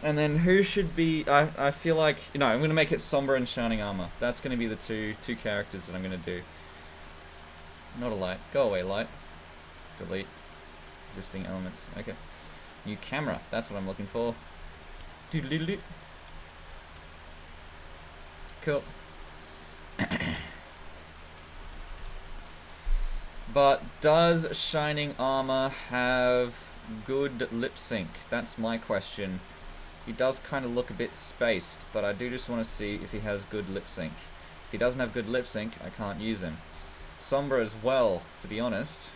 And then who should be... I feel like... No, I'm going to make it Sombra and Shining Armor. That's going to be the two characters that I'm going to do. Not a light. Go away, light. Delete. Existing elements. Okay. New camera. That's what I'm looking for. Doodle-doodle-doo. Cool. But does Shining Armor have good lip sync? That's my question. He does kind of look a bit spaced, but I do just want to see if he has good lip sync. If he doesn't have good lip sync, I can't use him. Sombra as well, to be honest.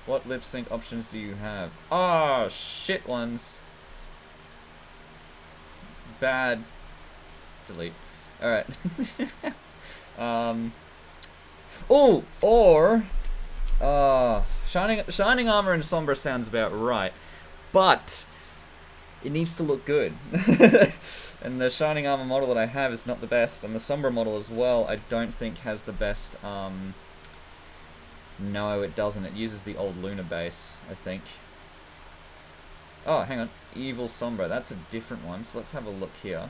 What lip sync options do you have? Oh, shit ones. Bad. Delete. Alright. Oh, or... Shining Armor and Sombra sounds about right. But... it needs to look good. And the Shining Armor model that I have is not the best. And the Sombra model as well, I don't think has the best... No, it doesn't. It uses the old Luna base, I think. Oh, hang on. Evil Sombra. That's a different one. So let's have a look here.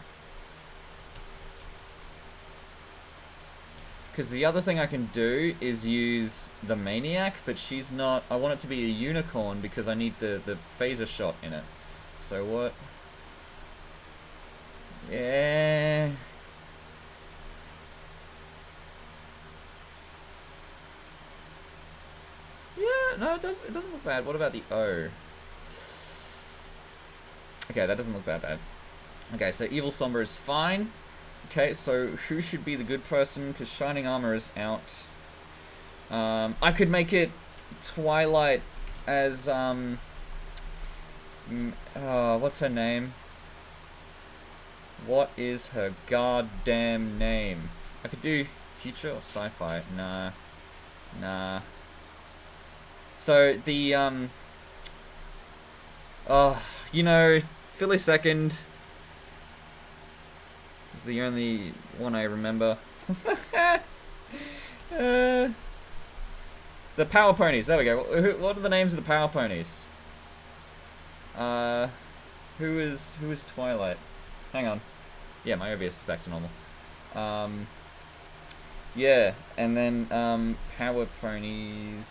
Because the other thing I can do is use the Maniac, but she's not... I want it to be a unicorn because I need the phaser shot in it. So what? Yeah. Yeah, no, it doesn't look bad. What about the O? Okay, that doesn't look that bad. Okay, so Evil Sombra is fine. Okay, so who should be the good person? Because Shining Armor is out. I could make it Twilight as, what's her name? What is her goddamn name? I could do future or sci-fi. Nah. So, the, you know, Philly Second is the only one I remember. The Power Ponies, there we go. What are the names of the Power Ponies? Who is Twilight? Hang on. Yeah, Myobi is back to normal. Yeah, and then Power Ponies.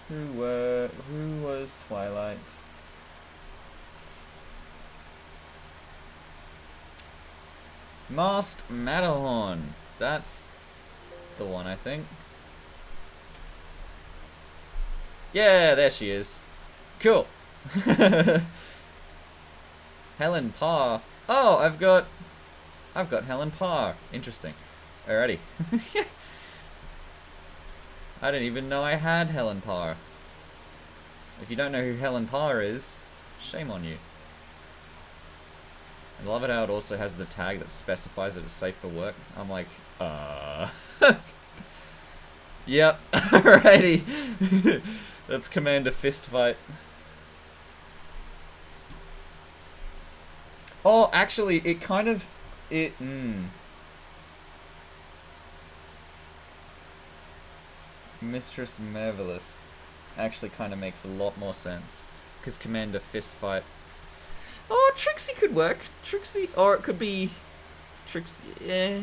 Who was Twilight? Masked Matterhorn. That's the one, I think. Yeah, there she is. Cool. Helen Parr. Oh, I've got Helen Parr. Interesting. Alrighty. I didn't even know I had Helen Parr. If you don't know who Helen Parr is, shame on you. I love it how it also has the tag that specifies that it's safe for work. I'm like, Yep, alrighty. Let's command a fist fight. Oh, actually, it kind of... Mistress Marvelous actually kind of makes a lot more sense. Because Commander Fist Fight... Oh, Trixie could work. Trixie... Or it could be... Trixie... Yeah...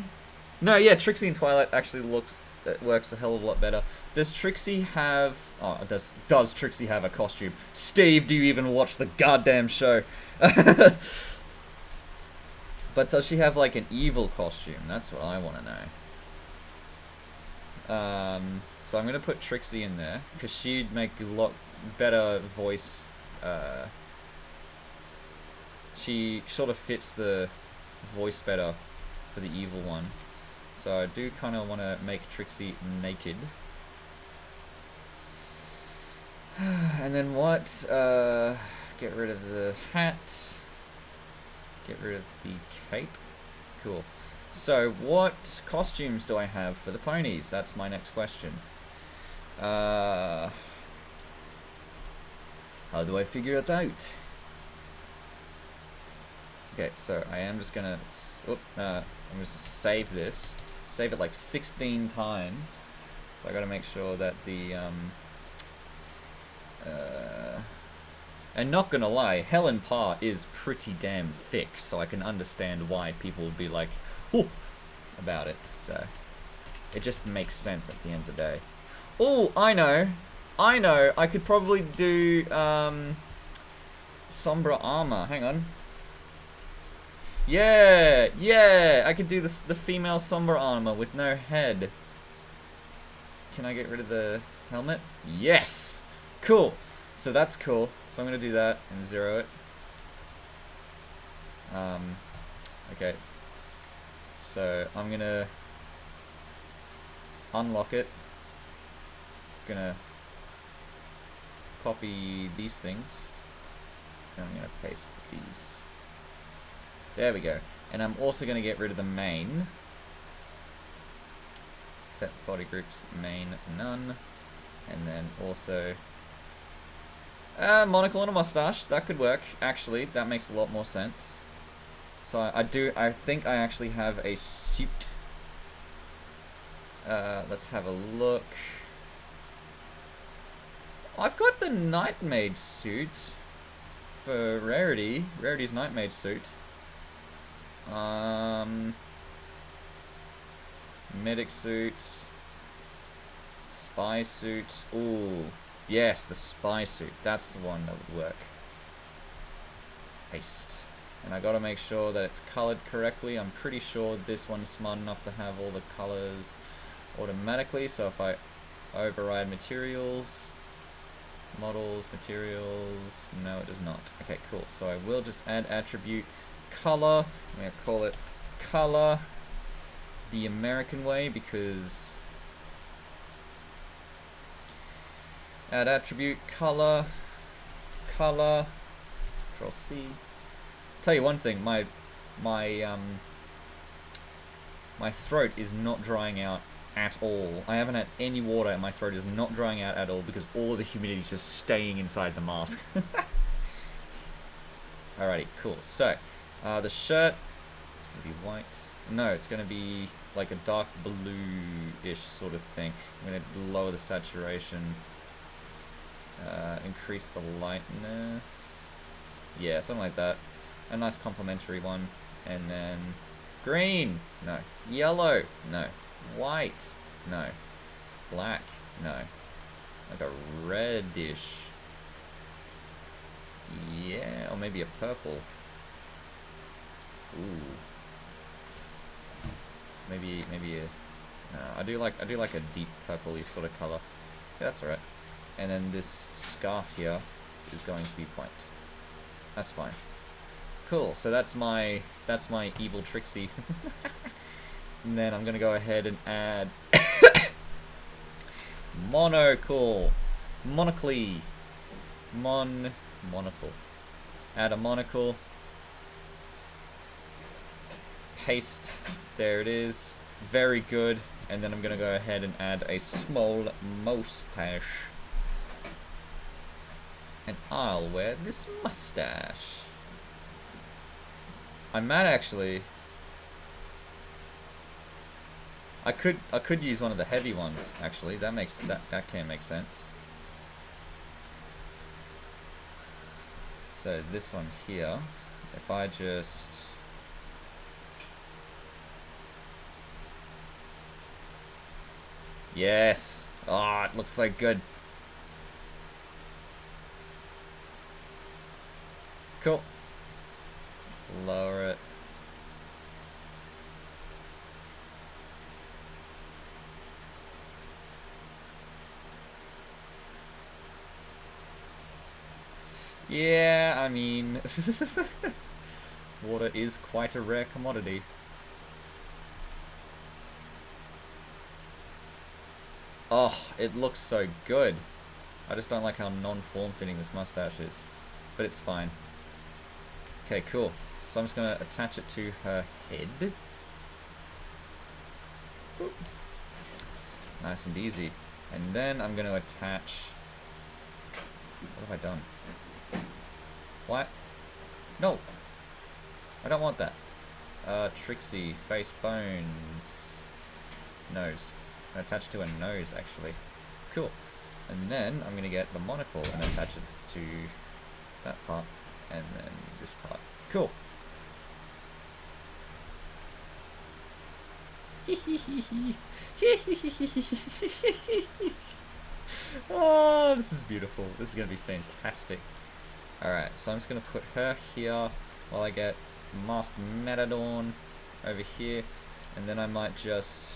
No, yeah, Trixie and Twilight actually works a hell of a lot better. Does Trixie have... Oh, does Trixie have a costume? Steve, do you even watch the goddamn show? But does she have, like, an evil costume? That's what I want to know. So I'm going to put Trixie in there, because she'd make a lot better voice. She sort of fits the voice better for the evil one. So I do kind of want to make Trixie naked. And then what? Get rid of the hat. Get rid of the cape. Cool. So what costumes do I have for the ponies? That's my next question. How do I figure it out? Okay, so I am just gonna... I'm just gonna save this. Save it like 16 times. So I gotta make sure that the... And not gonna lie, Helen Parr is pretty damn thick, so I can understand why people would be like, "Ooh," about it. So it just makes sense at the end of the day. Oh, I know. I could probably do Sombra armor. Hang on. Yeah, I could do this, the female Sombra armor with no head. Can I get rid of the helmet? Yes! Cool. So that's cool. So I'm going to do that and zero it. Okay. So I'm going to unlock it. Gonna copy these things. And I'm going to paste these. There we go. And I'm also going to get rid of the main. Set body groups, main, none. And then also... monocle and a mustache. That could work, actually. That makes a lot more sense. So I think I actually have a suit. Let's have a look. I've got the Nightmaid suit for Rarity. Rarity's Nightmaid suit. Medic suit. Spy suit. Ooh. Yes, the spy suit. That's the one that would work. Paste. And I gotta make sure that it's colored correctly. I'm pretty sure this one's smart enough to have all the colors automatically. So if I override materials, models, materials, no it does not. Okay, cool. So I will just add attribute color. I'm gonna call it color the American way because add attribute color, Control C. Tell you one thing, my throat is not drying out at all. I haven't had any water and my throat is not drying out at all because all of the humidity is just staying inside the mask. Alrighty, cool. So, the shirt, it's going to be white. No, it's going to be like a dark blue-ish sort of thing. I'm going to lower the saturation. Increase the lightness. Yeah, something like that. A nice complementary one. And then green. No. Yellow. No. White. No. Black. No. Like a reddish. Yeah, or maybe a purple. Ooh. Maybe a. No, I do like a deep purpley sort of color. Yeah, that's alright. And then this scarf here is going to be white. That's fine. Cool. So that's my evil Trixie. And then I'm gonna go ahead and add monocle. Monocle. Monocle. Add a monocle. Paste. There it is. Very good. And then I'm gonna go ahead and add a small mustache. And I'll wear this mustache. I might actually. I could use one of the heavy ones actually. That can make sense. So this one here, if I just yes. Oh, it looks so good. Cool. Lower it. Yeah, I mean, water is quite a rare commodity. Oh, it looks so good. I just don't like how non-form-fitting this mustache is, but it's fine. Okay, cool. So I'm just gonna attach it to her head. Boop. Nice and easy. And then I'm gonna attach. What have I done? What? No! I don't want that. Trixie, face, bones, nose. I'm gonna attach it to her nose, actually. Cool. And then I'm gonna get the monocle and attach it to that part, and then this part. Cool. Oh, this is beautiful. This is gonna be fantastic. Alright, so I'm just gonna put her here while I get Masked Matador over here, and then I might just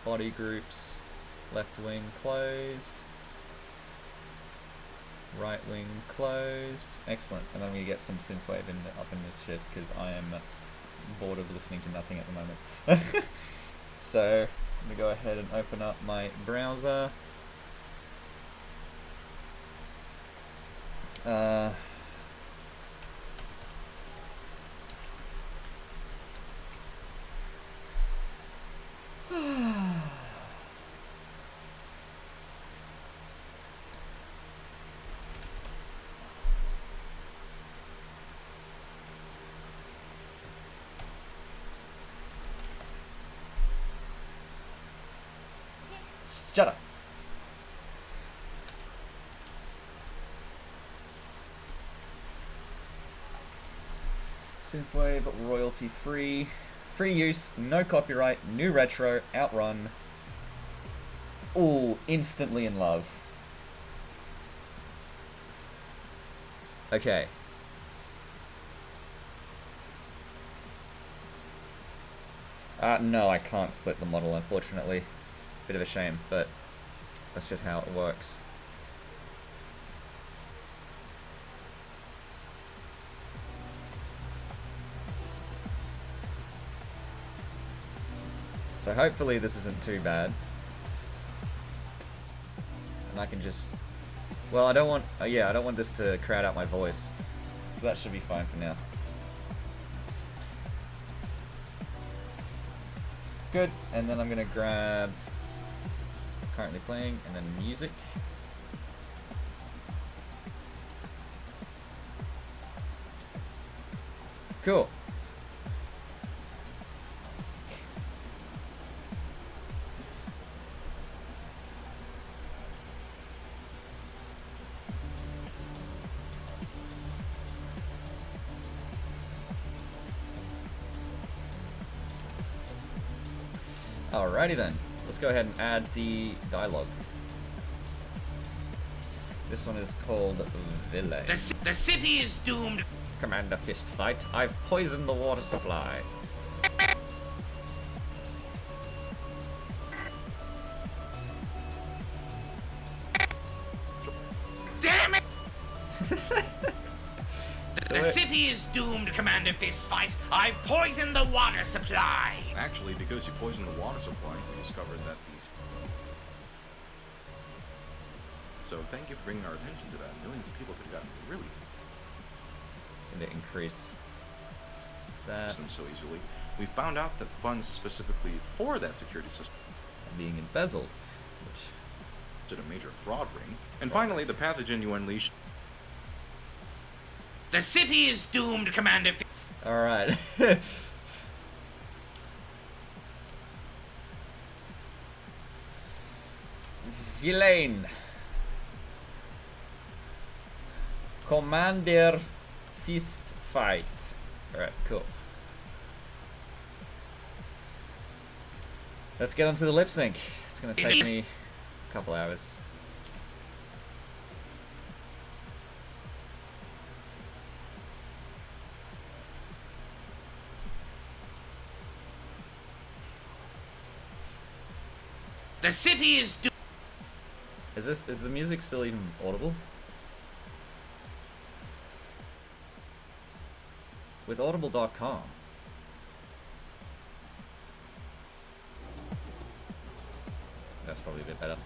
body groups, left wing closed, right wing closed. Excellent. And I'm gonna get some synthwave up in this shit because I am bored of listening to nothing at the moment. So I'm gonna go ahead and open up my browser. Shut up. Synthwave, royalty free. Free use, no copyright, new retro, outrun. Ooh, instantly in love. Okay. No, I can't split the model, unfortunately. Bit of a shame, but that's just how it works. So hopefully this isn't too bad. And I can just... Well, I don't want... yeah, I don't want this to crowd out my voice. So that should be fine for now. Good. And then I'm going to grab... Currently playing, and then music. Cool. Alrighty then. Let's go ahead and add the dialogue. This one is called Village. The city is doomed. Commander Fistfight, I've poisoned the water supply. Damn it! The it. city is doomed, Commander Fistfight. I've poisoned the water supply. Actually, because you poisoned the water supply, we discovered that these... So thank you for bringing our attention to that. Millions of people could have gotten really It's going to increase that system so easily. We found out that funds specifically for that security system being embezzled, which did a major fraud ring. And finally, the pathogen you unleashed. The city is doomed, Commander Fistfight. all right. Villain. Commander Fist Fight. Alright, cool. Let's get onto the lip sync. It's gonna take me a couple hours. The city is doomed. Is the music still even audible? With audible.com. That's probably a bit better.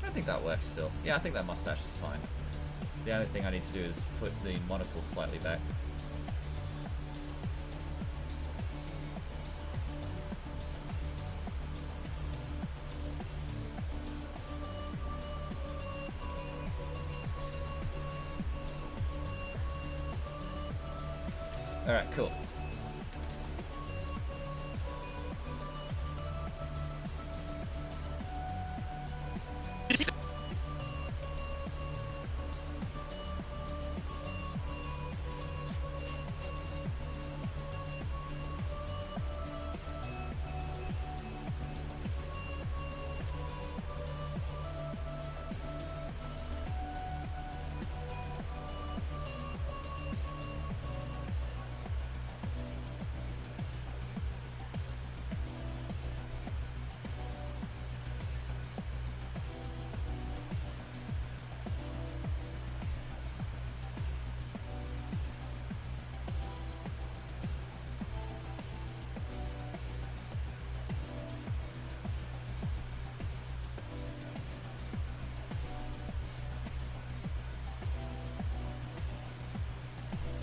I think that works still. Yeah, I think that mustache is fine. The only thing I need to do is put the monocle slightly back. Alright, cool.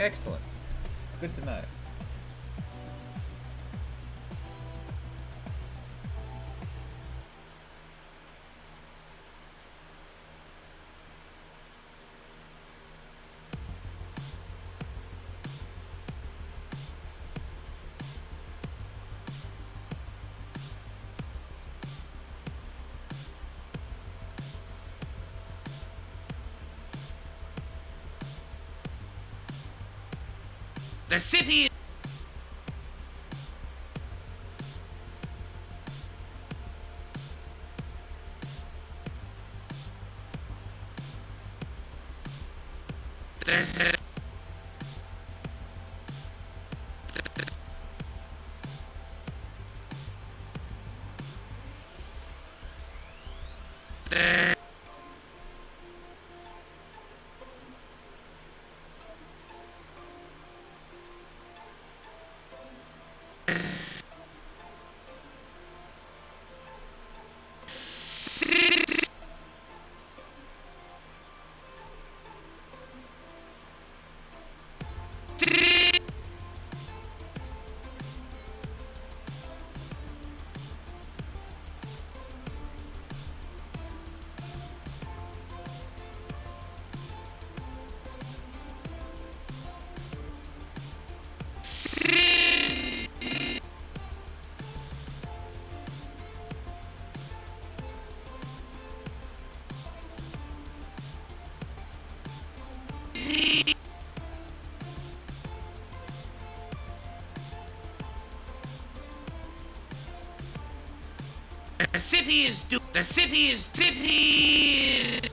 Excellent. Good to know. The city. The city is doomed. The city is city.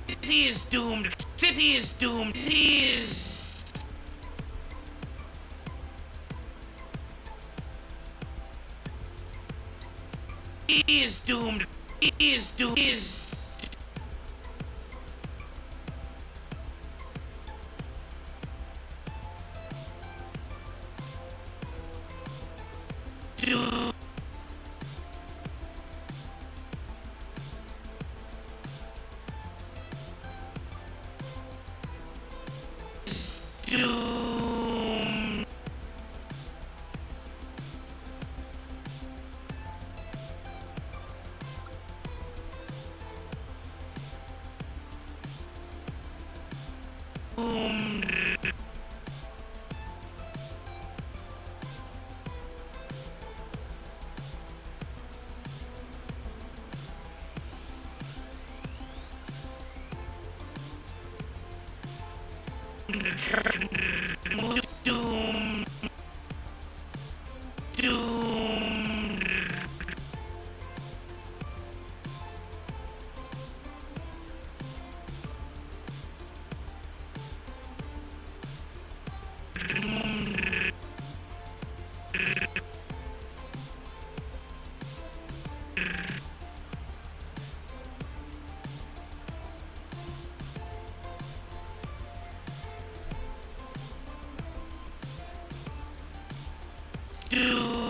City is doomed. City is doomed. City is doomed. He is doomed. He is doomed. Doomed. Doom. Doom.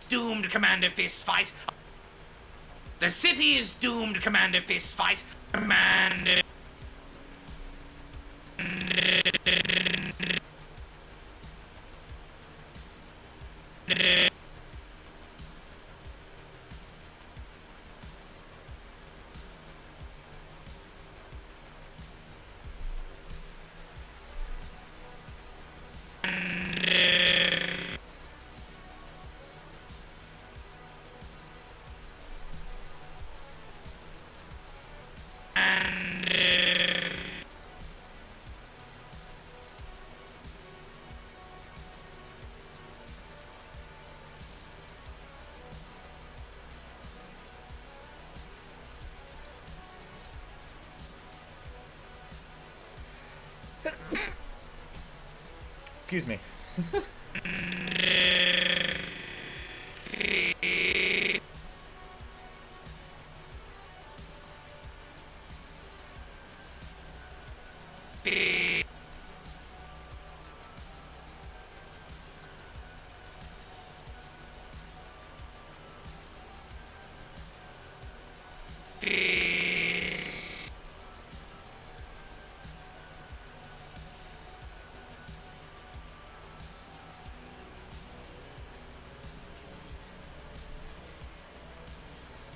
Doomed, Commander Fist fight. The city is doomed, Commander Fist fight. Commander. Excuse me.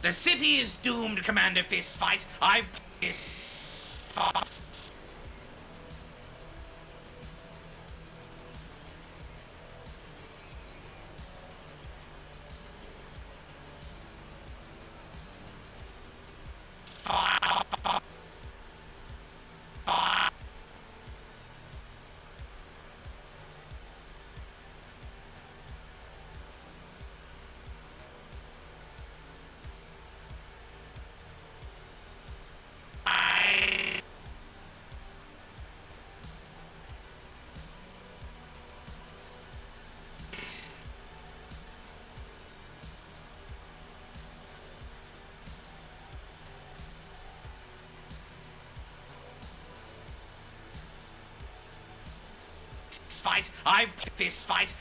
The city is doomed, Commander Fist fight. I've fist fight.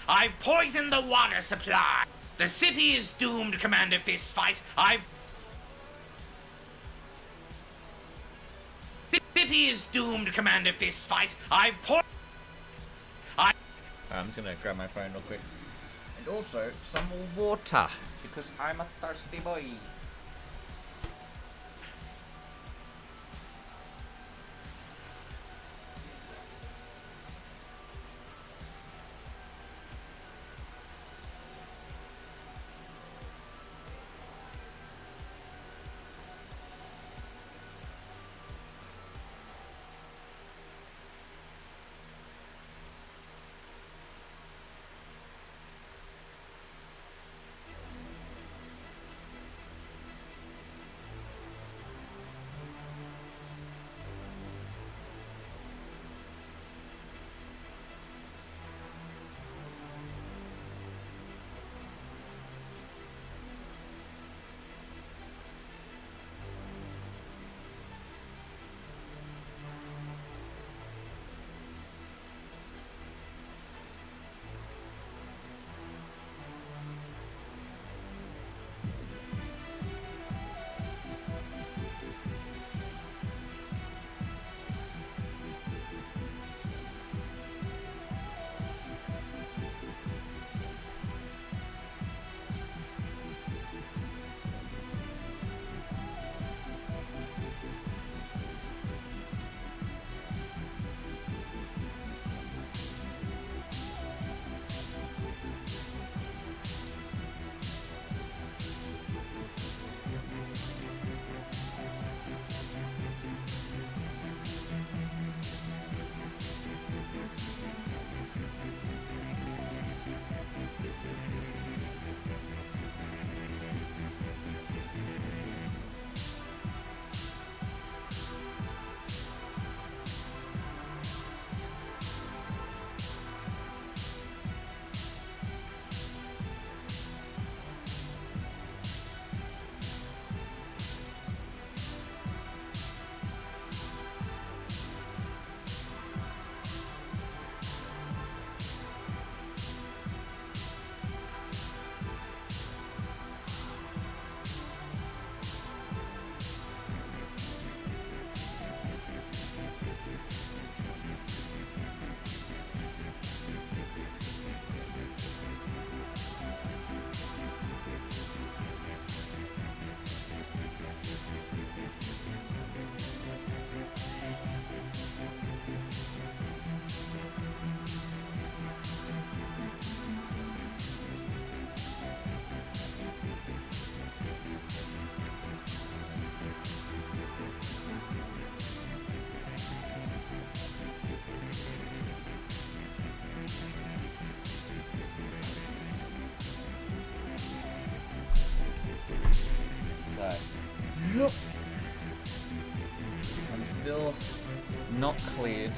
I've poisoned the water supply. The city is doomed, Commander Fistfight. The city is doomed, Commander Fistfight. I'm just gonna grab my phone real quick. And also, some more water, because I'm a thirsty boy. I'm still not cleared.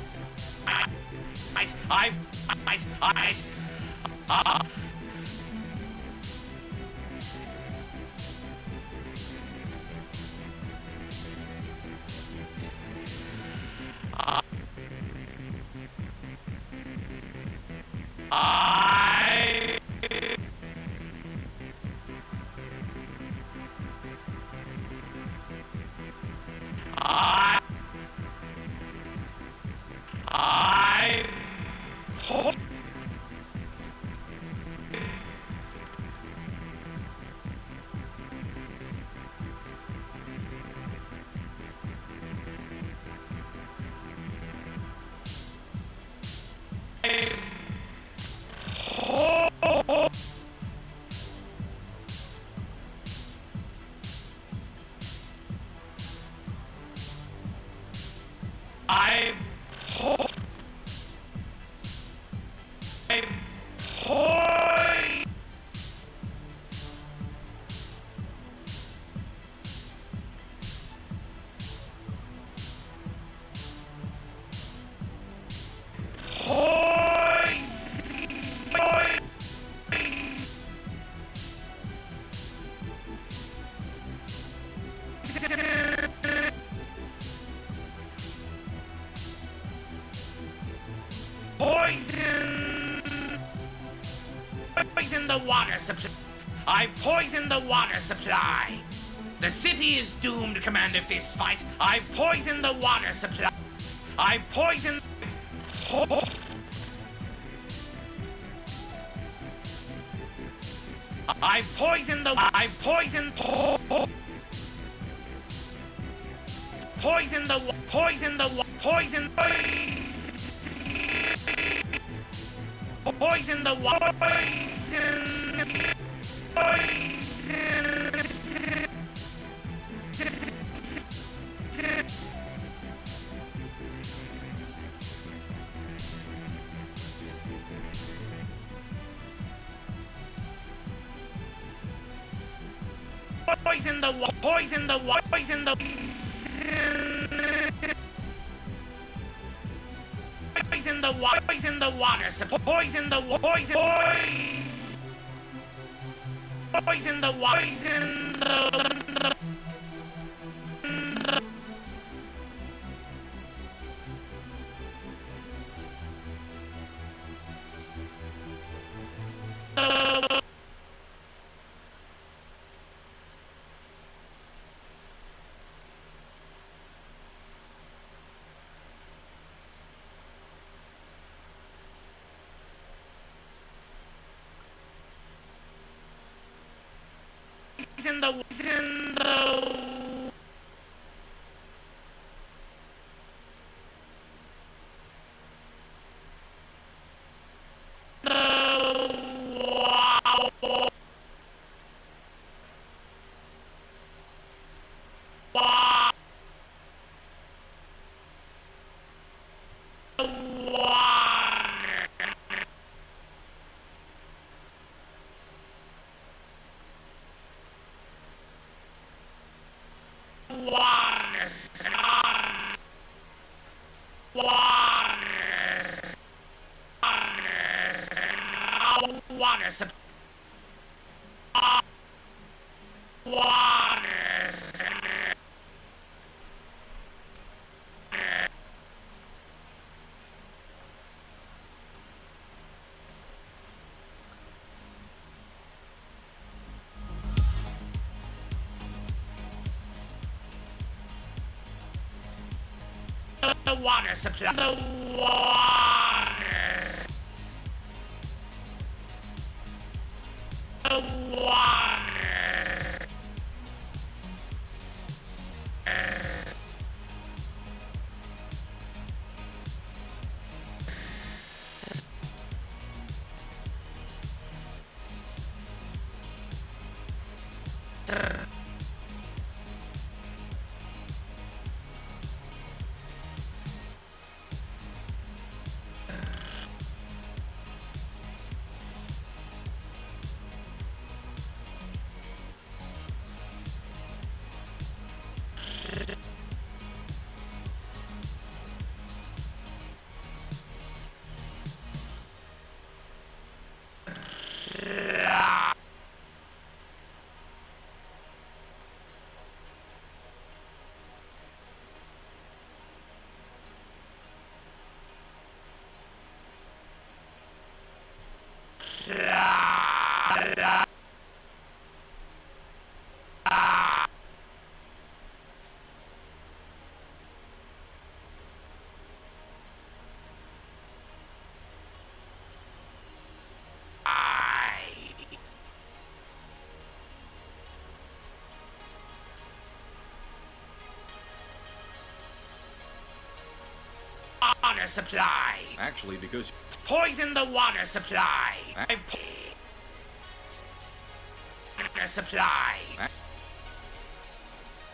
water supply. I've poisoned the water supply. The city is doomed, Commander Fistfight. I've poisoned the water supply. I've poisoned. I've poisoned the. I've poisoned. Poison the. Poison the. Poison. Poison the. Poison the. Poison the. Poison the. Poison the water. Poison the water. Poison the poison. Poison the poison the. In the water supply. The water supply. The water. The water. Water supply. Actually, because Poison the water supply. Water supply.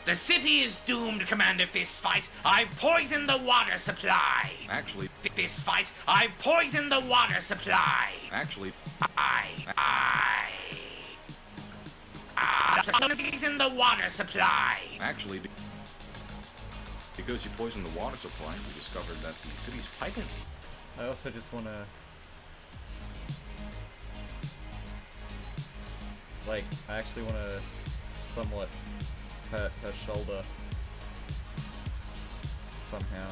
The city is doomed, Commander Fistfight. I've poisoned the water supply. actually, Fistfight. I've poisoned the water supply. actually, Poison the water supply. actually, because you poisoned the water supply, we discovered that the city's piping. I also just want to, like, I actually want to somewhat hurt her shoulder somehow.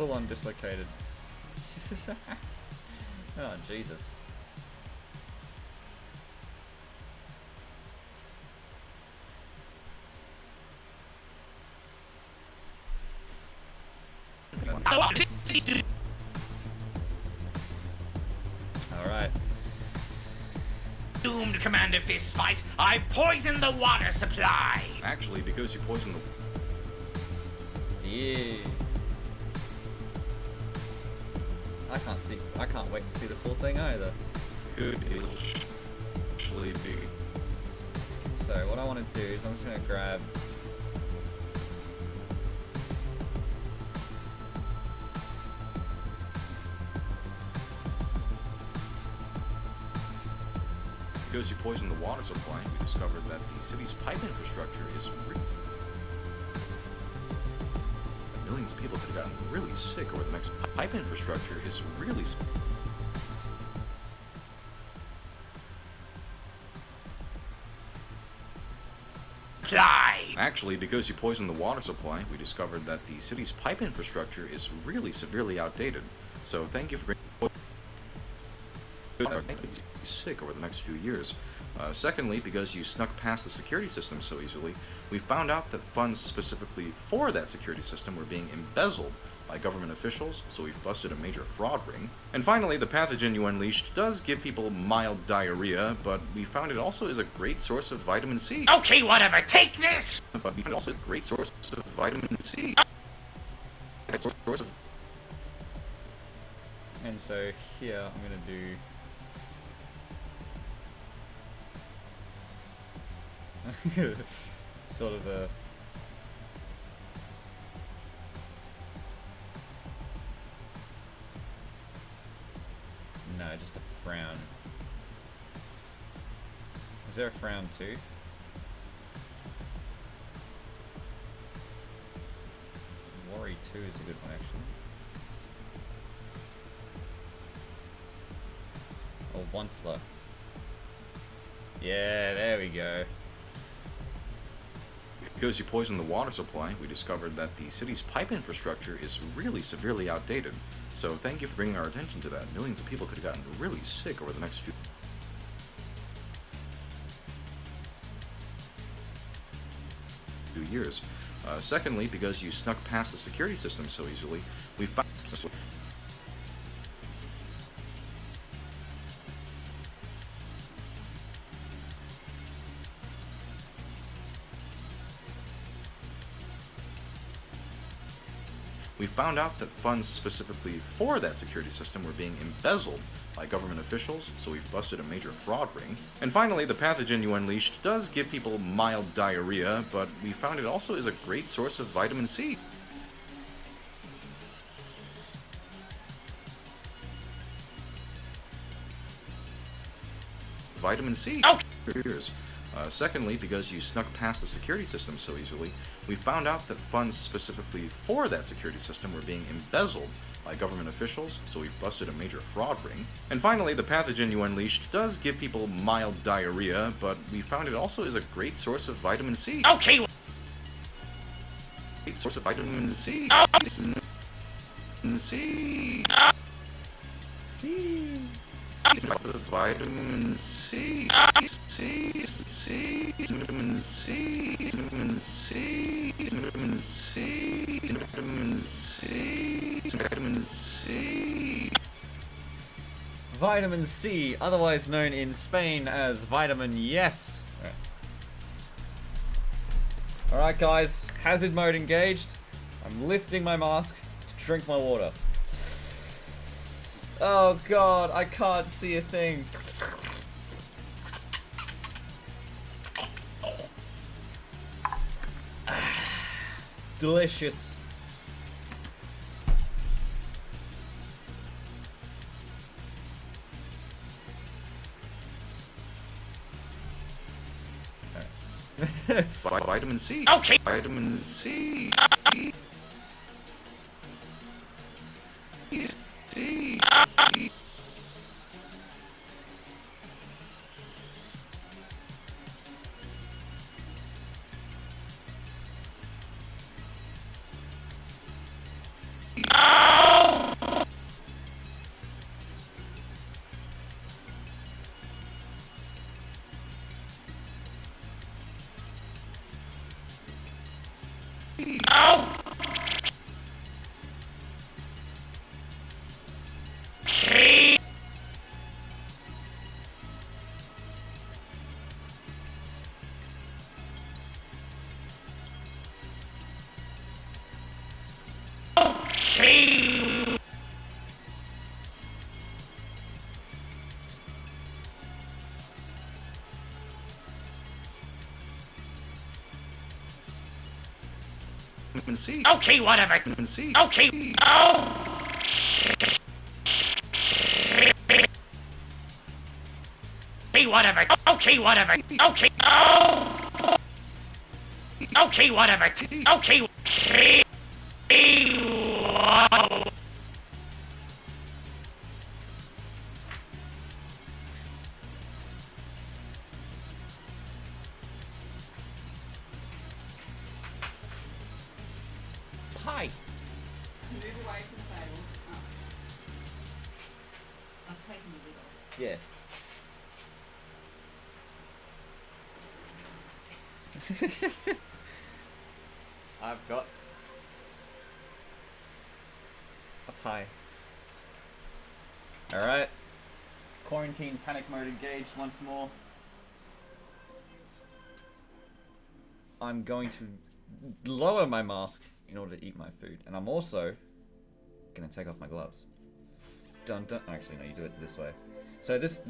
full on dislocated. Oh, Jesus. Alright. Doomed Commander Fist fight. I've poisoned the water supply. Actually, because you poisoned the... Yeah. I can't wait to see the full thing either. Could actually be... So what I want to do is I'm just going to grab... Because you poisoned the water supply, we discovered that the city's pipe infrastructure is millions of people could have gotten really sick over the next... Pipe infrastructure is really... Actually, because you poisoned the water supply, we discovered that the city's pipe infrastructure is really severely outdated. So thank you for bringing sick over the next few years. Secondly, because you snuck past the security system so easily, we found out that funds specifically for that security system were being embezzled by government officials, so we've busted a major fraud ring. And finally, the pathogen you unleashed does give people mild diarrhea, but we found it also is a great source of vitamin C. Okay, whatever, take this! But we found it also a great source of vitamin C. And so here I'm going to do... sort of a... No, just a frown. Is there a frown too? Worry 2 is a good one actually. Or once left. Yeah, there we go. Because you poisoned the water supply, we discovered that the city's pipe infrastructure is really severely outdated. So thank you for bringing our attention to that. Millions of people could have gotten really sick over the next few years. Secondly, because you snuck past the security system so easily, we found... We found out that funds specifically for that security system were being embezzled by government officials, so we've busted a major fraud ring. And finally, the pathogen you unleashed does give people mild diarrhea, but we found it also is a great source of vitamin C. Vitamin C. Secondly, because you snuck past the security system so easily, we found out that funds specifically for that security system were being embezzled by government officials, so we've busted a major fraud ring. And finally, the pathogen you unleashed does give people mild diarrhea, but we found it also is a great source of vitamin C. Okay. Great source of vitamin C. C. Vitamin C. C. C. Vitamin C. Vitamin C. Vitamin C. Vitamin C. Vitamin C. Vitamin C, otherwise known in Spain as vitamin yes. Alright guys, hazard mode engaged. I'm lifting my mask to drink my water. Oh god, I can't see a thing. Delicious. Vitamin C. Okay. Vitamin C. C. Oh! C. Okay, whatever. C. Okay. Oh! Okay, whatever. Okay, whatever. Okay. Oh! Okay, whatever. Okay. Pie. Move away from the table. Oh. I've taken the lid off. Yeah. I've got a pie. Alright. Quarantine panic mode engaged once more. I'm going to lower my mask in order to eat my food. And I'm also going to take off my gloves. Dun dun. Actually, no, you do it this way. So this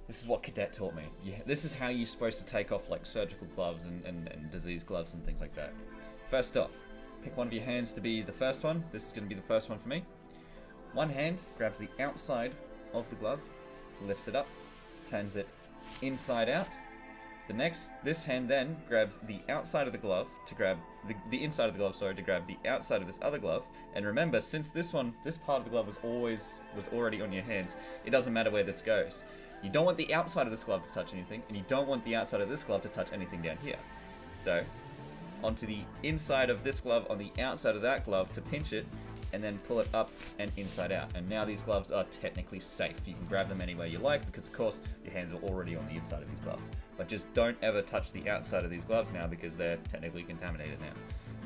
is what Cadet taught me. Yeah, this is how you're supposed to take off like surgical gloves and disease gloves and things like that. First off, pick one of your hands to be the first one. This is going to be the first one for me. One hand grabs the outside of the glove, lifts it up, turns it inside out. This hand then grabs the outside of the glove to grab the inside of the glove, sorry, to grab the outside of this other glove. And remember, since this part of the glove was already on your hands, it doesn't matter where this goes. You don't want the outside of this glove to touch anything, and you don't want the outside of this glove to touch anything down here. So, onto the inside of this glove on the outside of that glove to pinch it, and then pull it up and inside out. And now these gloves are technically safe. You can grab them anywhere you like, because of course your hands are already on the inside of these gloves. But just don't ever touch the outside of these gloves now, because they're technically contaminated now.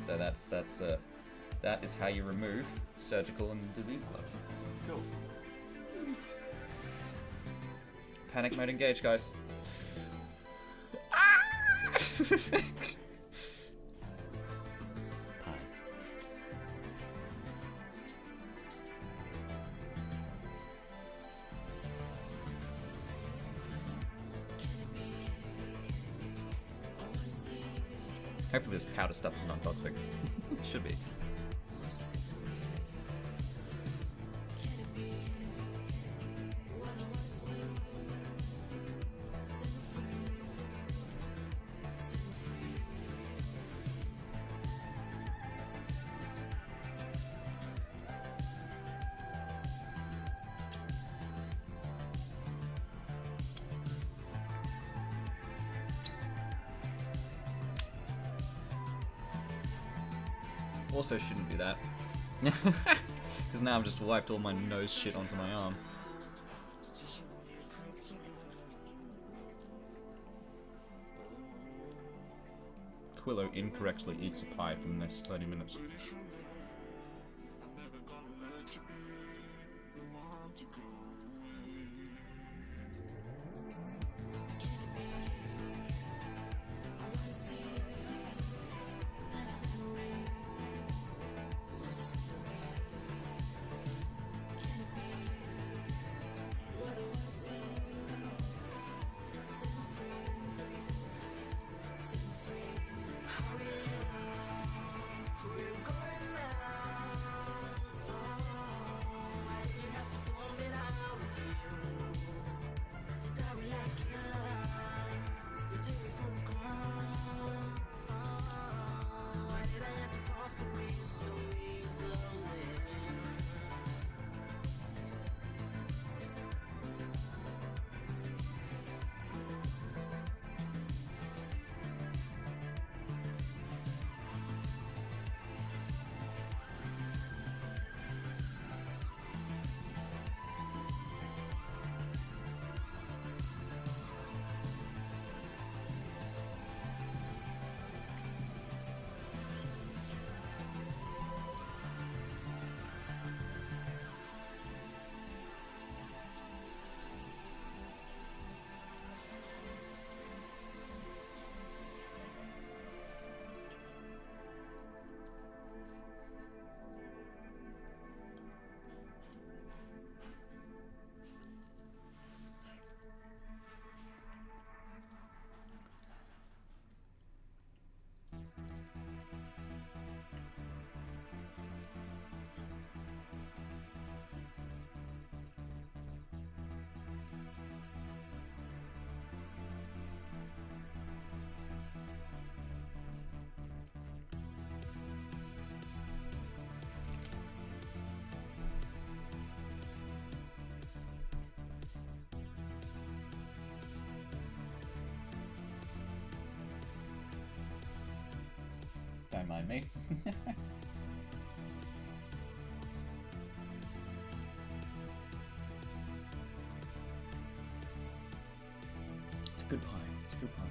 So that is how you remove surgical and disease gloves. Cool. Panic mode engaged, guys. Hopefully this powder stuff is not toxic. It should be. Also shouldn't do that. Because now I've just wiped all my nose shit onto my arm. Quillo incorrectly eats a pie for the next 30 minutes. mind me. It's a good pie. It's a good pie.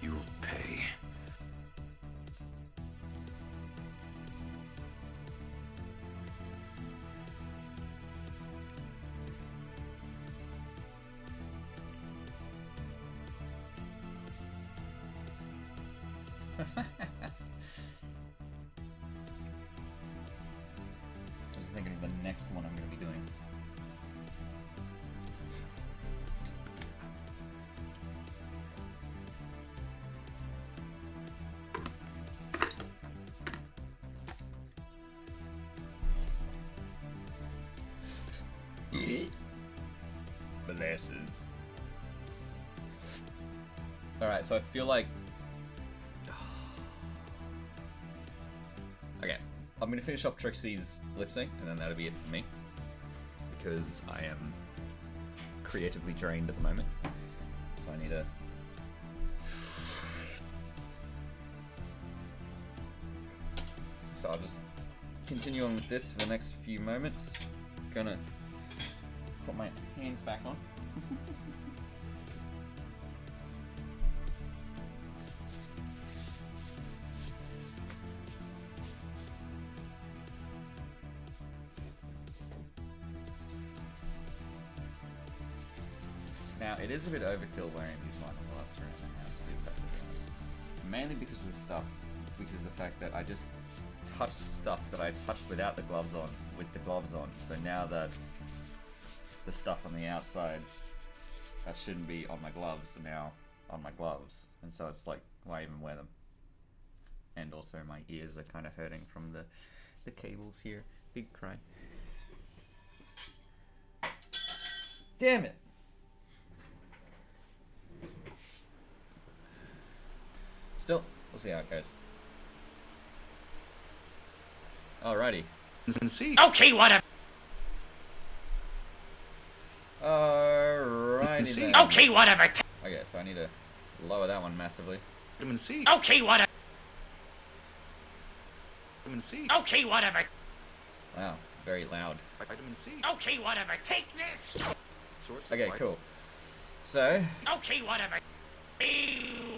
You'll pay. I was thinking of the next one I'm going to be doing. Blesses. Alright, so I feel like... Okay, I'm going to finish off Trixie's lip sync, and then that'll be it for me. Because I am creatively drained at the moment. So I need to... So I'll just continue on with this for the next few moments. Gonna put my hands back on. Now, it is a bit overkill wearing these vinyl gloves around the house, to be perfectly honest. Mainly because of the stuff, because of the fact that I just touched stuff that I touched without the gloves on, with the gloves on. So now that the stuff on the outside that shouldn't be on my gloves are now on my gloves. And so it's like, why even wear them? And also my ears are kind of hurting from the cables here. Big cry. Damn it! Still, we'll see how it goes. Alrighty. And see. Okay, whatever. Alrighty See. then. Okay, whatever. Okay, so I need to lower that one massively. Vitamin C. Okay, whatever. Vitamin C. Okay, whatever. Wow, very loud. Vitamin C. Okay, whatever. Take this. Source of Okay, vitamin- cool. So, Okay, whatever. Ew.